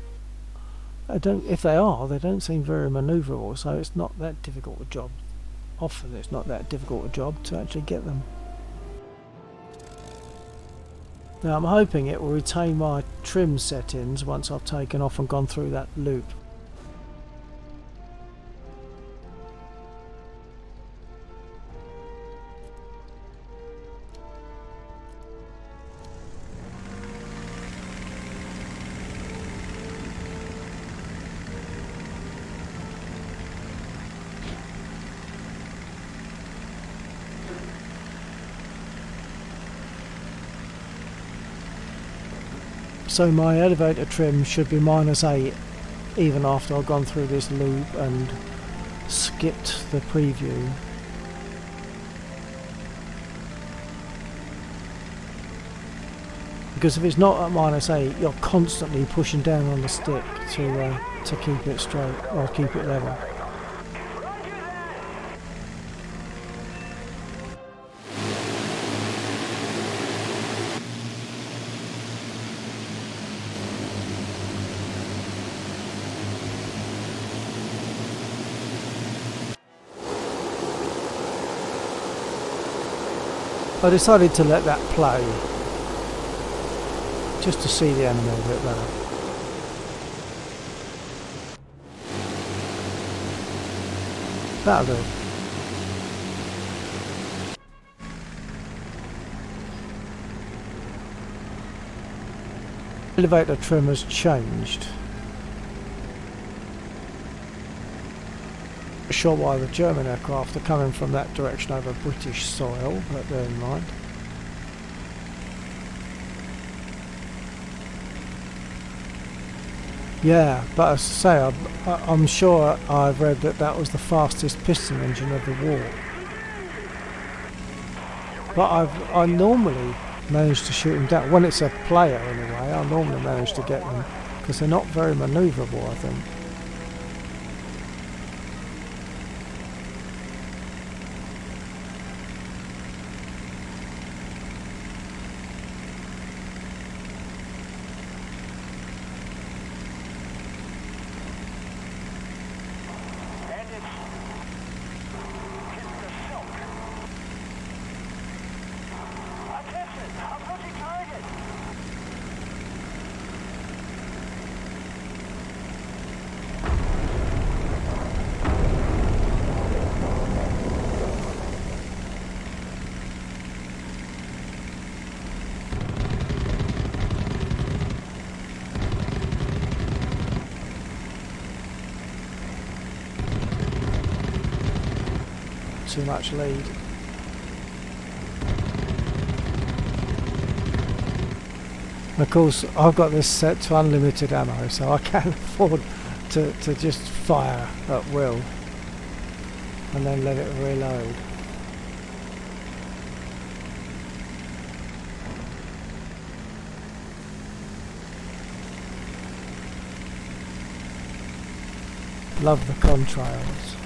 S1: I don't. If they are, they don't seem very manoeuvrable. So it's not that difficult a job. Often it's not that difficult a job to actually get them. Now I'm hoping it will retain my trim settings once I've taken off and gone through that loop. So my elevator trim should be -8 even after I've gone through this loop and skipped the preview. Because if it's not at -8, you're constantly pushing down on the stick to keep it straight or keep it level. I decided to let that play just to see the animal a bit better. That'll do. Elevator trim has changed. Not sure why the German aircraft are coming from that direction over British soil, but bear in mind. Yeah, but as I say, I'm sure I've read that that was the fastest piston engine of the war. But I normally manage to shoot them down. When it's a player anyway, I normally manage to get them because they're not very manoeuvrable, I think. Too much lead. Of course, I've got this set to unlimited ammo, so I can afford to just fire at will and then let it reload. Love the contrails.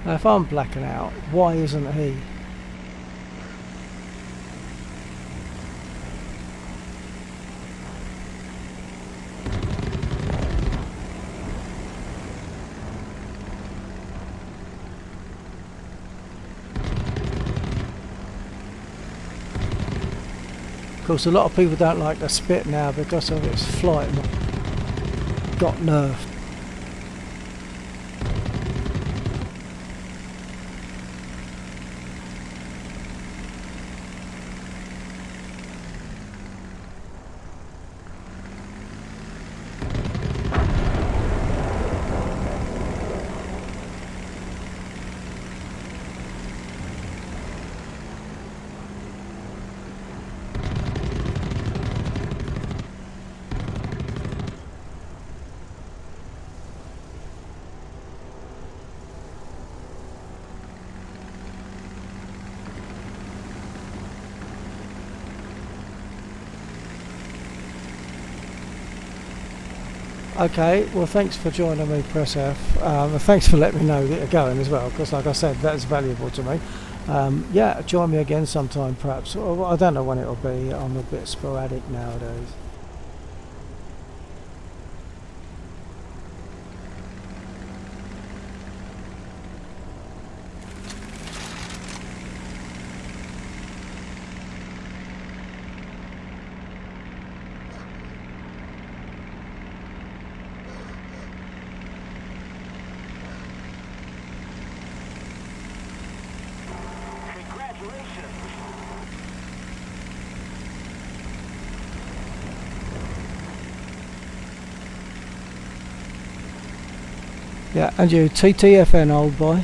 S1: Now if I'm blacking out, why isn't he? Of course, a lot of people don't like the Spit now because of its flight got nerfed. Okay, well, thanks for joining me, Press F. And thanks for letting me know that you're going as well, because, like I said, that's valuable to me. Yeah, join me again sometime, perhaps. Well, I don't know when it'll be. I'm a bit sporadic nowadays.
S3: Congratulations.
S1: Yeah, and you, TTFN, old boy.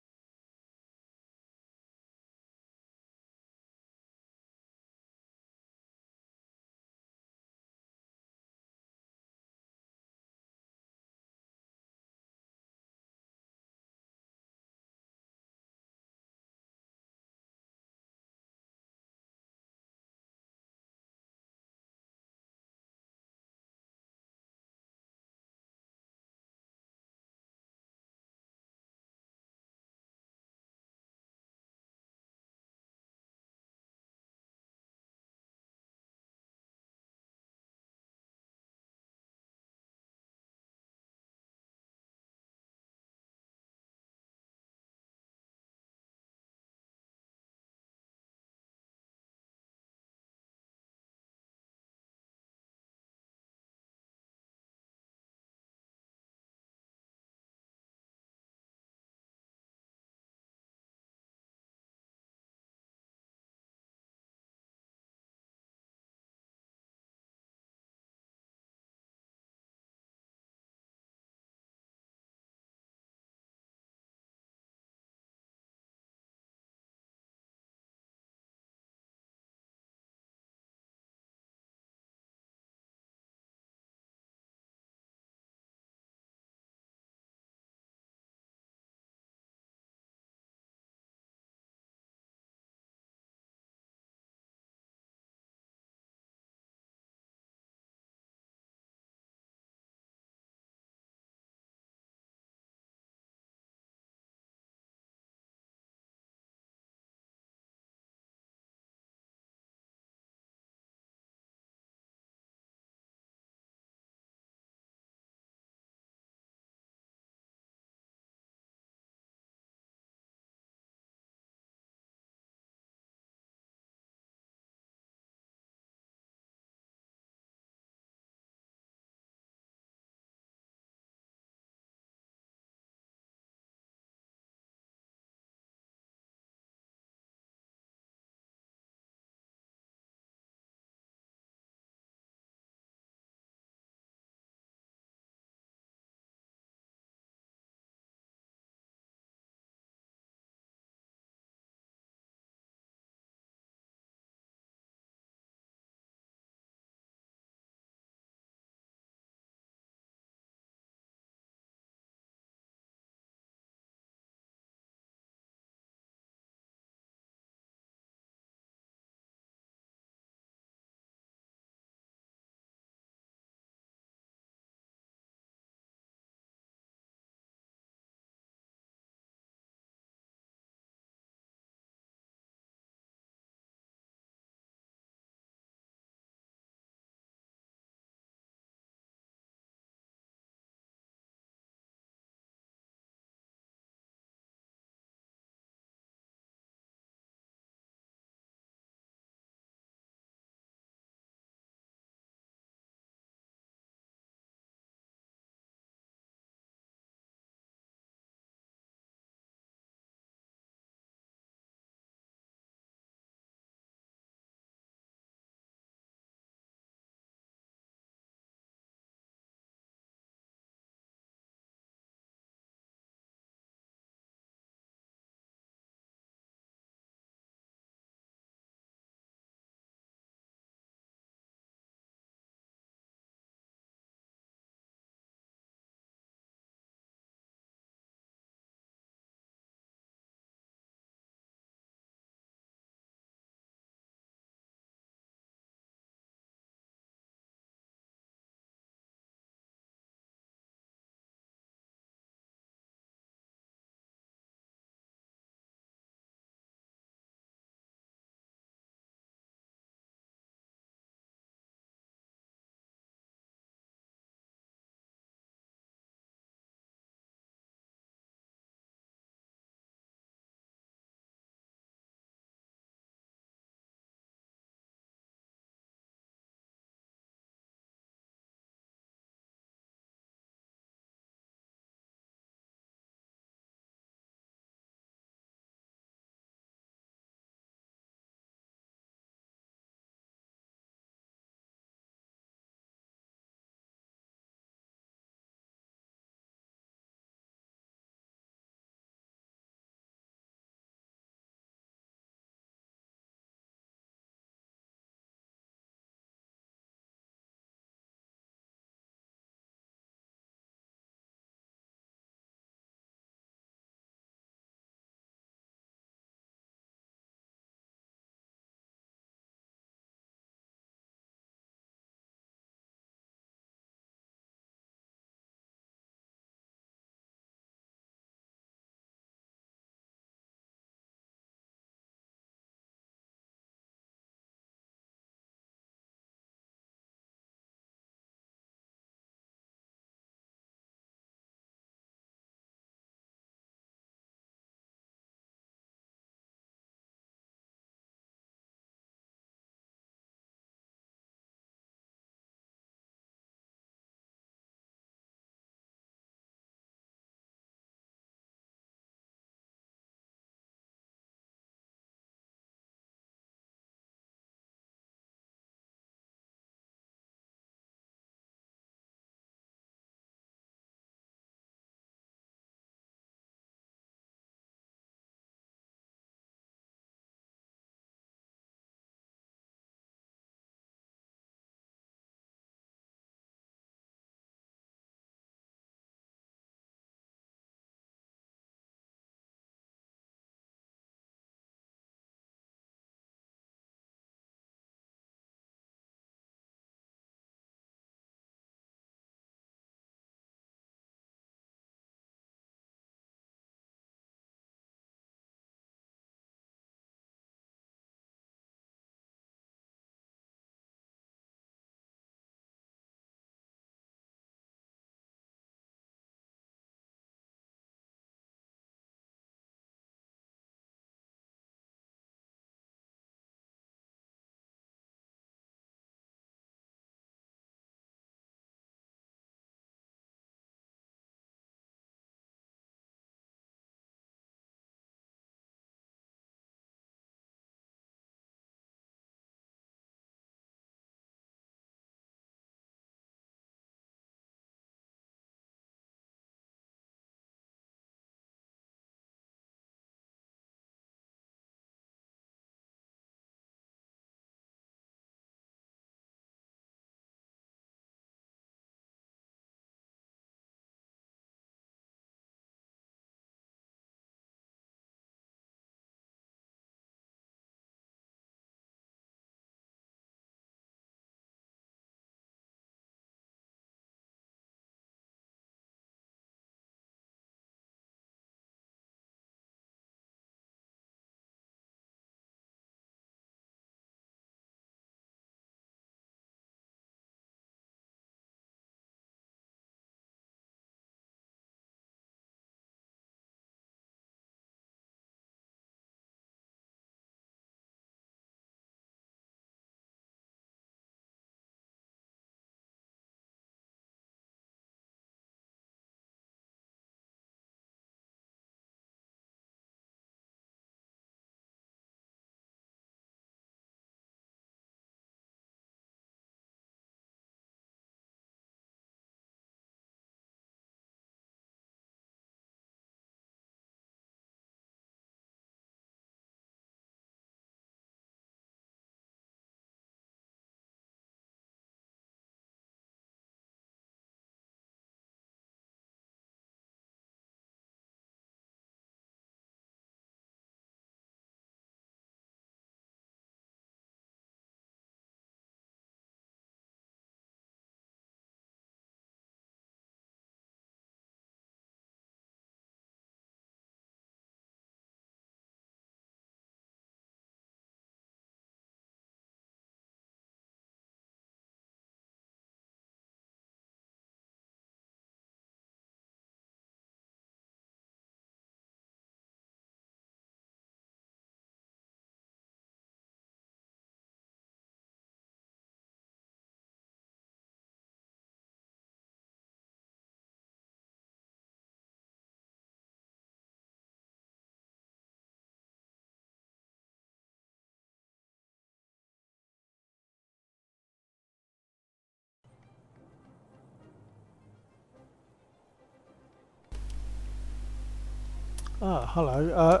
S1: Oh, hello.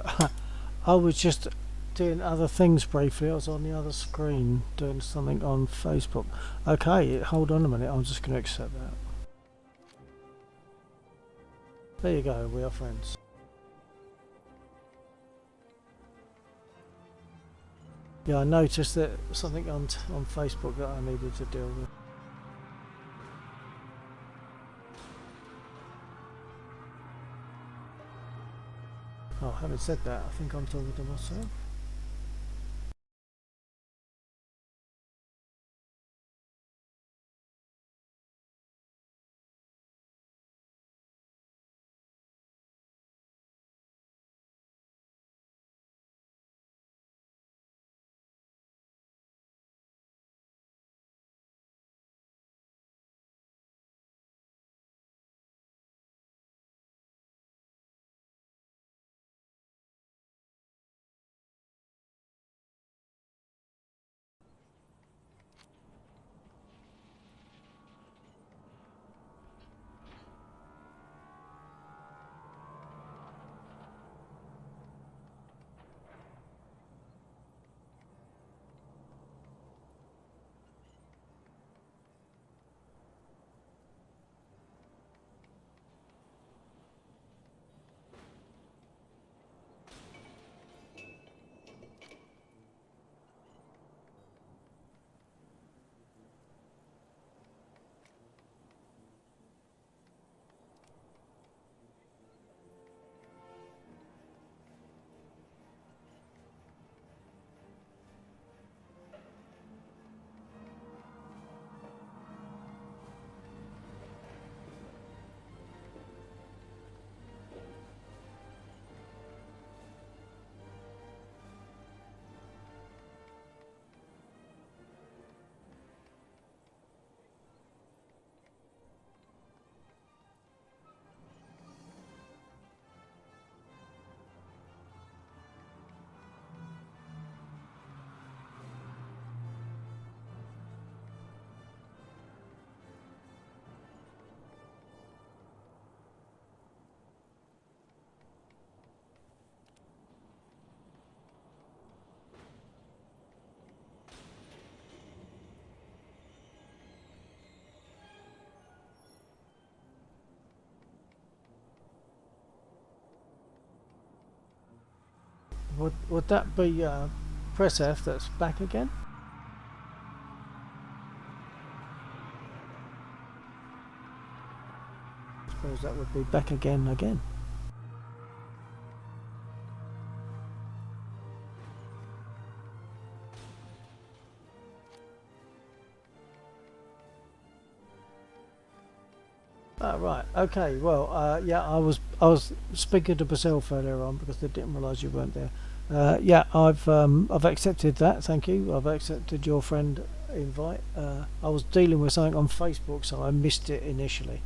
S1: I was just doing other things briefly. I was on the other screen doing something on Facebook. Okay, hold on a minute. I'm just going to accept that. There you go. We are friends. Yeah, I noticed that something on Facebook that I needed to deal with. Oh, having said that, I think I'm talking to myself. Would that be press F? That's back again. I suppose that would be back again again. Ah, right. Okay. Well, yeah, I was speaking to myself earlier on because I didn't realise you weren't there. Yeah, I've accepted that. Thank you. I've accepted your friend invite. I was dealing with something on Facebook, so I missed it initially.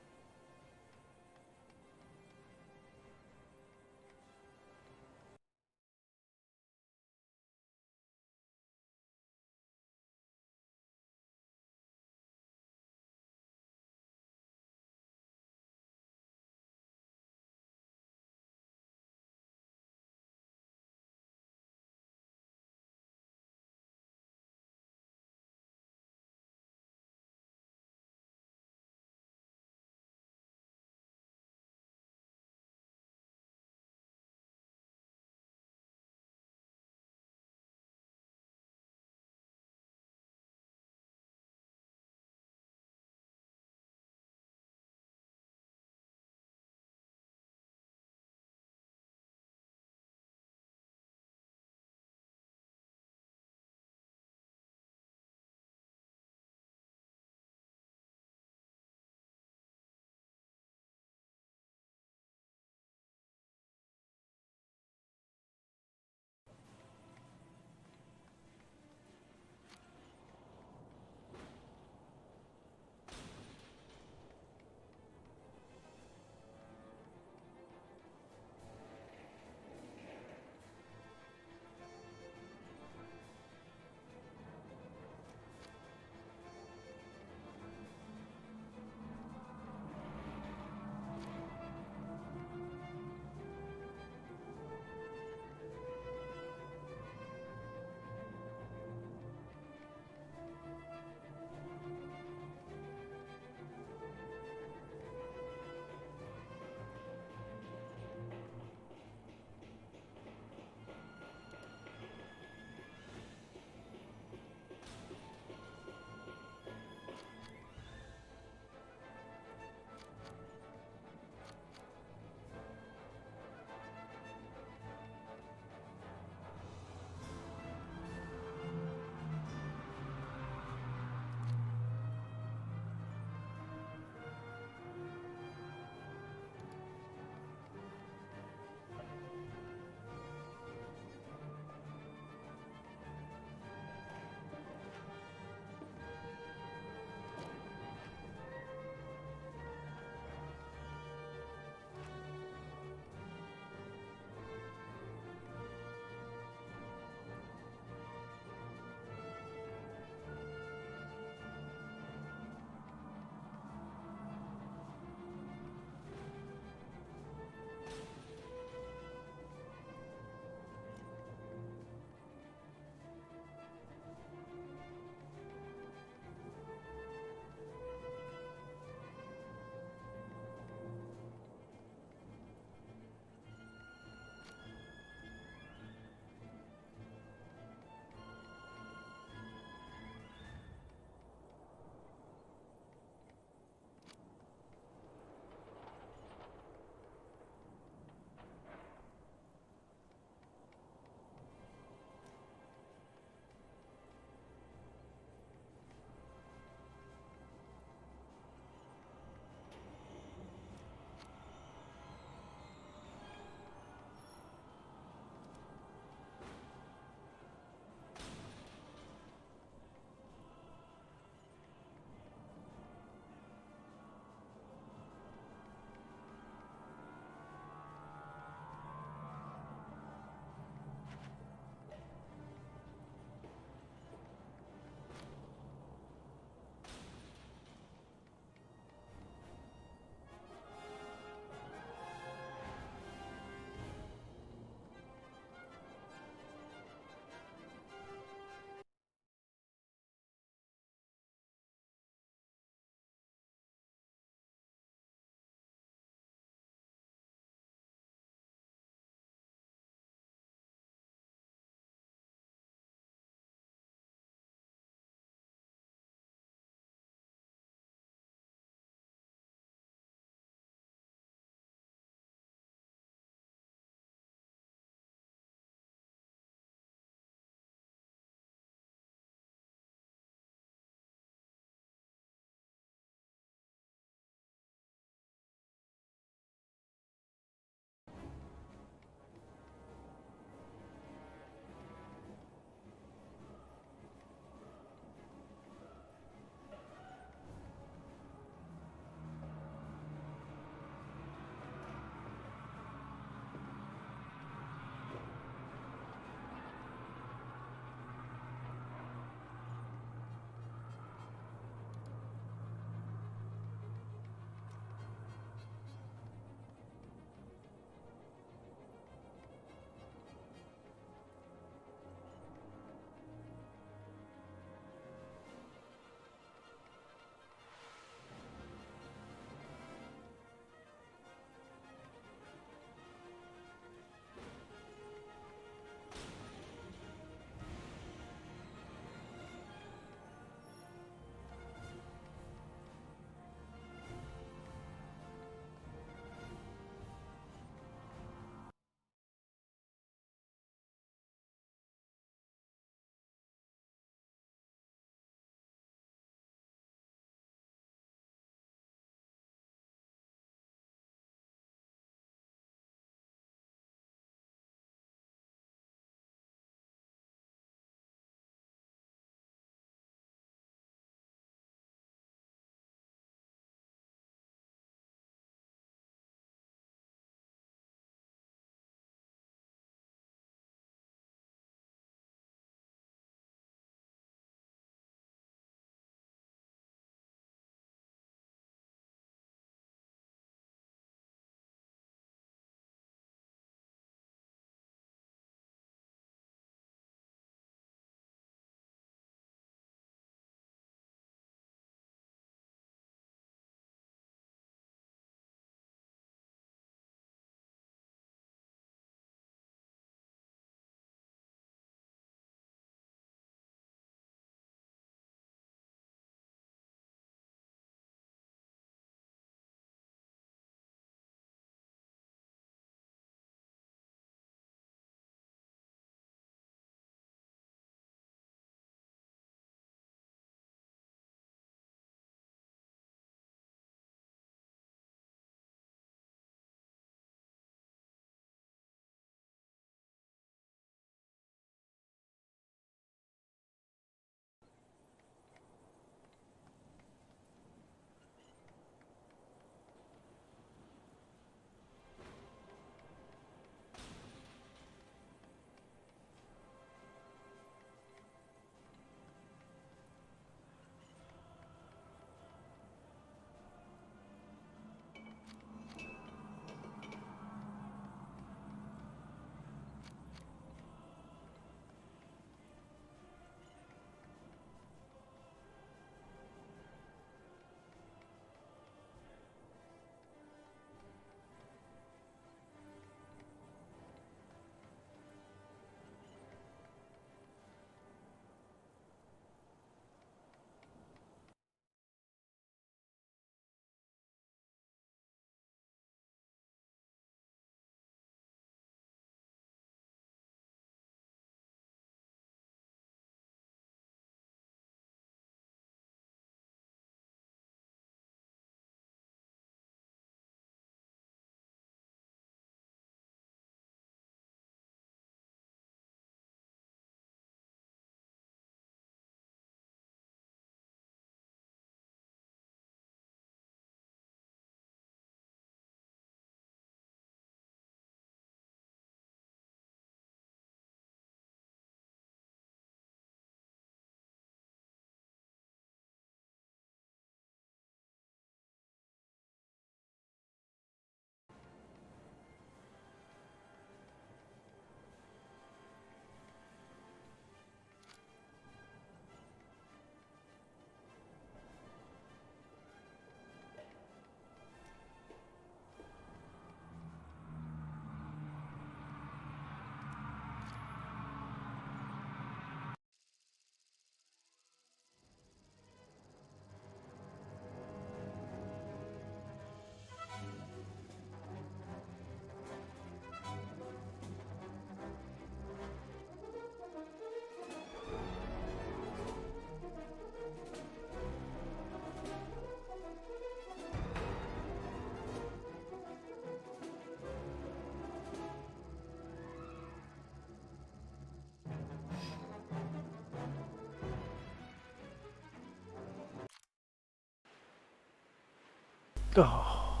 S1: Oh,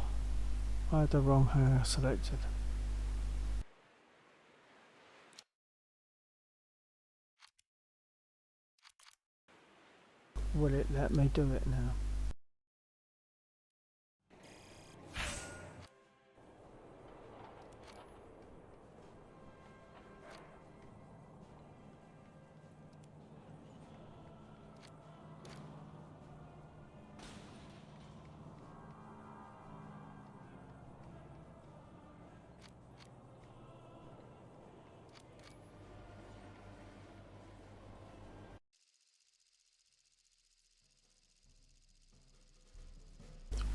S1: I had the wrong hanger selected. Will it let me do it now?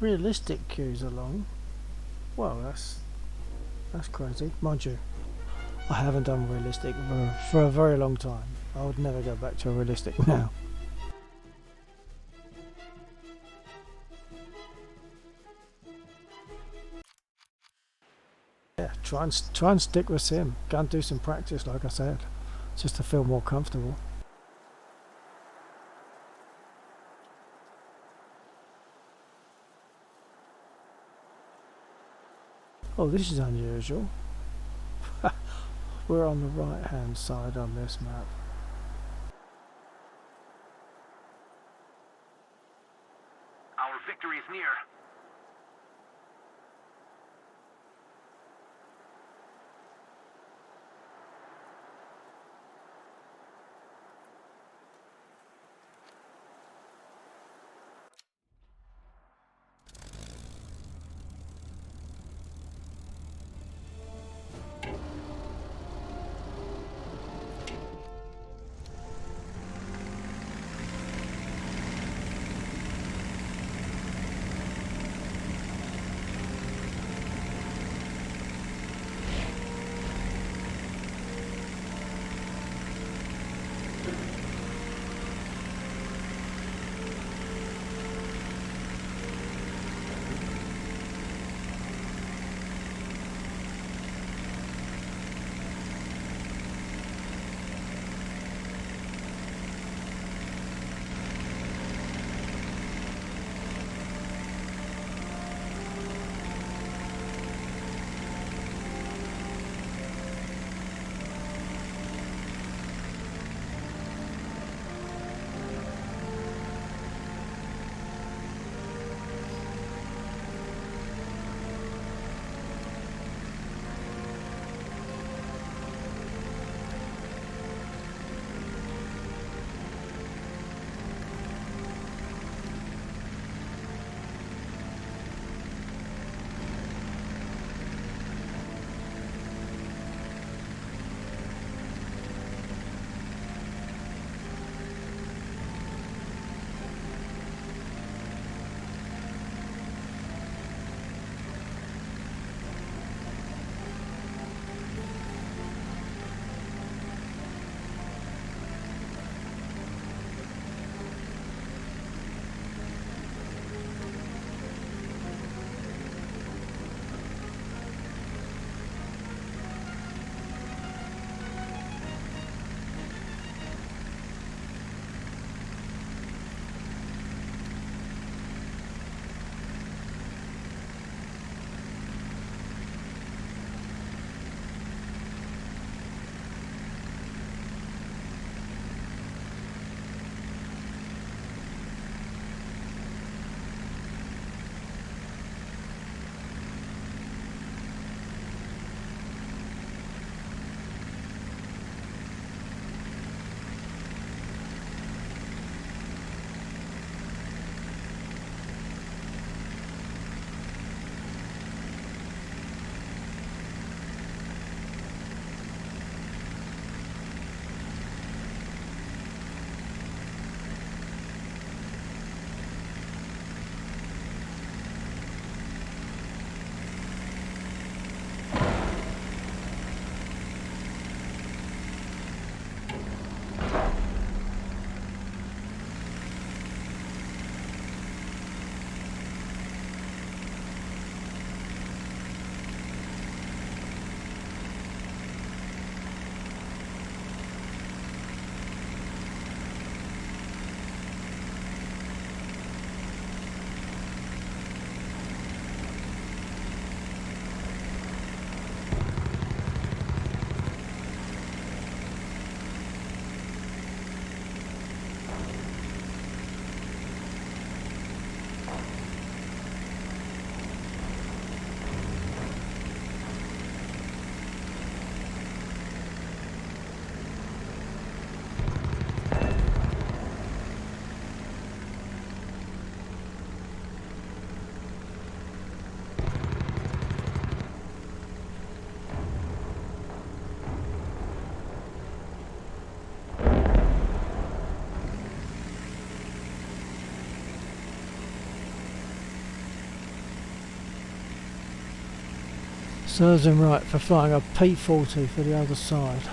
S1: Realistic queues along. Well, that's crazy. Mind you, I haven't done realistic for a very long time. I would never go back to a realistic now. Yeah, try and stick with sim. Go and do some practice, like I said, just to feel more comfortable. Oh, this is unusual. We're on the right hand side on this map.
S2: Our victory is near.
S1: Serves him right for flying a P40 for the other side.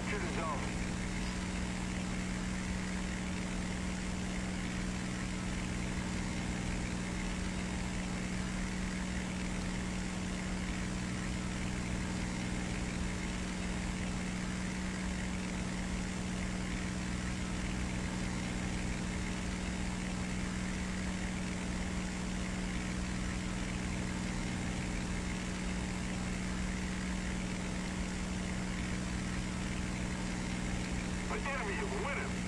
S3: capture the zone. The enemy is winning.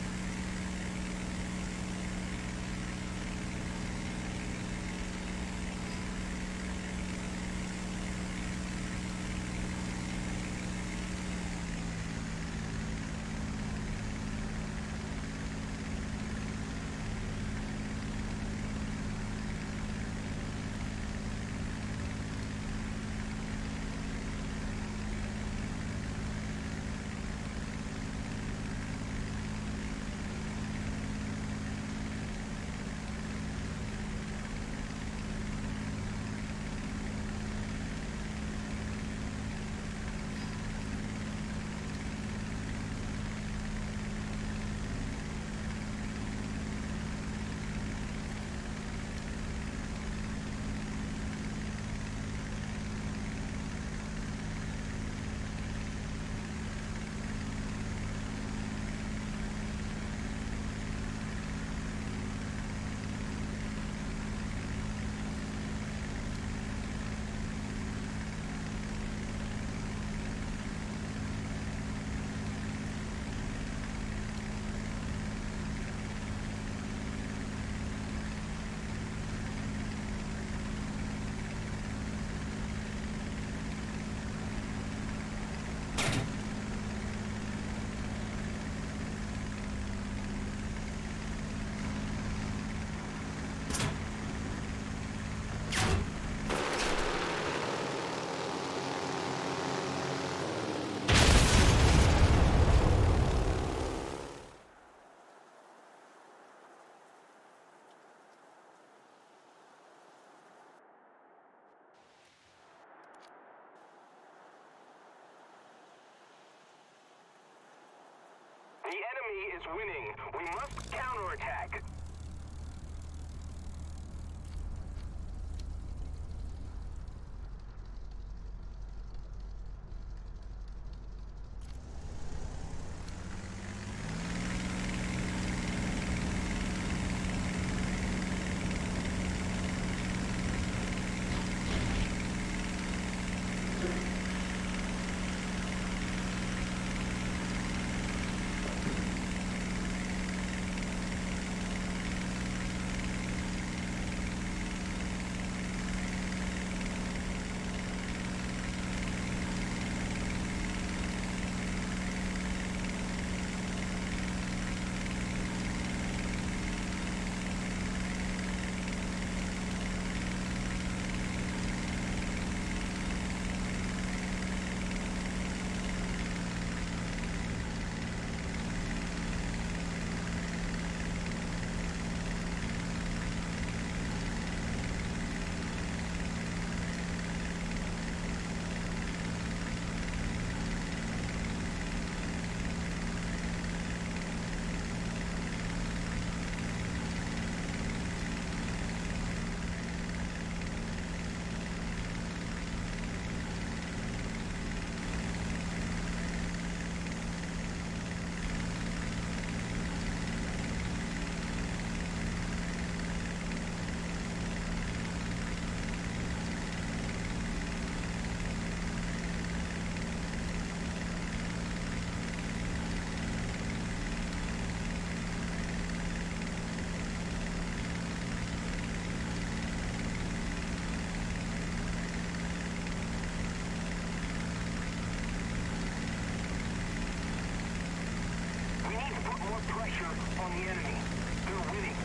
S2: enemy is winning. We must counterattack. Pressure on the enemy. They're winning.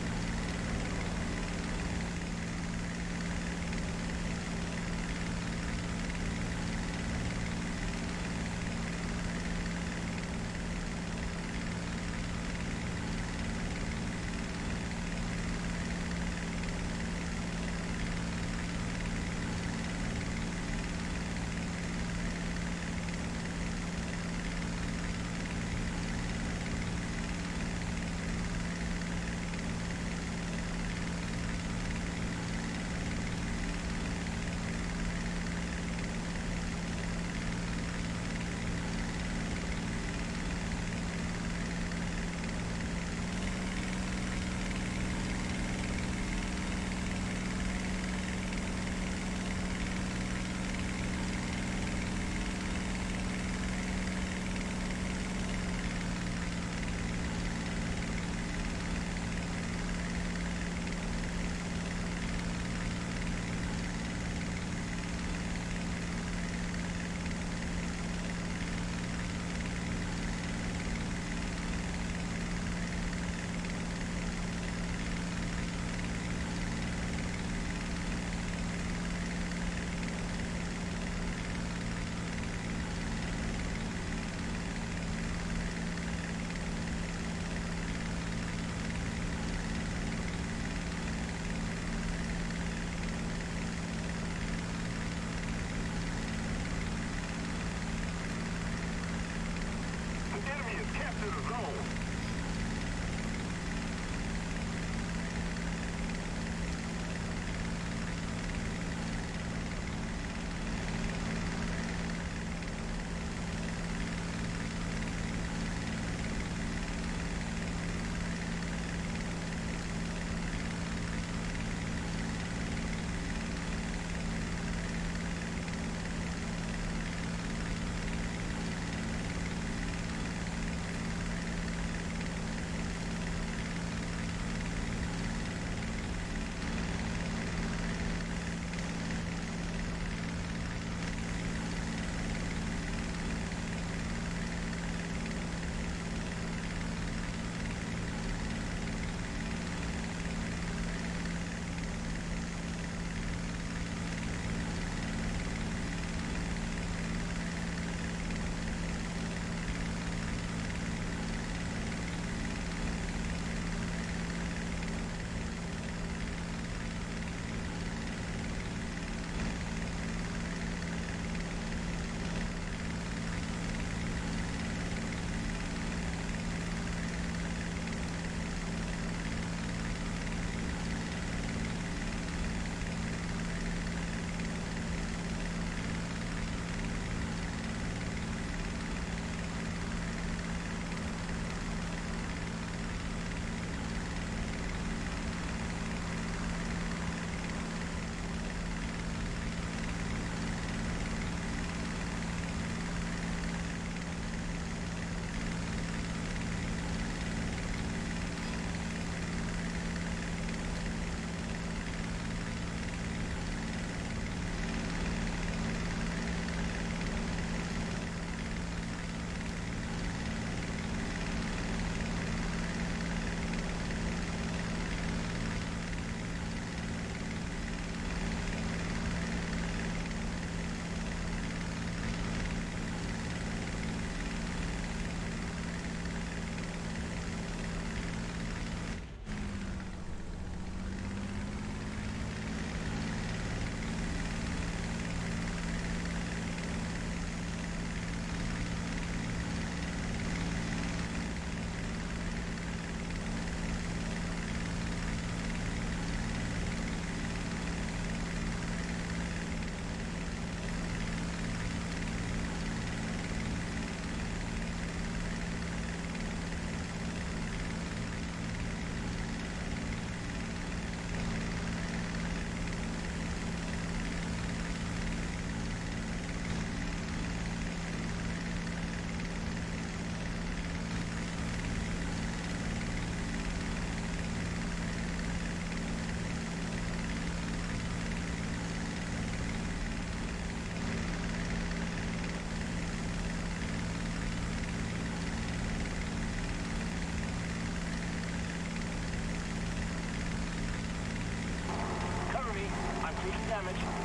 S3: damage.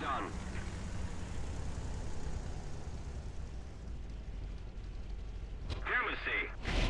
S3: done.
S2: Pharmacy.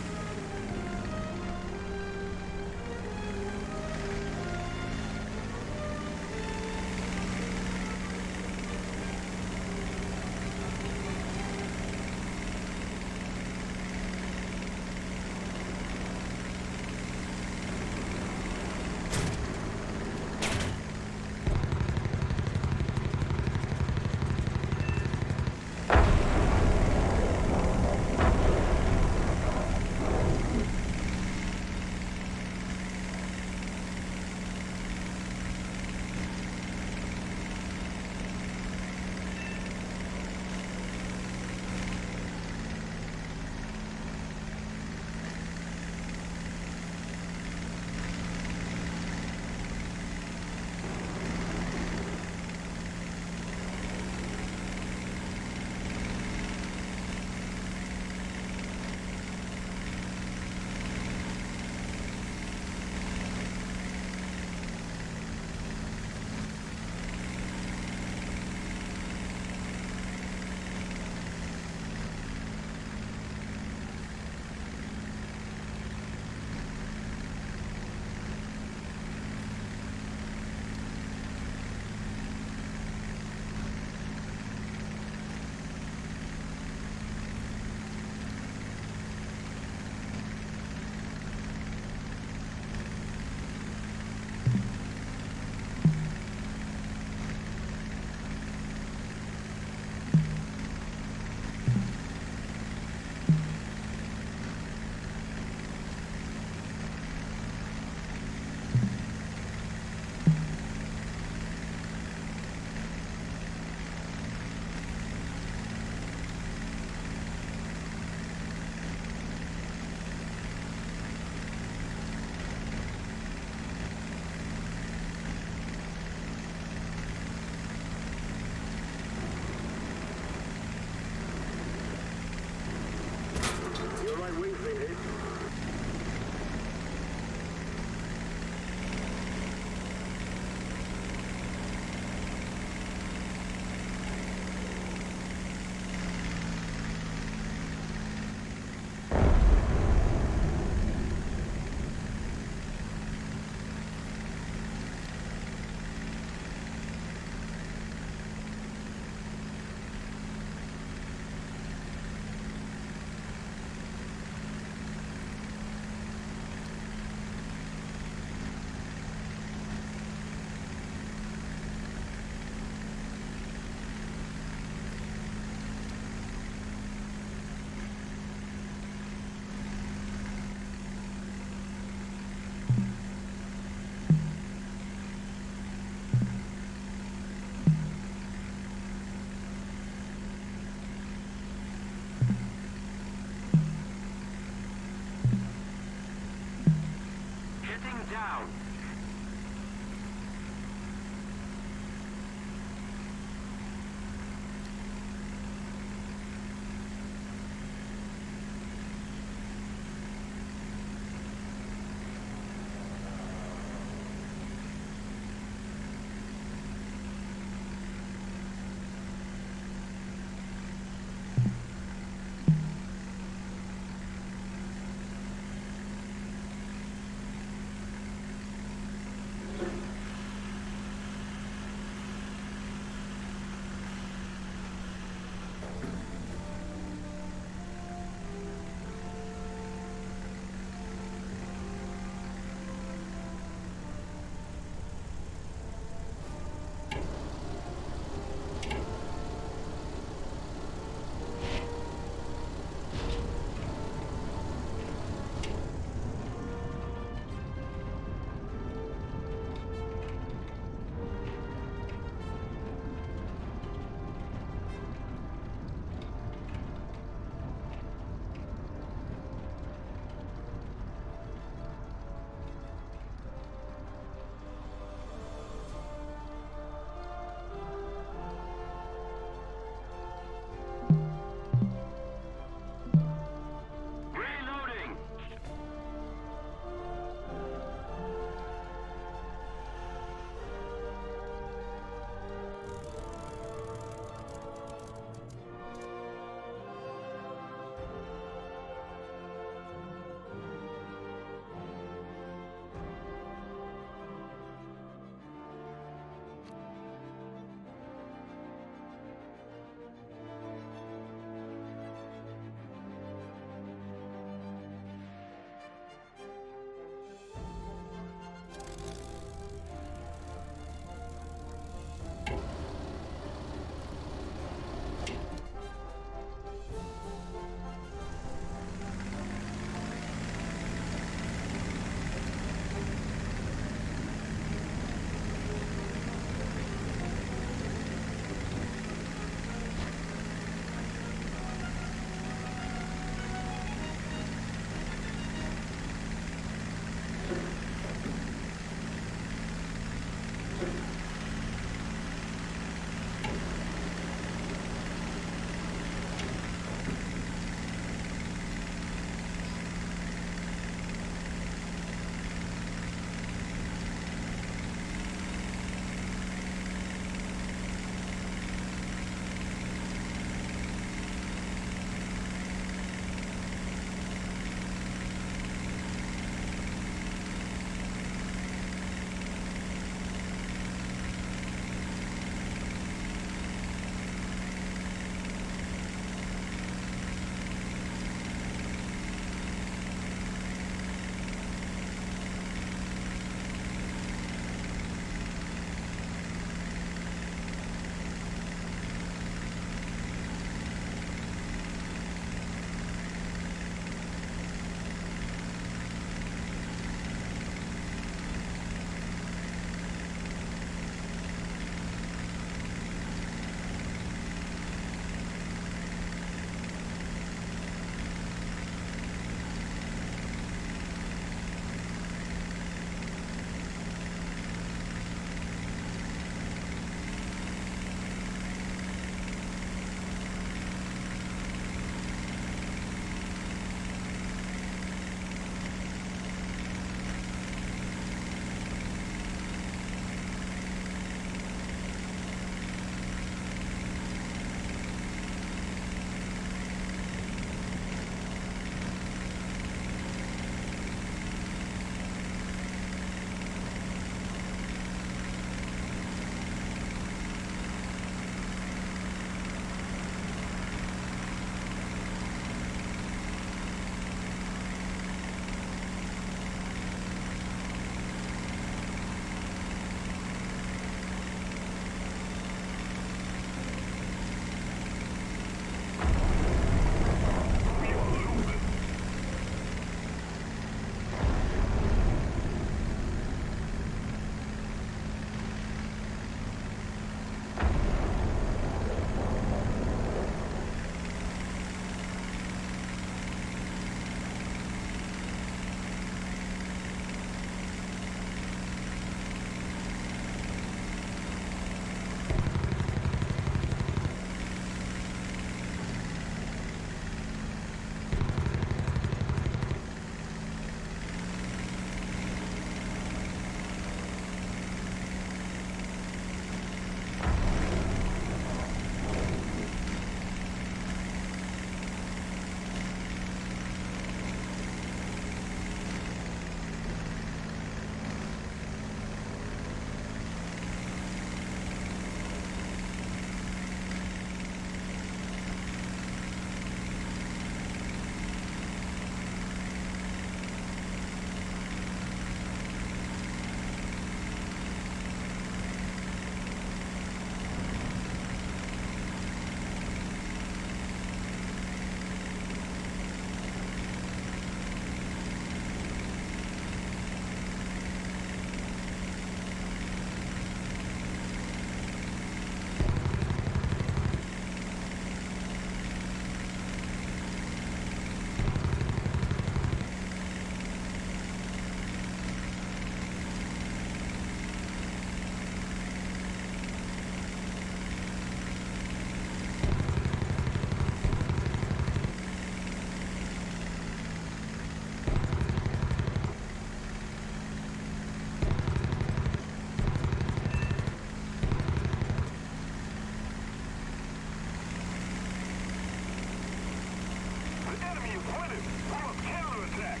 S3: him! Form up counterattack!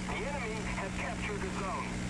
S3: The enemy has captured the zone.